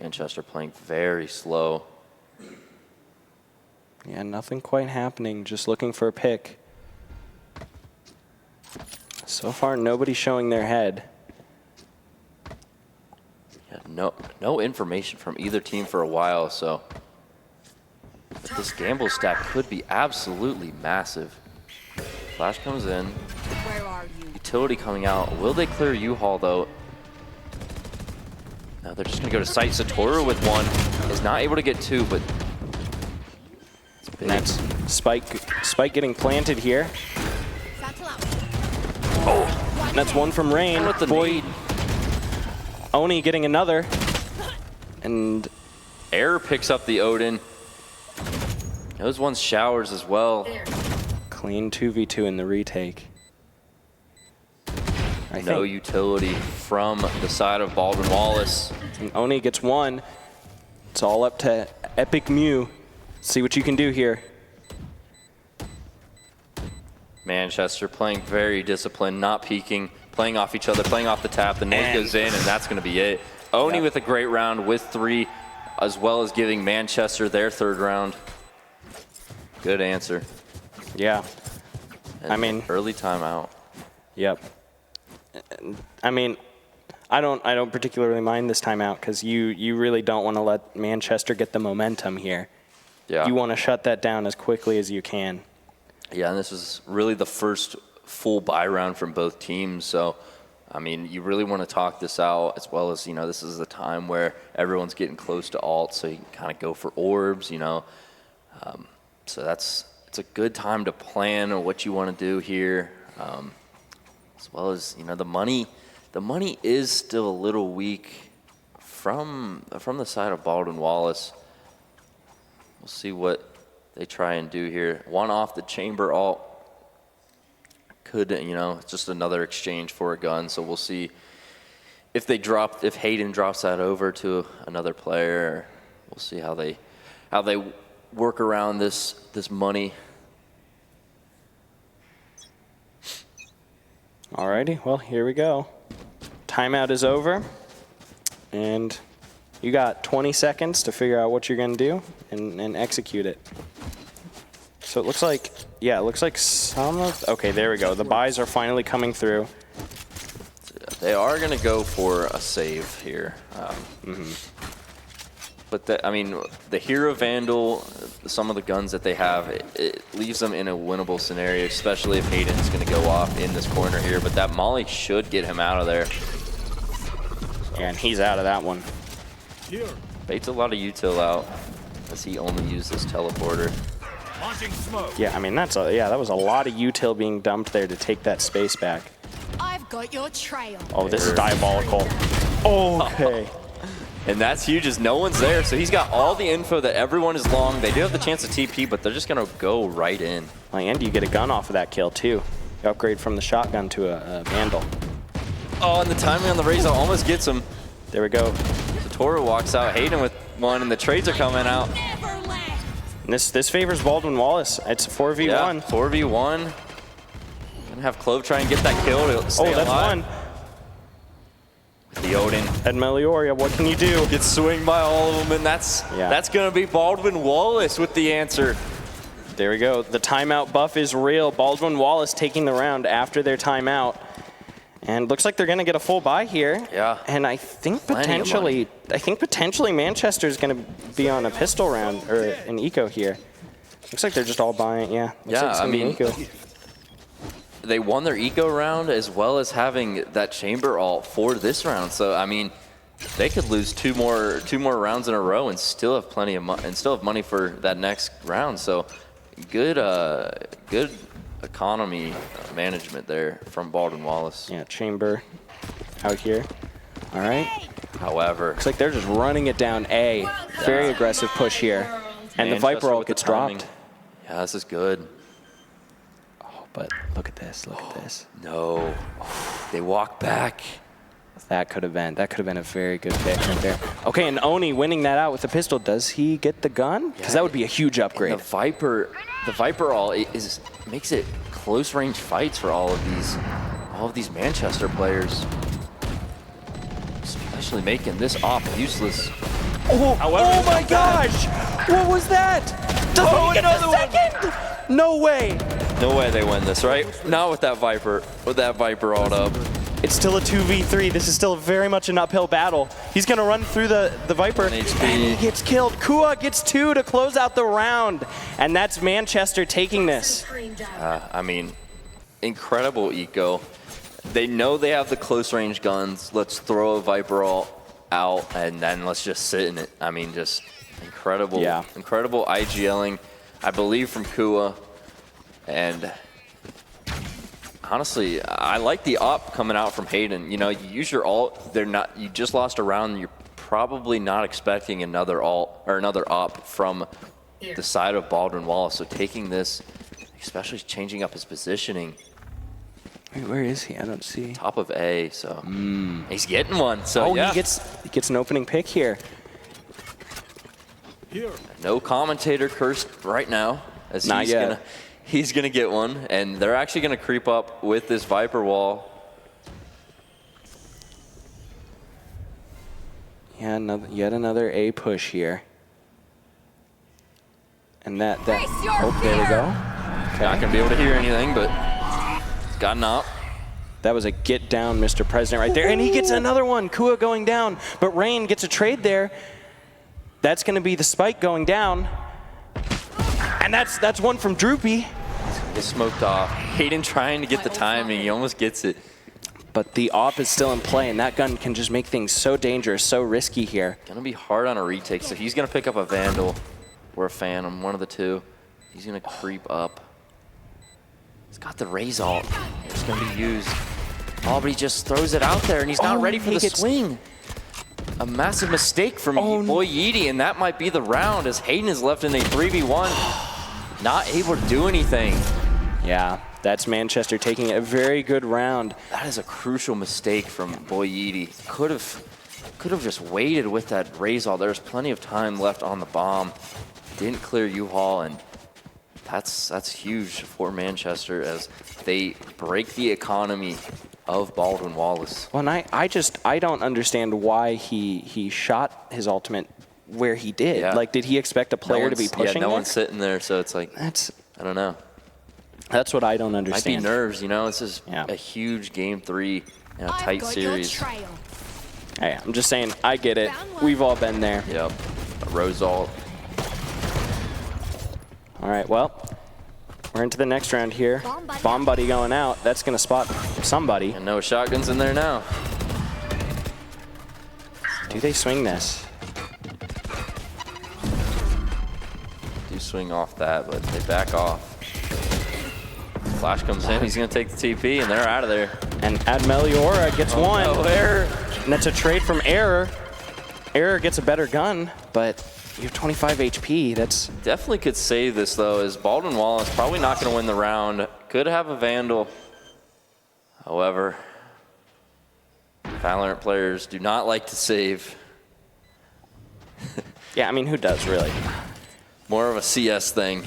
Manchester playing very slow. Yeah, nothing quite happening, just looking for a pick. So far, nobody showing their head. Yeah, no information from either team for a while, so but this gamble stack could be absolutely massive. Flash comes in. Where are you? Utility coming out. Will they clear U-Haul, though? No, they're just going to go to site. Satoru with one. Is not able to get two, but... And that's Spike getting planted here. Oh, and that's one from Rain. With the Boy, need. Oni getting another. And Air picks up the Odin. Those ones showers as well. Clean 2v2 in the retake. No utility from the side of Baldwin Wallace. And Oni gets one. It's all up to Epic Mew. See what you can do here. Manchester playing very disciplined, not peeking, playing off each other, playing off the tap. The nade goes in, and that's going to be it. Oni with a great round with 3, as well as giving Manchester their 3rd round. Good answer. Yeah. And I mean, early timeout. Yep. I mean, I don't particularly mind this timeout because you really don't want to let Manchester get the momentum here. Yeah. You want to shut that down as quickly as you can. Yeah, and this was really the first full buy round from both teams. So, I mean, you really want to talk this out, as well as, you know, this is the time where everyone's getting close to ult, so you can kind of go for orbs, you know. So it's a good time to plan what you want to do here, as well as, you know, the money is still a little weak from the side of Baldwin Wallace. We'll see what they try and do here. One off the chamber ult could, you know, it's just another exchange for a gun. So we'll see if Hayden drops that over to another player. We'll see how they work around this money. Alrighty, well, here we go. Timeout is over, and you got 20 seconds to figure out what you're going to do and execute it. So it looks like, yeah, it looks like some of, okay, there we go. The buys are finally coming through. They are going to go for a save here. But, I mean, the Hero Vandal, some of the guns that they have, it leaves them in a winnable scenario, especially if Hayden's going to go off in this corner here. But that Molly should get him out of there. And he's out of that one. Baits a lot of util out, as he only used this teleporter. Yeah, I mean, that was a lot of util being dumped there to take that space back. I've got your trail. Oh, this is diabolical. Okay. And that's huge, as no one's there. So he's got all the info that everyone is long. They do have the chance to TP, but they're just going to go right in. And you get a gun off of that kill, too. You upgrade from the shotgun to a Vandal. Oh, and the timing on the Razor almost gets him. There we go. Toro walks out, Hayden with one, and the trades are coming out. And this favors Baldwin Wallace. It's a 4v1. Yeah, 4v1. Gonna have Clove try and get that kill to stay that's alive. one. The Odin. Ed Melioria, what can you do? Gets swing by all of them, and that's gonna be Baldwin Wallace with the answer. There we go. The timeout buff is real. Baldwin Wallace taking the round after their timeout. And looks like they're going to get a full buy here. Yeah. And I think potentially Manchester's going to be on a pistol round or an eco here. Looks like they're just all buying. Yeah. Looks like it's gonna be an eco. They won their eco round as well as having that chamber ult for this round. So I mean, they could lose two more rounds in a row and still have plenty of money for that next round. So good economy management there from Baldwin Wallace. Yeah, chamber out here. All right. However, looks like they're just running it down A. Very aggressive push here. And the Viper ult gets dropped. Yeah, this is good. Oh, but look at this. Look at this. No. They walk back. That could have been a very good pick right there. Okay, and Oni winning that out with the pistol. Does he get the gun? Because that would be a huge upgrade. And the Viper ult makes it close range fights for all of these Manchester players. Especially making this op useless. Oh, oh my gosh! What was that? Does he get the second? No way. No way they win this, right? Not with that Viper ult up. It's still a 2v3. This is still very much an uphill battle. He's going to run through the Viper, and he gets killed. Kua gets 2 to close out the round, and that's Manchester taking this. I mean, incredible eco. They know they have the close range guns. Let's throw a Viper ult out, and then let's just sit in it. I mean, just incredible, incredible IGLing, I believe, from Kua. And honestly, I like the op coming out from Hayden. You know, you use your ult, you just lost a round, you're probably not expecting another ult or another op from the side of Baldwin Wallace. So taking this, especially changing up his positioning. Wait, where is he? I don't see. Top of A, so he's getting one. So yeah. he gets an opening pick here. No commentator cursed right now, as he's gonna get one, and they're actually gonna creep up with this Viper wall. Yeah, yet another A push here. And that oh, there we go. Okay. Not going to be able to hear anything, but it's got an op. That was a get down, Mr. President, right there. And he gets another one. Kua going down. But Rain gets a trade there. That's going to be the spike going down. And that's one from Droopy. Gets smoked off. Hayden trying to get the timing. He almost gets it. But the op is still in play, and that gun can just make things so dangerous, so risky here. Going to be hard on a retake, so he's going to pick up a Vandal or a Phantom, one of the two. He's going to creep up. He's got the Raze ult. It's going to be used. Oh, but he just throws it out there, and he's not ready for the swing. A massive mistake from Boy Yeety, and that might be the round as Hayden is left in a 3v1. Not able to do anything. Yeah, that's Manchester taking a very good round. That is a crucial mistake from Boy Yeety. Could have just waited with that Raze ult. There's plenty of time left on the bomb. Didn't clear U-Haul, and that's huge for Manchester as they break the economy of Baldwin Wallace. Well, and I don't understand why he shot his ultimate where he did. Yeah. Like, did he expect a player to be pushing? Yeah, no one's sitting there, so it's like, I don't know. That's what I don't understand. Might be nerves, you know. This is a huge game 3 in a tight series. Hey, I'm just saying, I get it. We've all been there. Yep. A Rose ult. All right, well, we're into the next round here. Bomb Buddy going out. That's going to spot somebody. And no shotguns in there now. Do they swing this? Do swing off that, but they back off. Flash comes in, he's going to take the TP, and they're out of there. And Admeliora gets one. No, Error. And that's a trade from Error. Error gets a better gun, but you have 25 HP. That's definitely could save this, though, as Baldwin Wallace probably not going to win the round. Could have a Vandal. However, Valorant players do not like to save. Yeah, I mean, who does, really? More of a CS thing.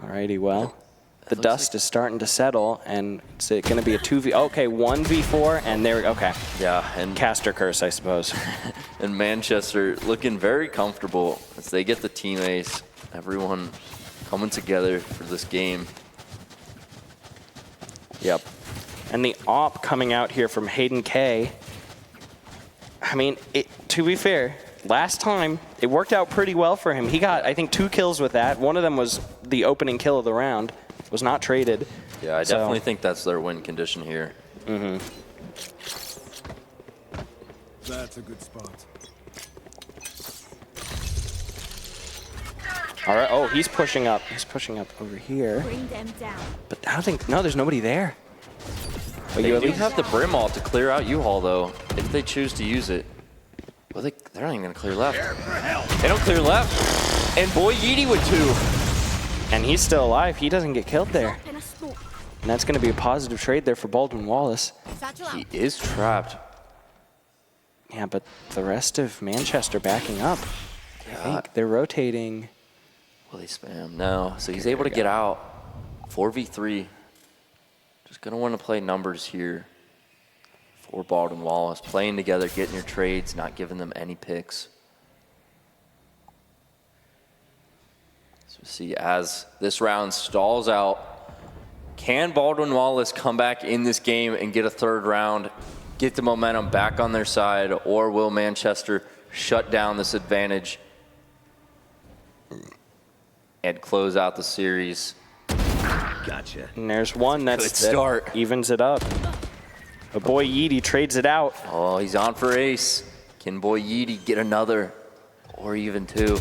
Alrighty, well, the dust is starting to settle, and it's going to be a 2v. Okay, 1v4, and there we go. Okay. Yeah, and Caster curse, I suppose. And Manchester looking very comfortable as they get the team ace. Everyone coming together for this game. Yep. And the op coming out here from Hayden K. I mean, to be fair, last time it worked out pretty well for him. He got, I think, 2 kills with that. One of them was the opening kill of the round. Was not traded. Yeah, I definitely think that's their win condition here. Mm-hmm. That's a good spot. All right. Oh, he's pushing up. He's pushing up over here. Bring them down. But I don't think. No, there's nobody there. But They do have the Brim ult to clear out U-Haul, though, if they choose to use it. Well, they're not even going to clear left. They don't clear left. And Boy Yeety would too. And he's still alive. He doesn't get killed there. And that's going to be a positive trade there for Baldwin Wallace. He is trapped. Yeah, but the rest of Manchester backing up. I think they're rotating. Will they spam? No. So he's able to get out. 4v3. Just going to want to play numbers here for Baldwin Wallace. Playing together, getting your trades, not giving them any picks. So see, as this round stalls out, can Baldwin Wallace come back in this game and get a third round, get the momentum back on their side, or will Manchester shut down this advantage and close out the series? Gotcha. And there's one that evens it up. But Boy Yeety trades it out. Oh, he's on for ace. Can Boy Yeety get another or even 2?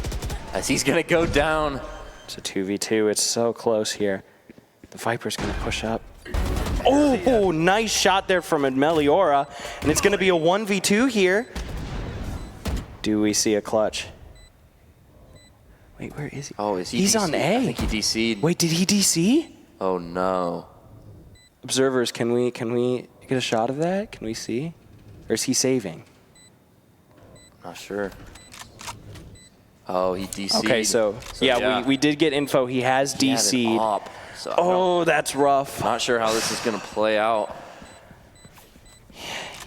As he's going to go down. It's a 2v2. It's so close here. The Viper's going to push up. Oh, nice shot there from Admeliora. And it's going to be a 1v2 here. Do we see a clutch? Wait, where is he? Oh, is he He's DC'd? on A. I think he DC'd. Wait, did he DC? Oh, no. Observers, can we get a shot of that? Can we see? Or is he saving? Not sure. Oh, he DC'd. Okay, so yeah, we did get info. He has DC'd. So that's rough. Not sure how this is going to play out.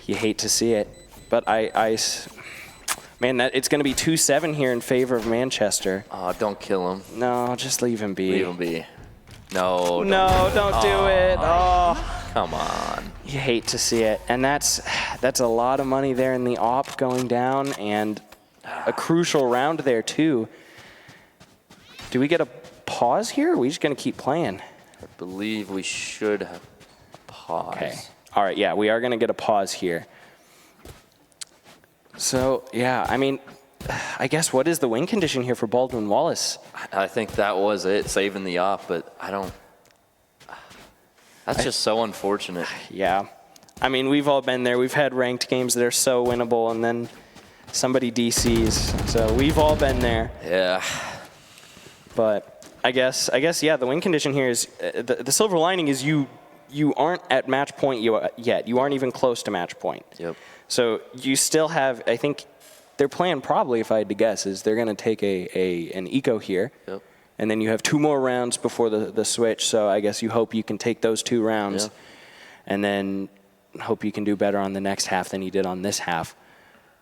You hate to see it. But man, it's going to be 2-7 here in favor of Manchester. Oh, don't kill him. No, just leave him be. Leave him be. No. Don't do it. Oh. Come on. You hate to see it. And that's a lot of money there in the op going down, and a crucial round there too. Do we get a pause here, or are we just going to keep playing? I believe we should have pause. Okay. All right, yeah, we are going to get a pause here. So, yeah, I mean, I guess what is the win condition here for Baldwin Wallace? I think that was it, saving the op, but I don't. That's just so unfortunate. Yeah. I mean, we've all been there. We've had ranked games that are so winnable, and then somebody DCs. So we've all been there. Yeah. But I guess, yeah, the win condition here is, the silver lining is you aren't at match point yet. You aren't even close to match point. Yep. So you still have, I think, their plan probably, if I had to guess, is they're going to take an eco here. Yep. And then you have 2 more rounds before the switch. So I guess you hope you can take those 2 rounds. Yeah. And then hope you can do better on the next half than you did on this half.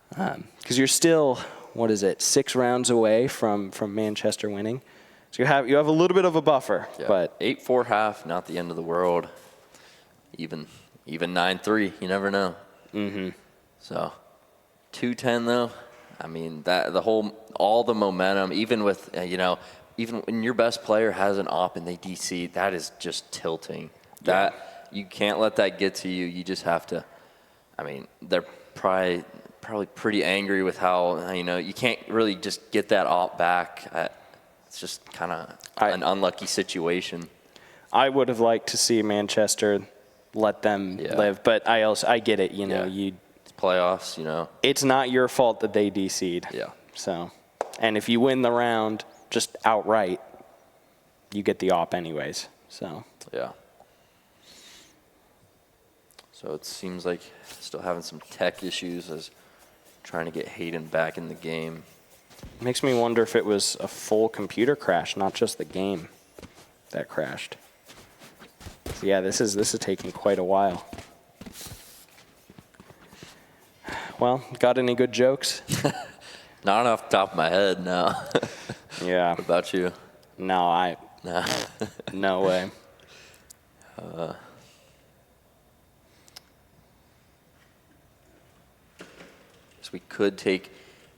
Because you're still, 6 rounds away from Manchester winning. So you have a little bit of a buffer. Yeah. But 8-4 half, not the end of the world. Even 9-3, you never know. Mm-hmm. So 2-10 though. I mean, all the momentum, even with even when your best player has an op and they DC, that is just tilting. Yeah. That you can't let that get to you. You just have to. I mean, they're probably pretty angry with how you can't really just get that op back. It's just kind of an unlucky situation. I would have liked to see Manchester let them live, but I get it. It's playoffs. It's not your fault that they DC'd. Yeah. So, and if you win the round just outright, you get the op anyways. So. Yeah. So it seems like still having some tech issues as trying to get Hayden back in the game. Makes me wonder if it was a full computer crash, not just the game that crashed. So yeah, this is taking quite a while. Well, got any good jokes? Not off the top of my head, no. Yeah. What about you? No, No. no way. So we could take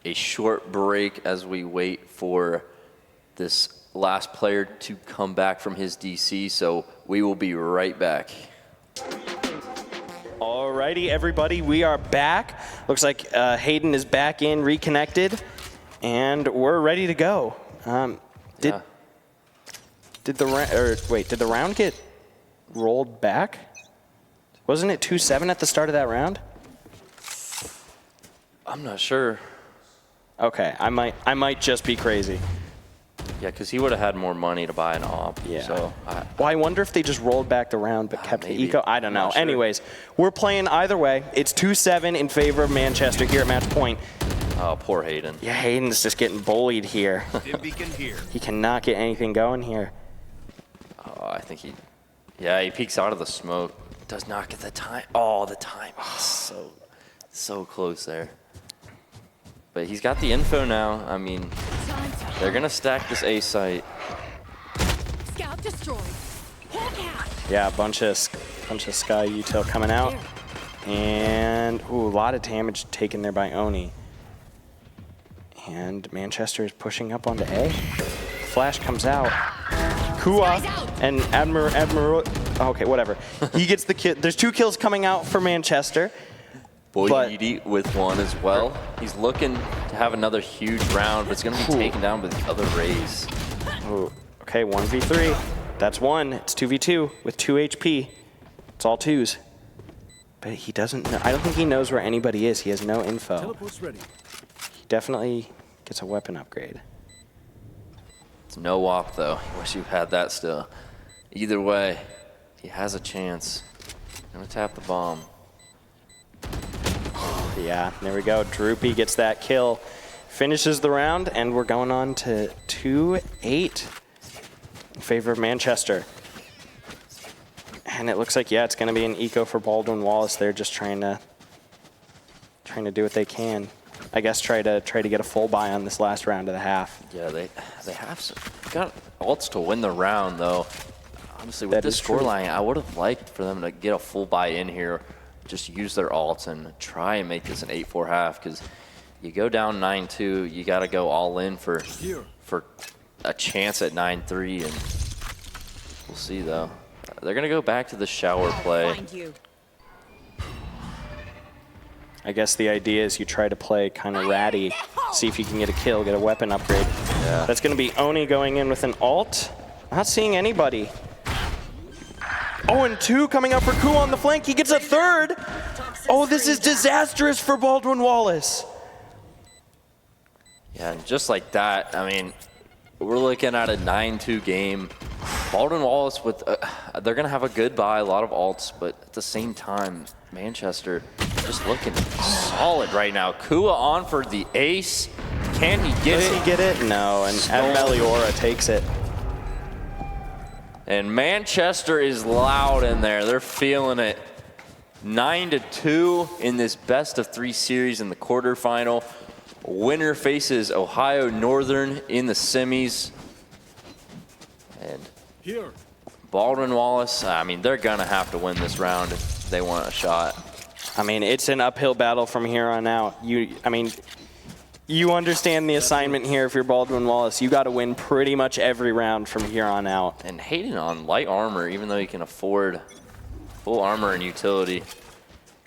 a short break as we wait for this last player to come back from his DC, so we will be right back. Alrighty, everybody, we are back. Looks like Hayden is back in, reconnected, and we're ready to go. Did the round get rolled back? Wasn't it 2-7 at the start of that round? I'm not sure. Okay, I might just be crazy. Yeah, because he would have had more money to buy an op. Yeah. So Well, I wonder if they just rolled back the round but kept maybe. the eco. I don't I'm know. not sure. Anyways, we're playing either way. It's 2-7 in favor of Manchester here at match point. Oh, poor Hayden. Yeah, Hayden's just getting bullied here. Beacon here. He cannot get anything going here. Oh, I think he peeks out of the smoke. Does not get the time. Oh, the time. So close there. But he's got the info now. I mean, they're going to stack this A site. Scout destroyed. Hawk out. Yeah, a bunch of Sky util coming out. And, ooh, a lot of damage taken there by Oni. And Manchester is pushing up onto A. Flash comes out. Kua and Admiral. Okay, whatever. He gets the kill. There's 2 kills coming out for Manchester. Boyidi with 1 as well. He's looking to have another huge round, but it's going to be taken down by the other Rays. Ooh, okay, 1v3. That's 1. It's 2v2 with 2 HP. It's all 2s. But he doesn't know. I don't think he knows where anybody is. He has no info. Teleport's ready. He definitely gets a weapon upgrade. It's no op, though. I wish you had that still. Either way, he has a chance. Going to tap the bomb. Yeah, there we go. Droopy gets that kill. Finishes the round, and we're going on to 2-8 in favor of Manchester. And it looks like, yeah, it's going to be an eco for Baldwin Wallace. They're just trying to trying to do what they can. I guess try to get a full buy on this last round of the half. Yeah, they got ults to win the round, though. Honestly, with this scoreline, I would have liked for them to get a full buy in here, just use their ults and try and make this an 8-4 half, because you go down 9-2, you got to go all in for a chance at 9-3, and we'll see, though. They're going to go back to the shower play. I guess the idea is you try to play kind of ratty, see if you can get a kill, get a weapon upgrade. Yeah. That's going to be Oni going in with an ult. Not seeing anybody. Oh, and 2 coming up for Ku on the flank. He gets a 3rd. Oh, this is disastrous for Baldwin Wallace. Yeah, and just like that, I mean, we're looking at a 9-2 game. Baldwin Wallace, with they're going to have a good buy, a lot of ults, but at the same time, Manchester just looking solid right now. Kua on for the ace. Can he get it? Does he get it? No, and Valiora takes it. And Manchester is loud in there. They're feeling it. 9-2 in this best-of-3 series in the quarterfinal. Winner faces Ohio Northern in the semis. And Here. Baldwin Wallace, I mean, they're going to have to win this round if they want a shot. I mean, it's an uphill battle from here on out. You understand the assignment here if you're Baldwin Wallace. You got to win pretty much every round from here on out. And Hayden on light armor, even though he can afford full armor and utility.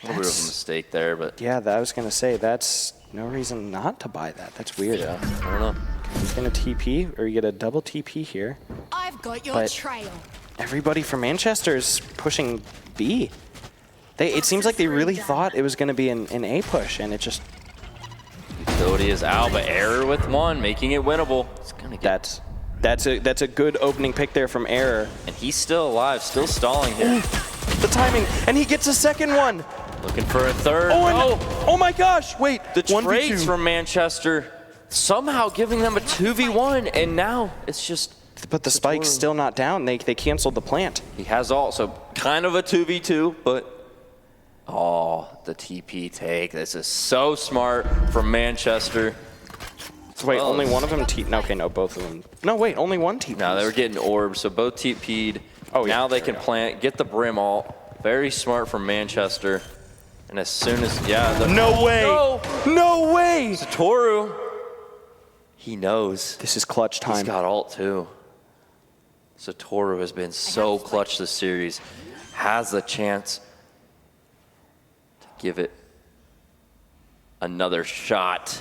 A little bit of a mistake there, but... Yeah, I was going to say, that's no reason not to buy that. That's weird. Yeah, I don't know. He's going to TP, or you get a double TP here. I've got your trail. Everybody from Manchester is pushing B. It seems like they really thought it was going to be an A push, and it just... Utility is out, but Error with 1, making it winnable. It's gonna get... That's a good opening pick there from Error. And he's still alive, still stalling here. The timing, and he gets a second one. Looking for a 3rd. Oh my gosh, wait. The 1v2. trades from Manchester somehow giving them a 2v1, and now it's just... But the spike's still not down. They canceled the plant. He has ult, so kind of a 2v2, but... Oh, the TP take. This is so smart from Manchester. So wait, only one of them okay, no, both of them. No, wait, only one TP. No, they were getting orbs, so both TP'd. Oh, yeah. Now they can plant, get the Brim ult. Very smart from Manchester. And as soon as, No way! No way! Satoru, he knows. This is clutch time. He's got ult too. Satoru has been so clutch this series. Has the chance to give it another shot.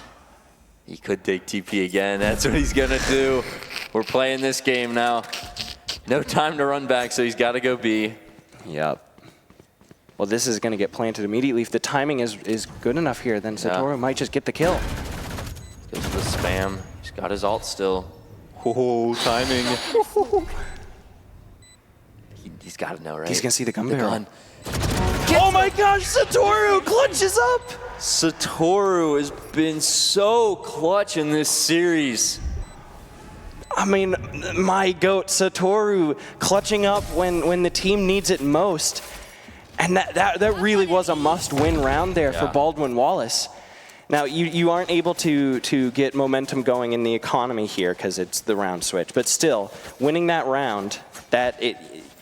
He could take TP again. That's what he's gonna do. We're playing this game now. No time to run back, so he's gotta go B. Yep. Well, this is gonna get planted immediately. If the timing is good enough here, then Satoru might just get the kill. Goes for the spam. He's got his ult still. Oh, timing. He's got to know, right? He's gonna see the gun barrel. Gun. Oh my gosh, Satoru clutches up! Satoru has been so clutch in this series. I mean, my goat, Satoru, clutching up when the team needs it most. And that really was a must-win round there for Baldwin Wallace. Now, you aren't able to get momentum going in the economy here because it's the round switch. But still, winning that round,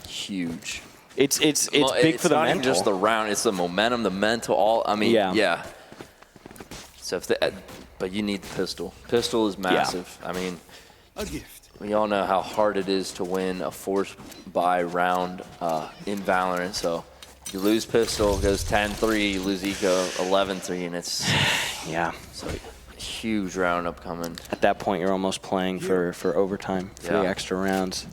huge. It's big for the mental. It's not even just the round, it's the momentum, the mental, all, I mean, yeah. So but you need the pistol. Pistol is massive. I mean, A gift. we all know how hard it is to win a force buy round in Valorant, so you lose pistol, it goes 10-3, you lose eco 11-3, and it's so a huge round upcoming. At that point, you're almost playing for overtime, 3 extra rounds.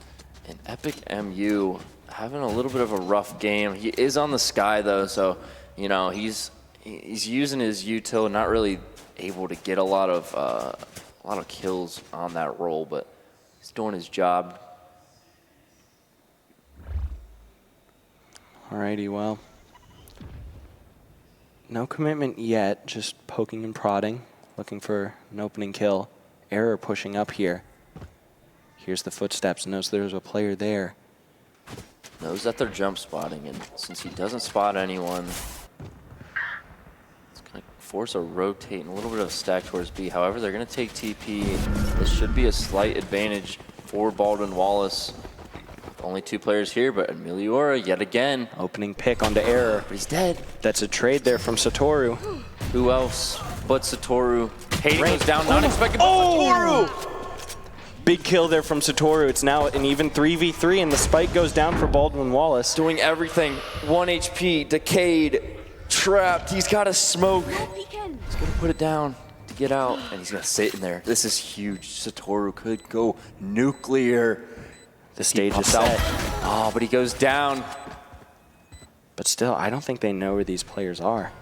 And Epic MU having a little bit of a rough game. He is on the sky though, so you know he's using his util, not really able to get a lot of kills on that role, but he's doing his job. Alrighty, well, no commitment yet, just poking and prodding, looking for an opening kill. Error pushing up here. Here's the footsteps, knows there's a player there. Knows that they're jump spotting, and since he doesn't spot anyone, it's gonna force a rotate and a little bit of a stack towards B. However, they're going to take TP. This should be a slight advantage for Baldwin Wallace. Only 2 players here, but Emiliora yet again. Opening pick onto Error. But he's dead. That's a trade there from Satoru. Who else but Satoru? Hayden Rain. goes down, not expected, but Satoru! Big kill there from Satoru. It's now an even 3v3, and the spike goes down for Baldwin Wallace. Doing everything. 1 HP, decayed, trapped. He's got a smoke. He's going to put it down to get out, and he's going to sit in there. This is huge. Satoru could go nuclear. The stage is set. Oh, but he goes down. But still, I don't think they know where these players are.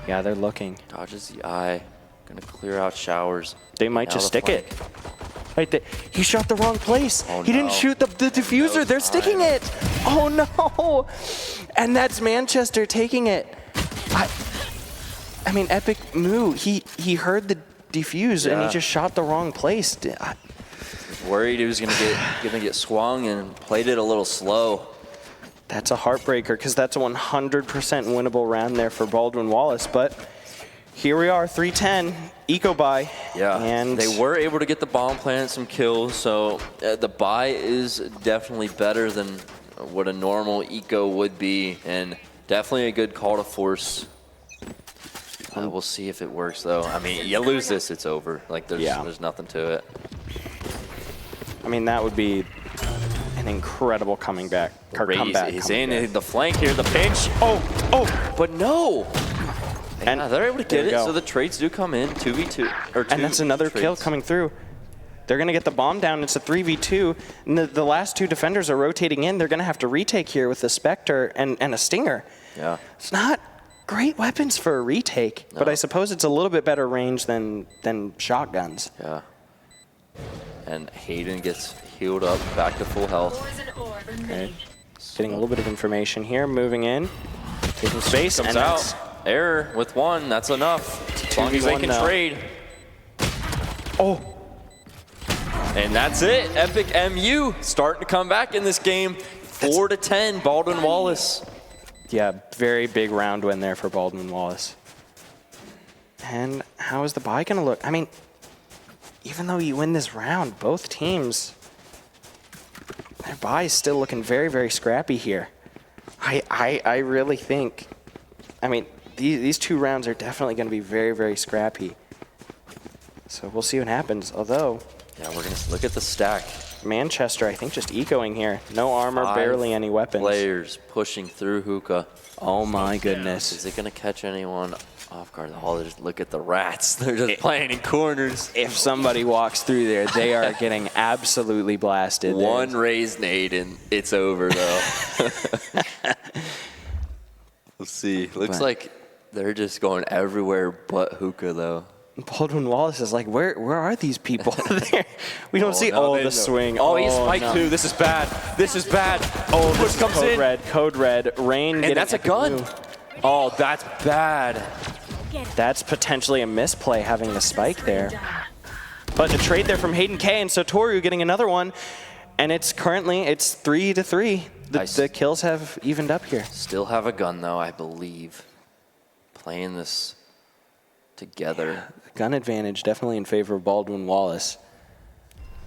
Yeah, they're looking. Dodges the eye. Going to clear out showers. They might just stick it. Right there. He shot the wrong place. Oh, he didn't shoot the diffuser. They're sticking it. Oh, no. And that's Manchester taking it. I mean, epic move. He heard the defuse, and he just shot the wrong place. Worried he was going to get swung and played it a little slow. That's a heartbreaker, because that's a 100% winnable round there for Baldwin Wallace. But here we are, 3-10, eco buy. Yeah, and they were able to get the bomb plant, some kills, so the buy is definitely better than what a normal eco would be, and definitely a good call to force. We'll see if it works, though. I mean, you lose this, it's over. Like, there's nothing to it. I mean, that would be an incredible comeback. He's in the flank here, the pinch. But no. And they're able to get it, so the trades do come in, 2v2. And that's another kill coming through. They're going to get the bomb down. It's a 3v2. And the last 2 defenders are rotating in. They're going to have to retake here with the Spectre and a Stinger. Yeah. It's not great weapons for a retake, but I suppose it's a little bit better range than shotguns. Yeah. And Hayden gets healed up, back to full health. Okay. Getting a little bit of information here, moving in, taking space, Comes and out. Error with 1, that's enough. As long as they can trade. Oh. And that's it. Epic MU starting to come back in this game. 4-10, Baldwin Wallace. Yeah, very big round win there for Baldwin Wallace. And how is the buy going to look? I mean, even though you win this round, both teams, their buy is still looking very, very scrappy here. I really think, I mean, these 2 rounds are definitely going to be very, very scrappy. So we'll see what happens. Although, yeah, we're going to look at the stack. Manchester, I think, just ecoing here. No armor, 5 barely any weapons. Players pushing through hookah. Oh my goodness. Is it going to catch anyone off guard? Oh, just look at the rats. They're just playing in corners. If somebody walks through there, they are getting absolutely blasted. One raised nade and it's over, though. We'll see. Looks like they're just going everywhere but hookah, though. Baldwin Wallace is like, where are these people? We don't see the swing. Oh, he's spiked too. This is bad. This is bad. Oh, this comes code in. Code red. Rain. And that's a gun. Oh, that's bad. That's potentially a misplay having the spike there. But a trade there from Hayden K and Satoru getting another one. And it's currently 3-3. The kills have evened up here. Still have a gun though, I believe. Playing this together. Yeah, gun advantage definitely in favor of Baldwin Wallace.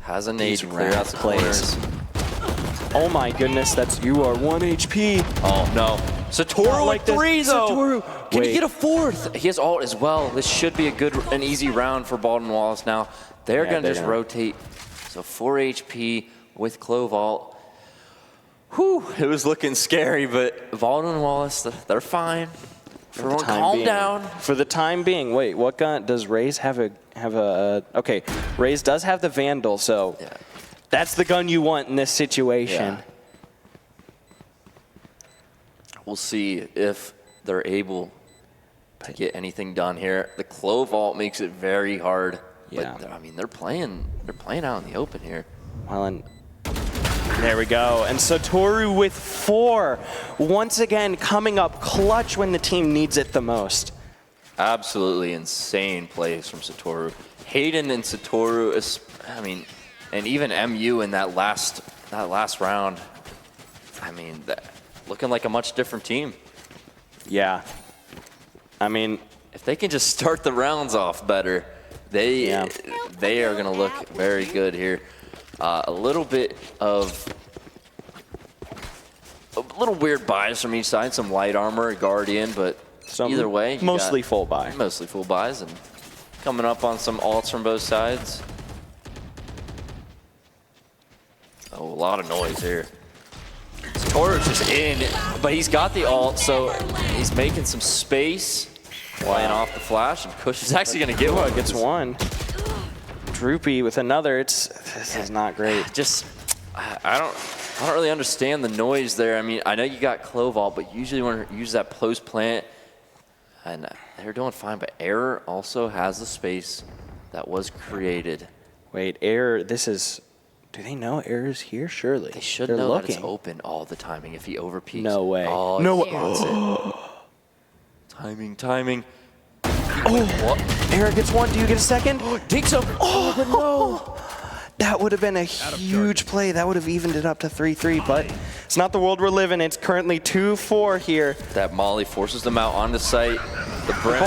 Has a nade to clear out the corners. Oh my goodness, you are 1 HP. Oh no. Satoru like with 3 though. Satoru. Can he get a 4th? He has ult as well. This should be an easy round for Baldwin Wallace now. They're going to just rotate. So 4 HP with Clove ult. Whew, it was looking scary, but Baldwin Wallace, they're fine. Everyone calm down. For the time being, wait, what gun does Raze have a okay, Raze does have the Vandal, so that's the gun you want in this situation. Yeah. We'll see if they're able to get anything done here. The Clove ult makes it very hard. Yeah. But I mean, they're playing out in the open here. Well, and there we go. And Satoru with 4. Once again, coming up clutch when the team needs it the most. Absolutely insane plays from Satoru. Hayden and Satoru, I mean, and even MU in that last round. I mean, looking like a much different team. Yeah. I mean, if they can just start the rounds off better, they are going to look very good here. A little weird buys from each side, some light armor, a guardian, but either way, mostly full buy. Mostly full buys, and coming up on some alts from both sides. Oh, a lot of noise here. Toro's just in, but he's got the ult, so he's making some space, playing off the flash, and Kush is actually going to get one. Gets one. Droopy with another. This is not great. Just, I don't really understand the noise there. I mean, I know you got Clove ult, but usually when you use that close plant, and they're doing fine, but Error also has the space that was created. Wait, Error, this is... Do they know Error's here? Surely. They should know that it's open all the timing if he overpeaks. No way. Oh, no way. Timing. Oh, Error gets one. Do you get a second? Dinks over. Oh, but no. That would have been a huge play. That would have evened it up to 3-3, but it's not the world we're living in. It's currently 2-4 here. That Molly forces them out onto site. The Brent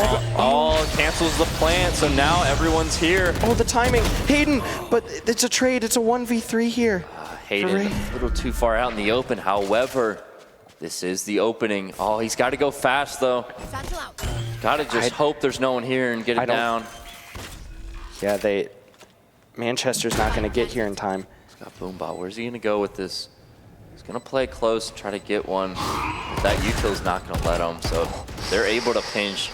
cancels the plant, so now everyone's here. Oh, the timing. Hayden, but it's a trade. It's a 1v3 here. Hayden a little too far out in the open. However, this is the opening. Oh, he's got to go fast, though. Got to just hope there's no one here and get it down. Yeah, Manchester's not going to get here in time. He's got Boombot. Where's he going to go with this? He's going to play close, try to get one. That util's not going to let him, so they're able to pinch.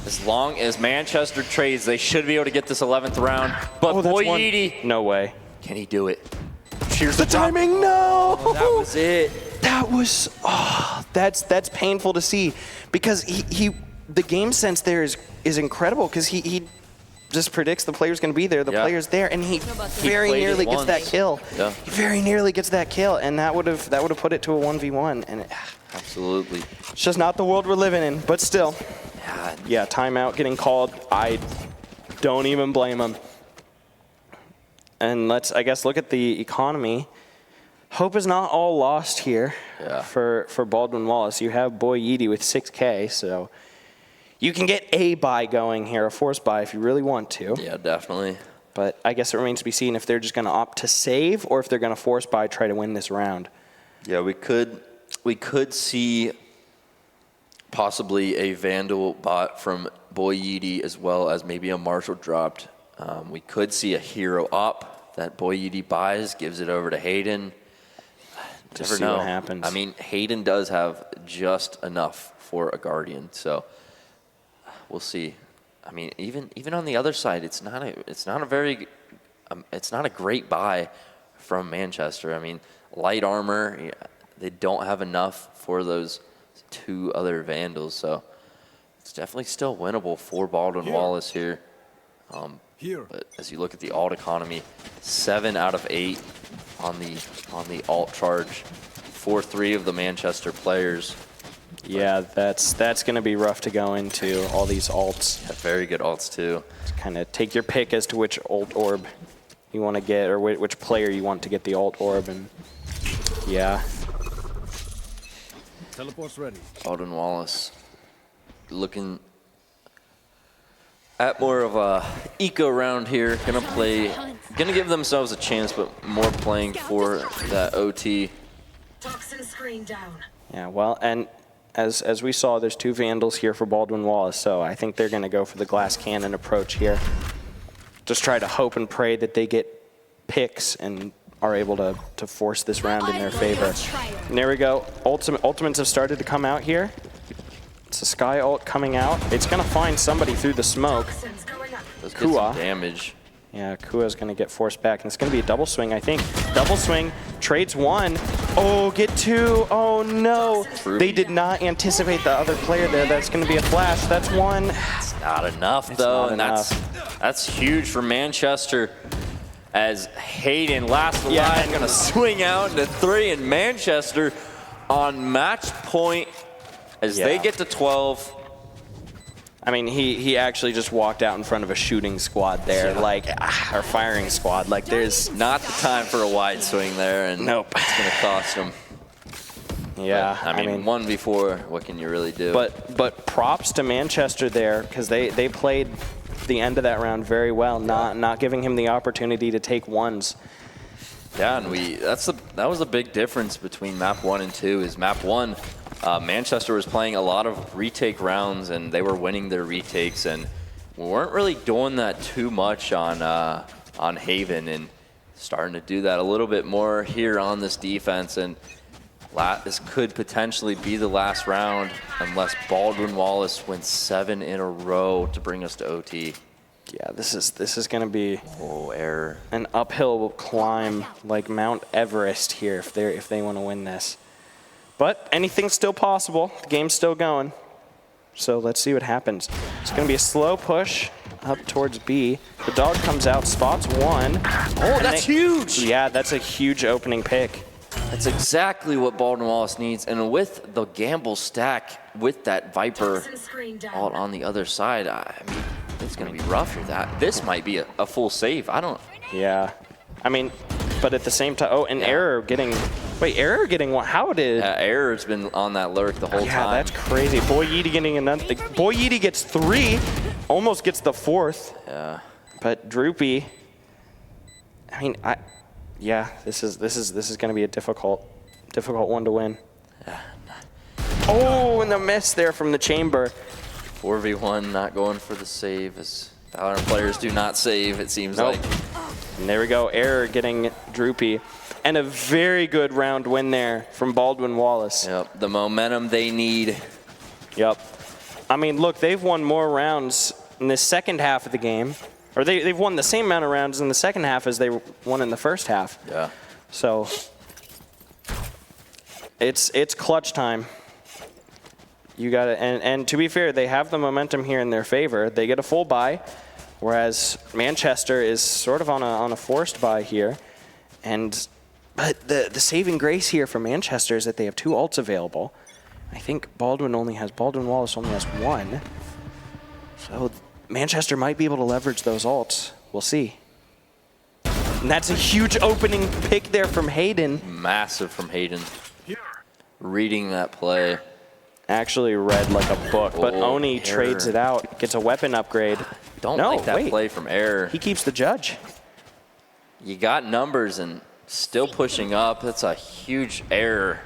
As long as Manchester trades, they should be able to get this 11th round. But Boy Yeety, no way. Can he do it? Cheers the timing, no! Oh, that was it. That was, that's painful to see, because the game sense there is incredible, because he just predicts the player's going to be there, the player's there, and he very nearly gets that kill. Yeah. He very nearly gets that kill, and that would have put it to a 1v1. And absolutely, it's just not the world we're living in. But still, yeah, timeout getting called. I don't even blame him. And let's, I guess, look at the economy. Hope is not all lost here for Baldwin Wallace. You have Boy Yeety with 6K, so you can get a buy going here, a force buy if you really want to. Yeah, definitely. But I guess it remains to be seen if they're just going to opt to save or if they're going to force buy, try to win this round. Yeah, we could see possibly a Vandal bot from Boy Yeety as well as maybe a Marshall dropped. We could see a hero op that Boy Yeety buys, gives it over to Hayden. Just see what happens. I mean, Hayden does have just enough for a Guardian, so we'll see. I mean, even on the other side, it's not a great buy from Manchester. I mean, light armor, they don't have enough for those two other Vandals, so it's definitely still winnable for Baldwin Wallace here. But as you look at the alt economy, 7 out of 8 on the alt charge for 3 of the Manchester players. Yeah, that's going to be rough to go into, all these alts. Yeah, very good alts, too. Kind of take your pick as to which alt orb you want to get, or which player you want to get the alt orb, and yeah. Teleport's ready. Baldwin Wallace looking at more of a eco round here. Gonna give themselves a chance, but more playing for that OT. Toxin screen down. Yeah, well, and as we saw, there's 2 Vandals here for Baldwin Wallace, so I think they're going to go for the glass cannon approach here. Just try to hope and pray that they get picks and are able to force this round in their favor. And there we go. Ultimates have started to come out here. It's a Sky ult coming out. It's going to find somebody through the smoke. Let's get some damage. Yeah, Kua's going to get forced back, and it's going to be a double swing, I think. Double swing, trades 1. Oh, get 2. Oh, no. They did not anticipate the other player there. That's going to be a flash. That's 1. It's not enough, though, and that's huge for Manchester. As Hayden, last line, going to swing out into 3, and Manchester on match point as they get to 12. I mean, he actually just walked out in front of a shooting squad there, or firing squad. Like, there's not the time for a wide swing there, and nope. It's going to cost him. Yeah, But, I mean, 1v4, what can you really do? But props to Manchester there, because they played the end of that round very well, not giving him the opportunity to take ones. Yeah, and that was a big difference between map 1 and 2. Is map 1, Manchester was playing a lot of retake rounds, and they were winning their retakes, and we weren't really doing that too much on Haven, and starting to do that a little bit more here on this defense. And this could potentially be the last round unless Baldwin Wallace wins 7 in a row to bring us to OT. Yeah, this is going to be error. An uphill climb like Mount Everest here if they want to win this. But anything's still possible. The game's still going. So let's see what happens. It's going to be a slow push up towards B. The dog comes out, spots 1. Oh, that's huge! Yeah, that's a huge opening pick. That's exactly what Baldwin Wallace needs. And with the gamble stack, with that Viper all on the other side, I mean, it's going to be rough here. This might be a full save. I don't... Yeah. I mean, but at the same time... Oh, and Error getting... Wait, Error getting what? How did... Error's been on that lurk the whole time. Yeah, that's crazy. Boy Yeety getting another... Boy Yeety gets 3. Almost gets the 4th. Yeah. But Droopy... I mean, yeah, this is going to be a difficult one to win. Yeah. Oh, and the miss there from the chamber. 4v1, not going for the save, as VALORANT players do not save, it seems like. And there we go, Error getting Droopy. And a very good round win there from Baldwin Wallace. Yep, the momentum they need. Yep. I mean, look, they've won more rounds in the second half of the game. Or they've won the same amount of rounds in the second half as they won in the first half. Yeah. So it's clutch time. You got it. And to be fair, they have the momentum here in their favor. They get a full buy, whereas Manchester is sort of on a forced buy here. But the saving grace here for Manchester is that they have 2 ults available. I think Baldwin Wallace only has 1. So Manchester might be able to leverage those ults. We'll see. And that's a huge opening pick there from Hayden. Massive from Hayden. Reading that play. Actually read like a book, but Oni trades it out, gets a weapon upgrade. Don't like that play from Error. He keeps the judge. You got numbers and still pushing up. That's a huge error.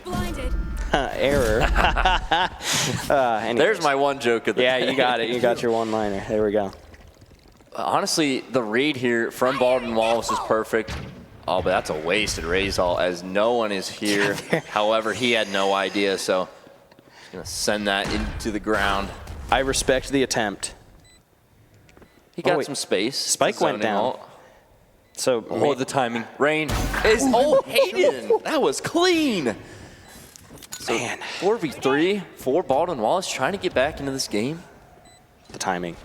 Blinded. Error. There's my one joke of the day. Yeah, you got it. You got your one-liner. There we go. Honestly, the read here from Baldwin Wallace is perfect. Oh, but that's a wasted raise all, as no one is here. However, he had no idea, so he's going to send that into the ground. I respect the attempt. He got some space. Spike went down. Alt. So the timing. Rain is Hayden. That was clean. So Man. 4v3 for Baldwin Wallace trying to get back into this game. The timing.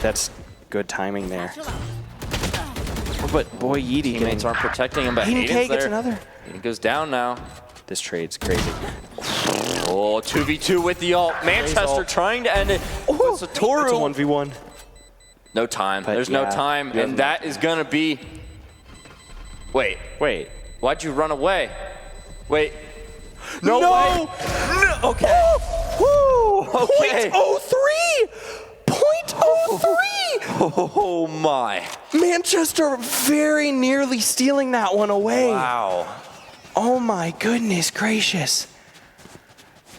That's good timing there. But boy, Yeety teammates aren't protecting him, but Hayden gets another. Hayden goes down now. This trade's crazy. Oh, 2v2 with the ult. Manchester trying to end it. Oh, Satoru. It's a 1v1. No time. There's no time, and that is going to be... Wait. Why'd you run away? Wait. No way. No. Okay. Woo. Okay. 0.03. 0.03. Oh my. Manchester very nearly stealing that one away. Wow. Oh my goodness gracious.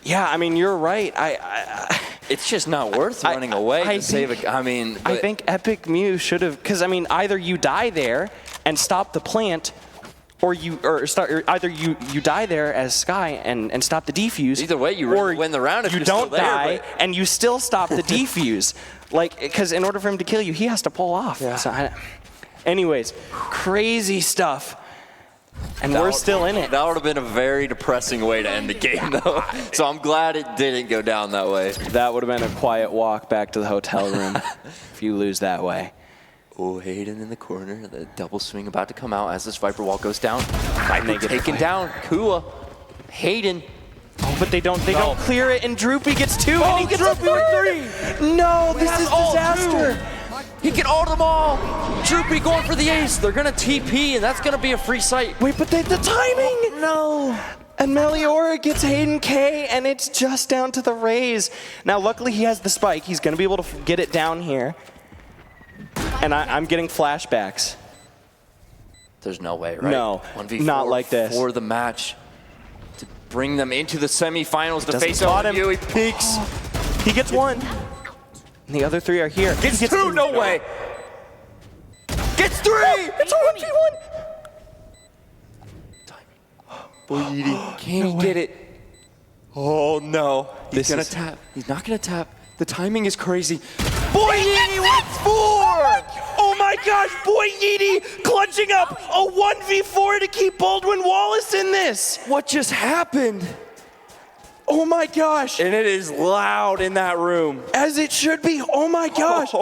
Yeah, I mean, you're right. It's just not worth running away to save a... I think Epic Mew should have... Because, I mean, either you die there and stop the plant, or either you die there as Sky and stop the defuse. Either way, you win the round if you you're don't still there, die and you still stop the defuse. Like, because in order for him to kill you, he has to pull off. Yeah. So anyways, crazy stuff. And we're still in it. That would have been a very depressing way to end the game, though. So I'm glad it didn't go down that way. That would have been a quiet walk back to the hotel room if you lose that way. Oh, Hayden in the corner. The double swing about to come out as this Viper wall goes down. Viper taken down. Kua. Hayden. Oh, but they don't clear it, and Droopy gets 2, and he gets Droopy with 3. No, this is disaster. He can ult them all. Droopy going for the ace. They're going to TP, and that's going to be a free sight. Wait, but the timing! No! And Meliora gets Hayden K, and it's just down to the raise. Now, luckily, he has the spike. He's going to be able to get it down here. And I'm getting flashbacks. There's no way, right? No, 1v4 not like this. For the match to bring them into the semifinals to Doesn't face spot him. OU. He peeks. He gets one. And the other 3 are here. Gets 2, no way. Gets 3. It's a 1v1. Boy, Edie, can he get it? Oh no, he's gonna tap. He's not gonna tap. The timing is crazy. Boy, Edie with 4! Oh my gosh, Boy Yeety clutching up a 1v4 to keep Baldwin Wallace in this. What just happened? Oh my gosh. And it is loud in that room. As it should be. Oh my gosh.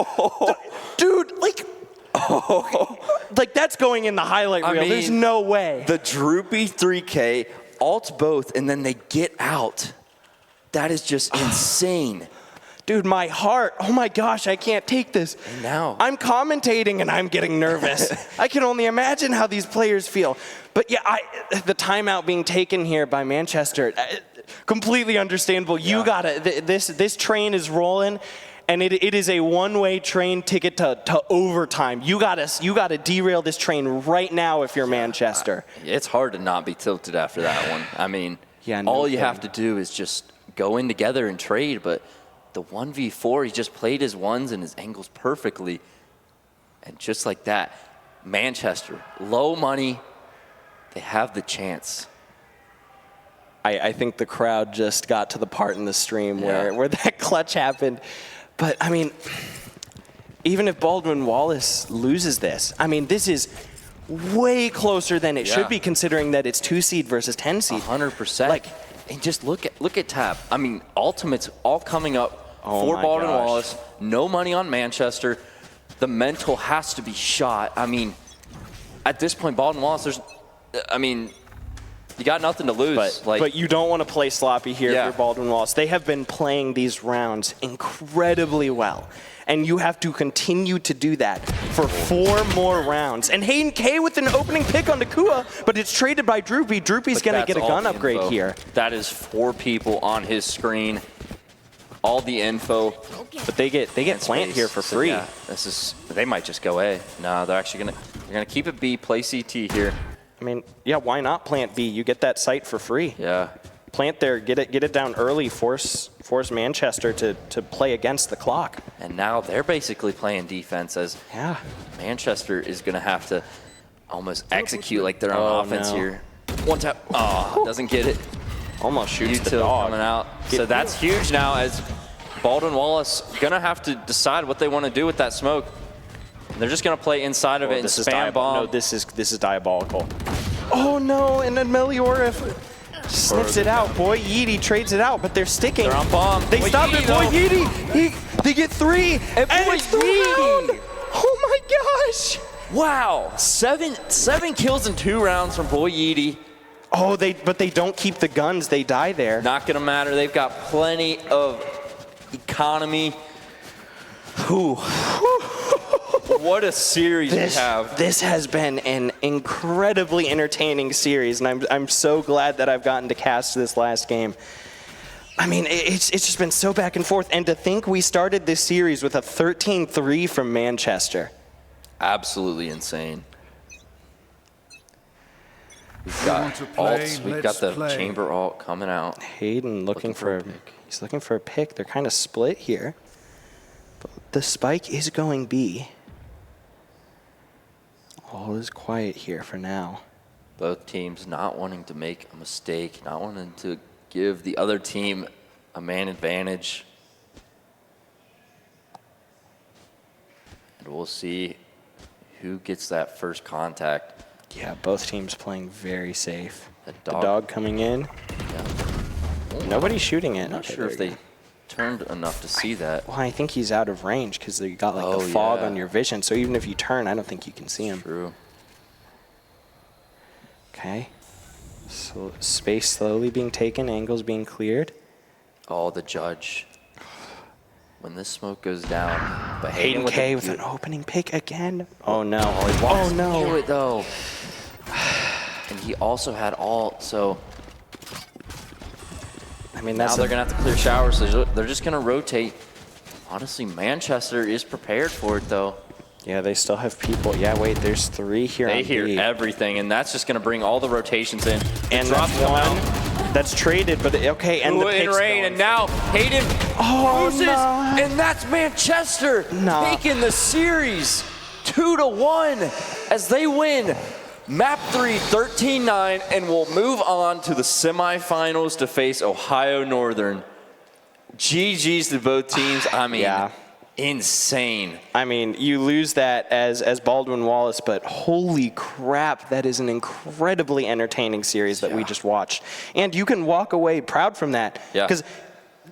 Dude, like, like that's going in the highlight reel. mean, There's no way. The Droopy 3K ults both, and then they get out. That is just insane. Dude, my heart. Oh my gosh, I can't take this. And now I'm commentating and I'm getting nervous. I can only imagine how these players feel. But yeah, the timeout being taken here by Manchester, completely understandable. Yeah. You gotta, this train is rolling. And it is a one-way train ticket to overtime. You gotta derail this train right now if you're Manchester. It's hard to not be tilted after that one. I mean, no all you have to do is just go in together and trade. But the 1v4, he just played his ones and his angles perfectly. And just like that, Manchester, low money, they have the chance. I think the crowd just got to the part in the stream where that clutch happened. But, I mean, even if Baldwin Wallace loses this, I mean, this is way closer than it should be, considering that it's 2 seed versus 10 seed. 100%. Like, and just look at Tab. I mean, ultimates all coming up for Baldwin Wallace. No money on Manchester. The mental has to be shot. I mean, at this point, Baldwin Wallace, you got nothing to lose. But you don't want to play sloppy here for Baldwin Wallace. They have been playing these rounds incredibly well. And you have to continue to do that for 4 more rounds. And Hayden K with an opening pick on Nakua, but it's traded by Droopy. Droopy's going to get a gun upgrade here. That is 4 people on his screen. All the info. But they get plant here for free. So, they might just go A. No, they're actually gonna keep it B, play CT here. I mean, yeah, why not plant B? You get that site for free. Yeah. Plant there, get it down early, force Manchester to play against the clock. And now they're basically playing defense as Manchester is going to have to almost execute like they're on offense here. One tap. Oh, doesn't get it. Almost shoots the Util dog. coming out. So that's huge now as Baldwin Wallace going to have to decide what they want to do with that smoke. They're just going to play inside of it and spam bomb. No, this is diabolical. Oh no, and then Meliora snips it out. Boy Yeety trades it out, but they're sticking. They're on bomb. They stop it. Boy Yeety, they get 3, and it's the round. Oh my gosh. Wow, seven kills in 2 rounds from Boy Yeety. Oh, but they don't keep the guns. They die there. Not going to matter. They've got plenty of economy. Whew. What a series we have. This has been an incredibly entertaining series, and I'm so glad that I've gotten to cast this last game. I mean, it's just been so back and forth, and to think we started this series with a 13-3 from Manchester. Absolutely insane. We've got alts. We've got the chamber alt coming out. Hayden looking for he's looking for a pick. They're kind of split here. But the spike is going B. All is quiet here for now. Both teams not wanting to make a mistake, not wanting to give the other team a man advantage. And we'll see who gets that first contact. Yeah, both teams playing very safe. The dog coming in. Yeah. Nobody's shooting it. I'm not sure if they turned enough to see that. Well, I think he's out of range because you got like the fog on your vision. So even if you turn, I don't think you can see him. True. Okay. So space slowly being taken, angles being cleared. Oh, the judge. when this smoke goes down. But Hayden K with an opening pick again. Oh no. Oh Do no. it though. And he also had all, so I mean, now that's they're going to have to clear showers, so they're just going to rotate. Honestly, Manchester is prepared for it, though. yeah, they still have people. Yeah, wait, there's 3 here They on hear B. everything, and that's just going to bring all the rotations in. And drop that's one that's traded, but okay, and the in pick's rain, going and now Hayden loses, no. and that's Manchester No. taking the series 2-1 as they win map 3, 13-9, and will move on to the semifinals to face Ohio Northern. GG's to both teams. I mean, Yeah. insane. I mean, you lose that as Baldwin Wallace, but holy crap, that is an incredibly entertaining series that we just watched. And you can walk away proud from that. Yeah. Because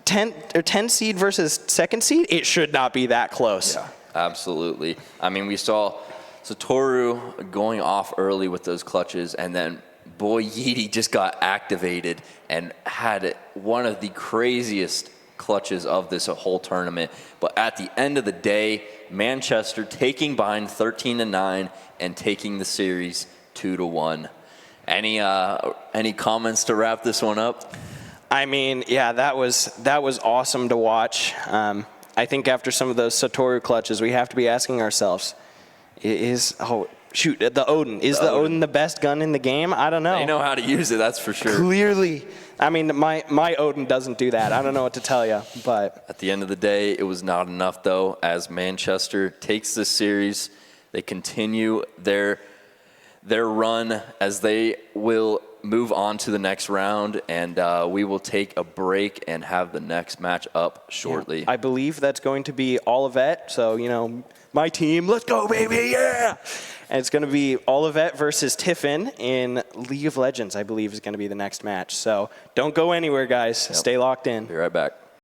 10 seed versus 2nd seed, it should not be that close. Yeah, absolutely. I mean, we saw Satoru going off early with those clutches, and then boy Yeety just got activated and had one of the craziest clutches of this whole tournament. But at the end of the day, Manchester taking behind 13-9 and taking the series 2-1. Any comments to wrap this one up? I mean, yeah, that was awesome to watch. I think after some of those Satoru clutches, we have to be asking ourselves, the Odin. Is the Odin the best gun in the game? I don't know. They know how to use it, that's for sure. Clearly. I mean, my Odin doesn't do that. I don't know what to tell you, but At the end of the day, it was not enough, though, as Manchester takes this series. They continue their run as they will move on to the next round, and we will take a break and have the next match up shortly. I believe that's going to be Olivet. So, my team, let's go, baby, yeah! And it's going to be Olivet versus Tiffin in League of Legends, I believe, is going to be the next match. So don't go anywhere, guys. Stay locked in. Be right back.